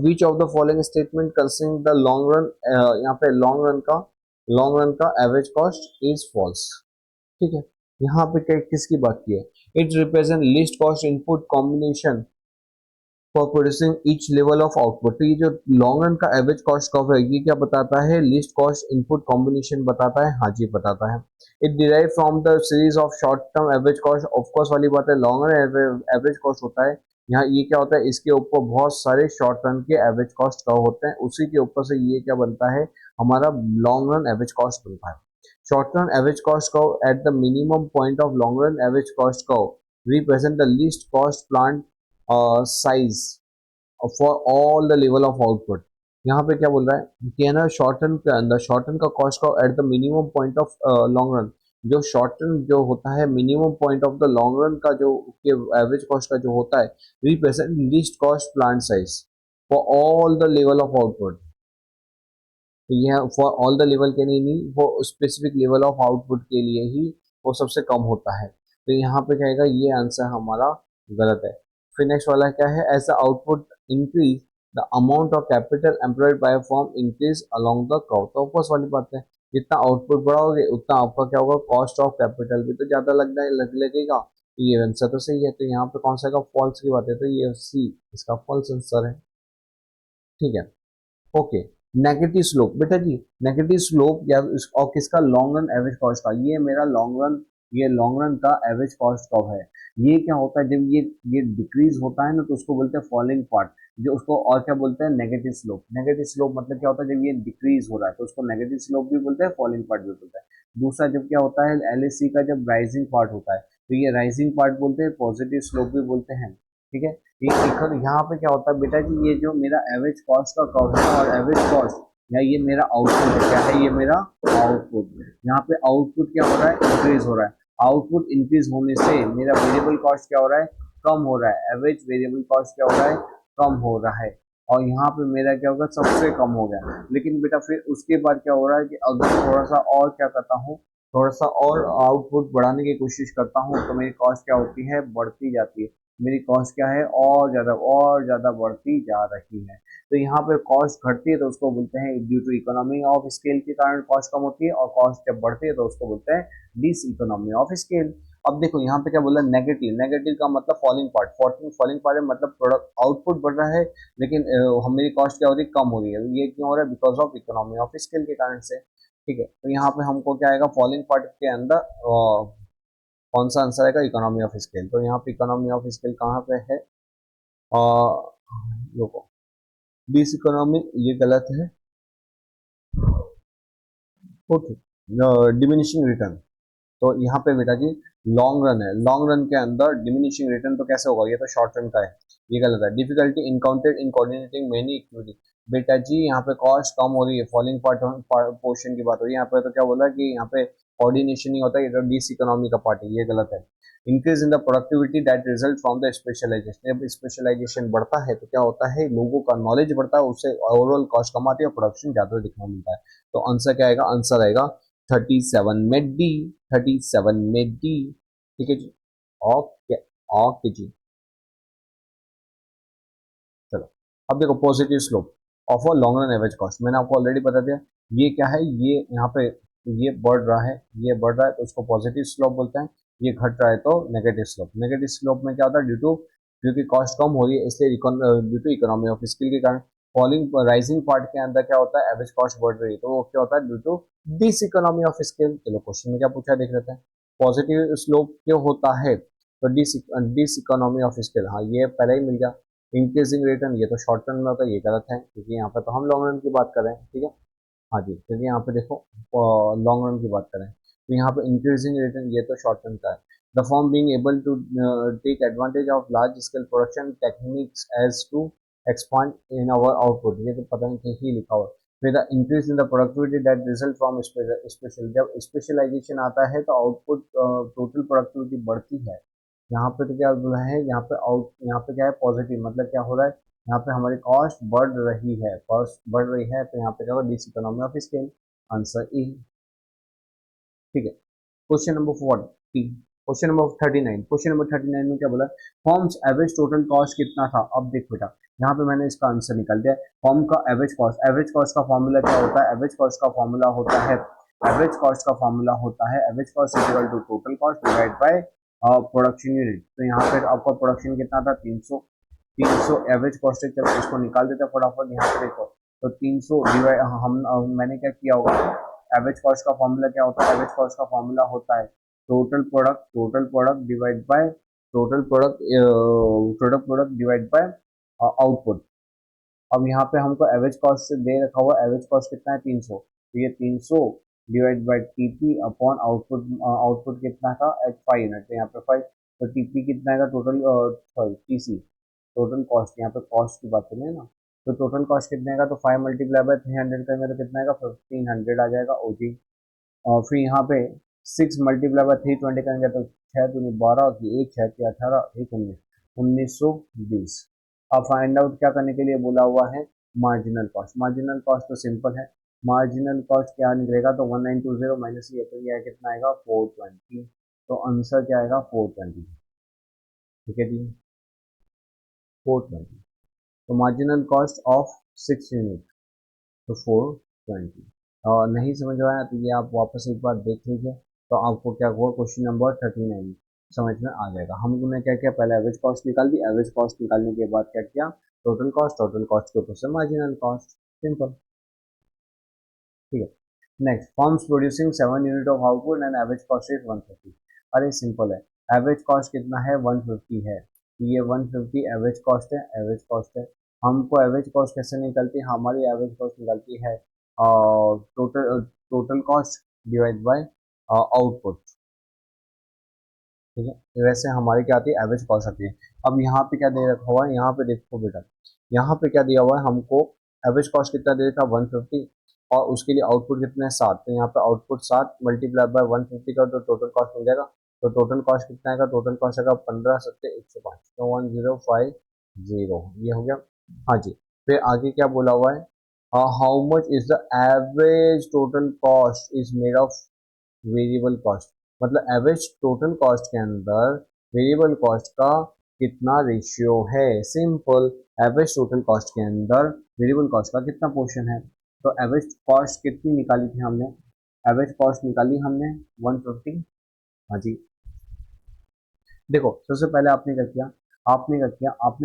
which of the following statement concerning the long run, यहाँ पे long run का average cost is false। ठीक है, यहाँ पे किसकी बात की है? It represent least cost input combination for producing each level of output. तो ये जो लॉन्ग रन का एवरेज कॉस्ट कर्व है ये क्या बताता है? लीस्ट कॉस्ट इनपुट कॉम्बिनेशन बताता है, हाँ जी बताता है। It derive from the series of short term average cost, of course वाली बात है, लॉन्ग रन एवरेज कॉस्ट होता है। यहाँ ये क्या होता है? इसके ऊपर बहुत सारे शॉर्ट रन के एवरेज कॉस्ट कर्व होते हैं, उसी के ऊपर से ये क्या बनता है? हमारा लॉन्ग रन एवरेज कॉस्ट बनता है। Short run average cost curve at the minimum point of long run average cost curve represent the least cost plant size for all the level of output. यहाँ पे क्या बोल रहा है कि है ना, शॉर्ट टर्म के अंदर शॉर्ट टर्म का कॉस्ट का at the minimum point of long run, जो शॉर्ट टर्म जो होता है minimum point of the long run का जो एवरेज कॉस्ट का जो होता है represent least cost plant size for all the level of output. तो यह फॉर ऑल द लेवल के नहीं, वो स्पेसिफिक लेवल ऑफ आउटपुट के लिए ही वो सबसे कम होता है। तो यहाँ पे कहेगा ये आंसर हमारा गलत है। फिर नेक्स्ट वाला क्या है, as the output increase the amount of capital employed by firm increase along the curve. तो ऑफकोर्स वाली बात है, जितना आउटपुट बढ़ाओगे उतना आपका क्या होगा, कॉस्ट ऑफ कैपिटल भी तो ज्यादा लगेगा। तो ये आंसर तो सही है, तो यहाँ पे कौन सा का फॉल्स की बात है, तो ये सी इसका फॉल्स आंसर है। ठीक है, ओके। नेगेटिव स्लोप बेटा जी, नेगेटिव स्लोप या और किसका, लॉन्ग रन एवरेज कॉस्ट का। ये मेरा लॉन्ग रन, ये लॉन्ग रन का एवरेज कॉस्ट कब है। ये क्या होता है, जब ये डिक्रीज होता है ना, तो उसको बोलते हैं फॉलिंग पार्ट, जो उसको और क्या बोलते हैं, नेगेटिव स्लोप। नेगेटिव स्लोप मतलब क्या होता है, जब ये डिक्रीज हो रहा है तो उसको नेगेटिव स्लोप भी बोलते हैं, फॉलिंग पार्ट भी बोलते हैं। दूसरा जब क्या होता है, एलएसी का जब राइजिंग पार्ट होता है तो ये राइजिंग पार्ट बोलते हैं, पॉजिटिव स्लोप भी बोलते हैं। ठीक है, ये यहाँ पे क्या होता है बेटा जी, ये जो मेरा एवरेज कॉस्ट का कर्व है और एवरेज कॉस्ट या ये मेरा आउटपुट है, क्या है, ये मेरा आउटपुट। यहाँ पे आउटपुट क्या हो रहा है, इंक्रीज हो रहा है। आउटपुट इंक्रीज होने से मेरा वेरिएबल कॉस्ट क्या हो रहा है, कम हो रहा है। एवरेज वेरिएबल कॉस्ट क्या हो रहा है, कम हो रहा है। और यहाँ पे मेरा क्या होगा, सबसे कम हो गया। लेकिन बेटा फिर उसके बाद क्या हो रहा है कि अगर थोड़ा सा और क्या करता हूँ, थोड़ा सा और आउटपुट बढ़ाने की कोशिश करता हूँ तो मेरी कॉस्ट क्या होती है, बढ़ती जाती है। मेरी कॉस्ट क्या है, और ज्यादा बढ़ती जा रही है। तो यहाँ पे कॉस्ट घटती है तो उसको बोलते हैं due to economy of scale के कारण कॉस्ट कम होती है, और कॉस्ट जब बढ़ती है तो उसको बोलते हैं डिस इकोनॉमी ऑफ स्केल। अब देखो यहाँ पे क्या बोला, नेगेटिव। नेगेटिव का मतलब फॉलिंग पार्ट। फॉलिंग पार्ट है मतलब प्रोडक्ट आउटपुट बढ़ रहा है लेकिन मेरी कॉस्ट क्या हो रही है, कम हो रही है। ये क्यों हो रहा है, because of economy of scale के कारण से। ठीक है, तो यहाँ पे हमको क्या आएगा, फॉलिंग पार्ट के अंदर कौन सा आंसर आएगा, इकोनॉमी ऑफ स्केल। तो यहाँ पे इकोनॉमी ऑफ स्केल कहाँ पे है, देखो डिस इकोनॉमी, ये गलत है। ओके, डिमिनिशिंग रिटर्न, तो यहाँ पे बेटा जी लॉन्ग रन है। लॉन्ग रन के अंदर डिमिनिशिंग रिटर्न तो कैसे होगा, ये तो शॉर्ट रन का है, ये गलत है। डिफिकल्टी इनकाउंटेड इन कोऑर्डिनेटिंग मेनी एक्टिविटी, बेटा जी यहाँ पे कॉस्ट कम हो रही है, फॉलिंग पार्ट पोर्शन की बात हो रही है। यहाँ पे तो क्या बोला कि यहाँ पे कोऑर्डिनेशन नहीं होता, ये तो डिस इकोनॉमी का पार्ट है, ये गलत है। Increase in the productivity that result from the specialisation, जब स्पेशलाइजेशन बढ़ता है तो क्या होता है, लोगों का नॉलेज बढ़ता है, उससे ओवरऑल कॉस्ट कम आती है और प्रोडक्शन ज्यादा दिखने मिलता है। तो आंसर क्या आएगा, आंसर आएगा 37 में डी। 37 में डी। ठीक है जी, ओके, ओके जी। चलो अब देखो positive slope of a long run average cost, मैंने आपको ऑलरेडी बता दिया। ये क्या है, ये यहाँ पे ये बढ़ रहा है, ये बढ़ रहा है तो उसको पॉजिटिव स्लोप बोलते हैं। ये घट रहा है तो नेगेटिव स्लोप। नेगेटिव स्लोप में क्या होता है, ड्यू टू, क्योंकि कॉस्ट कम हो रही है इसलिए due to economy of scale के कारण। फॉलिंग राइजिंग पार्ट के अंदर क्या होता है, एवरेज कॉस्ट बढ़ रही है तो वो क्या होता है, due to this economy of scale. चलो क्वेश्चन में क्या पूछा देख लेते हैं। पॉजिटिव स्लोप क्यों होता है, तो डिस इकोनॉमी ऑफ स्केल, हाँ ये पहले ही मिल गया। इंक्रीजिंग रिटर्न, ये तो शॉर्ट टर्म में होता है, ये गलत है क्योंकि यहाँ पर तो हम लॉन्ग रन की बात कर रहे हैं। ठीक है, हाँ जी, क्योंकि यहाँ पे देखो लॉन्ग रन की बात करें तो यहाँ पे इंक्रीजिंग रिटर्न, ये तो शॉर्ट टर्म का है। The form being able to take advantage of large scale production techniques as to expand in our output, ये तो पता नहीं कहीं लिखा हुआ। फिर the increase in the productivity that result from special, जब स्पेशलाइजेशन आता है तो आउटपुट टोटल प्रोडक्टिविटी बढ़ती है। यहाँ पे तो क्या बोला है, यहाँ पे आउट, यहाँ पे क्या है, पॉजिटिव मतलब क्या हो रहा है, यहाँ पे हमारी कॉस्ट बढ़ रही है, कॉस्ट बढ़ रही है तो यहाँ पे क्या होगा, diseconomy of scale, answer E. ठीक है, question number 40, question number 39। Question number 39 में क्या बोला, फॉर्म्स एवरेज टोटल कॉस्ट कितना था। अब देख बेटा, यहाँ पे मैंने इसका आंसर निकाल दिया। फॉर्म का एवरेज कॉस्ट, एवरेज कॉस्ट का फॉर्मूला क्या होता है, एवरेज कॉस्ट का फॉर्मूला होता है, एवरेज कॉस्ट का फॉर्मूला होता है, average cost is equal to total cost divide by production unit. तो यहाँ पे आपका प्रोडक्शन कितना था, 300। 300 एवरेज कॉस्ट है, चलो इसको निकाल देते हैं फटाफट। यहाँ पे देखो तो 300 डिवाइड, मैंने क्या किया होगा, एवरेज कॉस्ट का फॉर्मूला क्या होता है, एवरेज कॉस्ट का फॉर्मूला होता है total product divide by total product, product divide by output. अब यहाँ पे हमको एवरेज कॉस्ट दे रखा हुआ, एवरेज कॉस्ट कितना है, 300, तो ये 300 divide by TP upon output. Output कितना था एट 5 यूनिट, तो यहाँ पे 5, तो टीपी कितना है total, sorry TC, total cost, यहाँ पे कॉस्ट की बात करें ना, तो टोटल कॉस्ट कितने का, तो 5 मल्टीप्लाई बाय 300 करेंगे तो कितना आएगा, 1500 आ जाएगा ओटी। और फिर यहाँ पे 6 मल्टीप्लाई बाय 320 करेंगे तो 6 दूनी 12 की 1 6 की 18 1 19, 1920। अब फाइंड आउट क्या करने के लिए बोला हुआ है, मार्जिनल कॉस्ट। मार्जिनल कॉस्ट तो सिंपल है, मार्जिनल कॉस्ट क्या निकलेगा, तो 1920 माइनस ये, तो ये कितना आएगा 420। तो आंसर क्या आएगा 420। ठीक है जी, 420। तो मार्जिनल कॉस्ट ऑफ 6 यूनिट, तो 420। और नहीं समझ आया तो ये आप वापस एक बार देख लीजिए, तो आपको क्या हुआ, क्वेश्चन नंबर 39 समझ में आ जाएगा। हमने क्या किया, पहले एवरेज कॉस्ट निकाल दी, एवरेज कॉस्ट निकालने के बाद क्या किया, टोटल कॉस्ट, टोटल कॉस्ट के ऊपर से मार्जिनल कॉस्ट, सिंपल। ठीक है, next, forms producing 7 unit of output and average cost is 150। अरे सिंपल है, एवरेज कॉस्ट कितना है, 150 है, तो ये 150 एवरेज कॉस्ट है, एवरेज कॉस्ट है। हमको एवरेज कॉस्ट कैसे निकलती है, हमारी एवरेज कॉस्ट निकलती है total total cost divide bye output. ठीक है, तो वैसे हमारी क्या आती है, एवरेज कॉस्ट आती है। अब यहाँ पे क्या दे रखा हुआ है, यहाँ पे देखो बेटा, यहाँ पे क्या दिया हुआ है हमको, एवरेज कॉस्ट कितना दे रखा है, 150, और उसके लिए आउटपुट कितना है, 7। तो यहाँ पे आउटपुट 7 मल्टीप्लाई बाय 150 का तो टोटल कॉस्ट मिल जाएगा। तो टोटल कॉस्ट कितना आएगा, टोटल कॉस्ट आएगा 15 सत्ते 105, तो 1050, ये हो गया। हाँ जी, फिर आगे क्या बोला हुआ है, how much is the average total cost is made of variable cost, मतलब एवरेज टोटल कॉस्ट के अंदर वेरिएबल कॉस्ट का कितना रेशियो है, सिंपल। एवरेज टोटल कॉस्ट के अंदर वेरिएबल कॉस्ट का कितना पोर्शन है, तो एवरेज कॉस्ट कितनी निकाली थी हमने, एवरेज कॉस्ट निकाली हमने 150। हाँ जी, देखो सबसे पहले आपने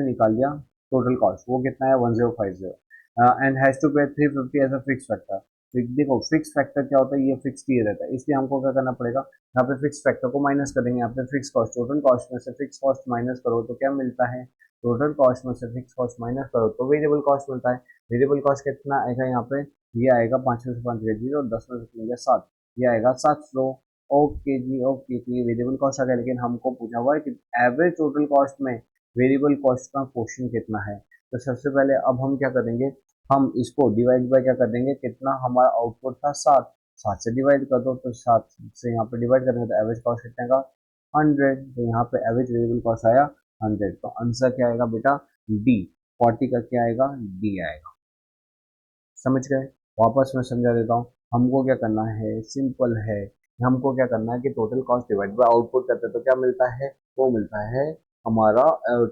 निकाल लिया टोटल कॉस्ट, वो कितना है 1050, एंड हैज टू पे 350 एज अ फिक्स फैक्टर। देखो फिक्स फैक्टर क्या होता है, ये फिक्स दिया रहता है, इसलिए हमको क्या करना पड़ेगा, यहाँ पे फिक्स फैक्टर को माइनस करेंगे, यहाँ पे फिक्स कॉस्ट, टोटल कॉस्ट में से फिक्स कॉस्ट माइनस करो तो क्या मिलता है, टोटल कॉस्ट में से फिक्स कॉस्ट माइनस करो तो वेरिएबल कॉस्ट मिलता है। वेरिएबल कॉस्ट कितना आएगा, यहाँ पे ये आएगा 5 में से 5 गया 0, 10 में से 3 गया 7, ये आएगा 700। ओके जी, ओके, तो ये वेरिएबल कॉस्ट आ गया, लेकिन हमको पूछा हुआ है कि एवरेज टोटल कॉस्ट में वेरिएबल कॉस्ट का पोर्शन कितना है। तो सबसे पहले अब हम क्या करेंगे, हम इसको डिवाइड बाय क्या कर देंगे, कितना हमारा आउटपुट था 7, 7 से डिवाइड कर दो, तो 7 से यहाँ पे डिवाइड करेंगे तो एवरेज कॉस्ट कितने का 100, तो यहाँ पे एवरेज वेरिएबल कॉस्ट आया 100। तो आंसर क्या आएगा बेटा, डी, 40 का क्या आएगा, डी आएगा। समझ गए, वापस मैं समझा देता हूँ, हमको क्या करना है, सिंपल है, हमको क्या करना है कि total cost divide bye output करते हैं तो क्या मिलता है, वो मिलता है हमारा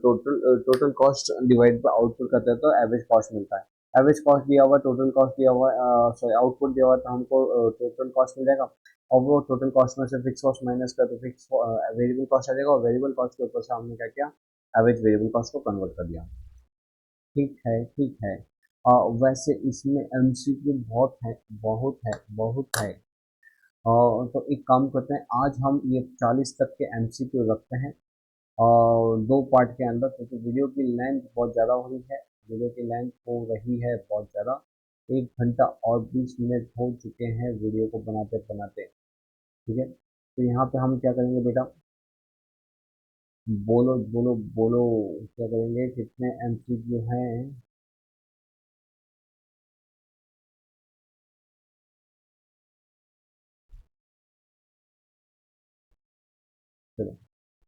total cost divide bye output करते हैं तो एवरेज कॉस्ट मिलता है। एवरेज कॉस्ट दिया हुआ, टोटल कॉस्ट दिया हुआ, सॉरी आउटपुट दिया हुआ, तो हमको टोटल कॉस्ट मिल जाएगा, और वो टोटल कॉस्ट में से फिक्स कॉस्ट माइनस कर तो फिक्स वेरिएबल कॉस्ट आ जाएगा, और वेरिएबल कॉस्ट के ऊपर से हमने क्या किया, एवरेज वेरिएबल कॉस्ट को कन्वर्ट कर दिया। ठीक है, ठीक है। वैसे इसमें एमसीक्यू बहुत है, बहुत है, बहुत है। तो एक काम करते हैं, आज हम ये 40 तक के एमसीक्यू रखते हैं और 2 पार्ट के अंदर, क्योंकि वीडियो की लेंथ बहुत ज़्यादा हो रही है, वीडियो की लेंथ हो रही है बहुत ज़्यादा, 1 घंटा और 20 मिनट हो चुके हैं वीडियो को बनाते बनाते। ठीक है, तो यहाँ पे हम क्या करेंगे बेटा, बोलो बोलो बोलो, क्या करेंगे, कितने एमसीक्यू हैं, चलो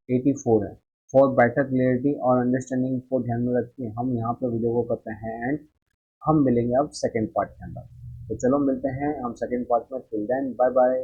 84 है। फॉर बेटर क्लियरिटी और अंडरस्टैंडिंग को ध्यान में रखते हम यहाँ पे वीडियो को करते हैं एंड, हम मिलेंगे अब सेकेंड पार्ट के अंदर। तो चलो मिलते हैं हम सेकेंड पार्ट में, टिल देन बाय बाय।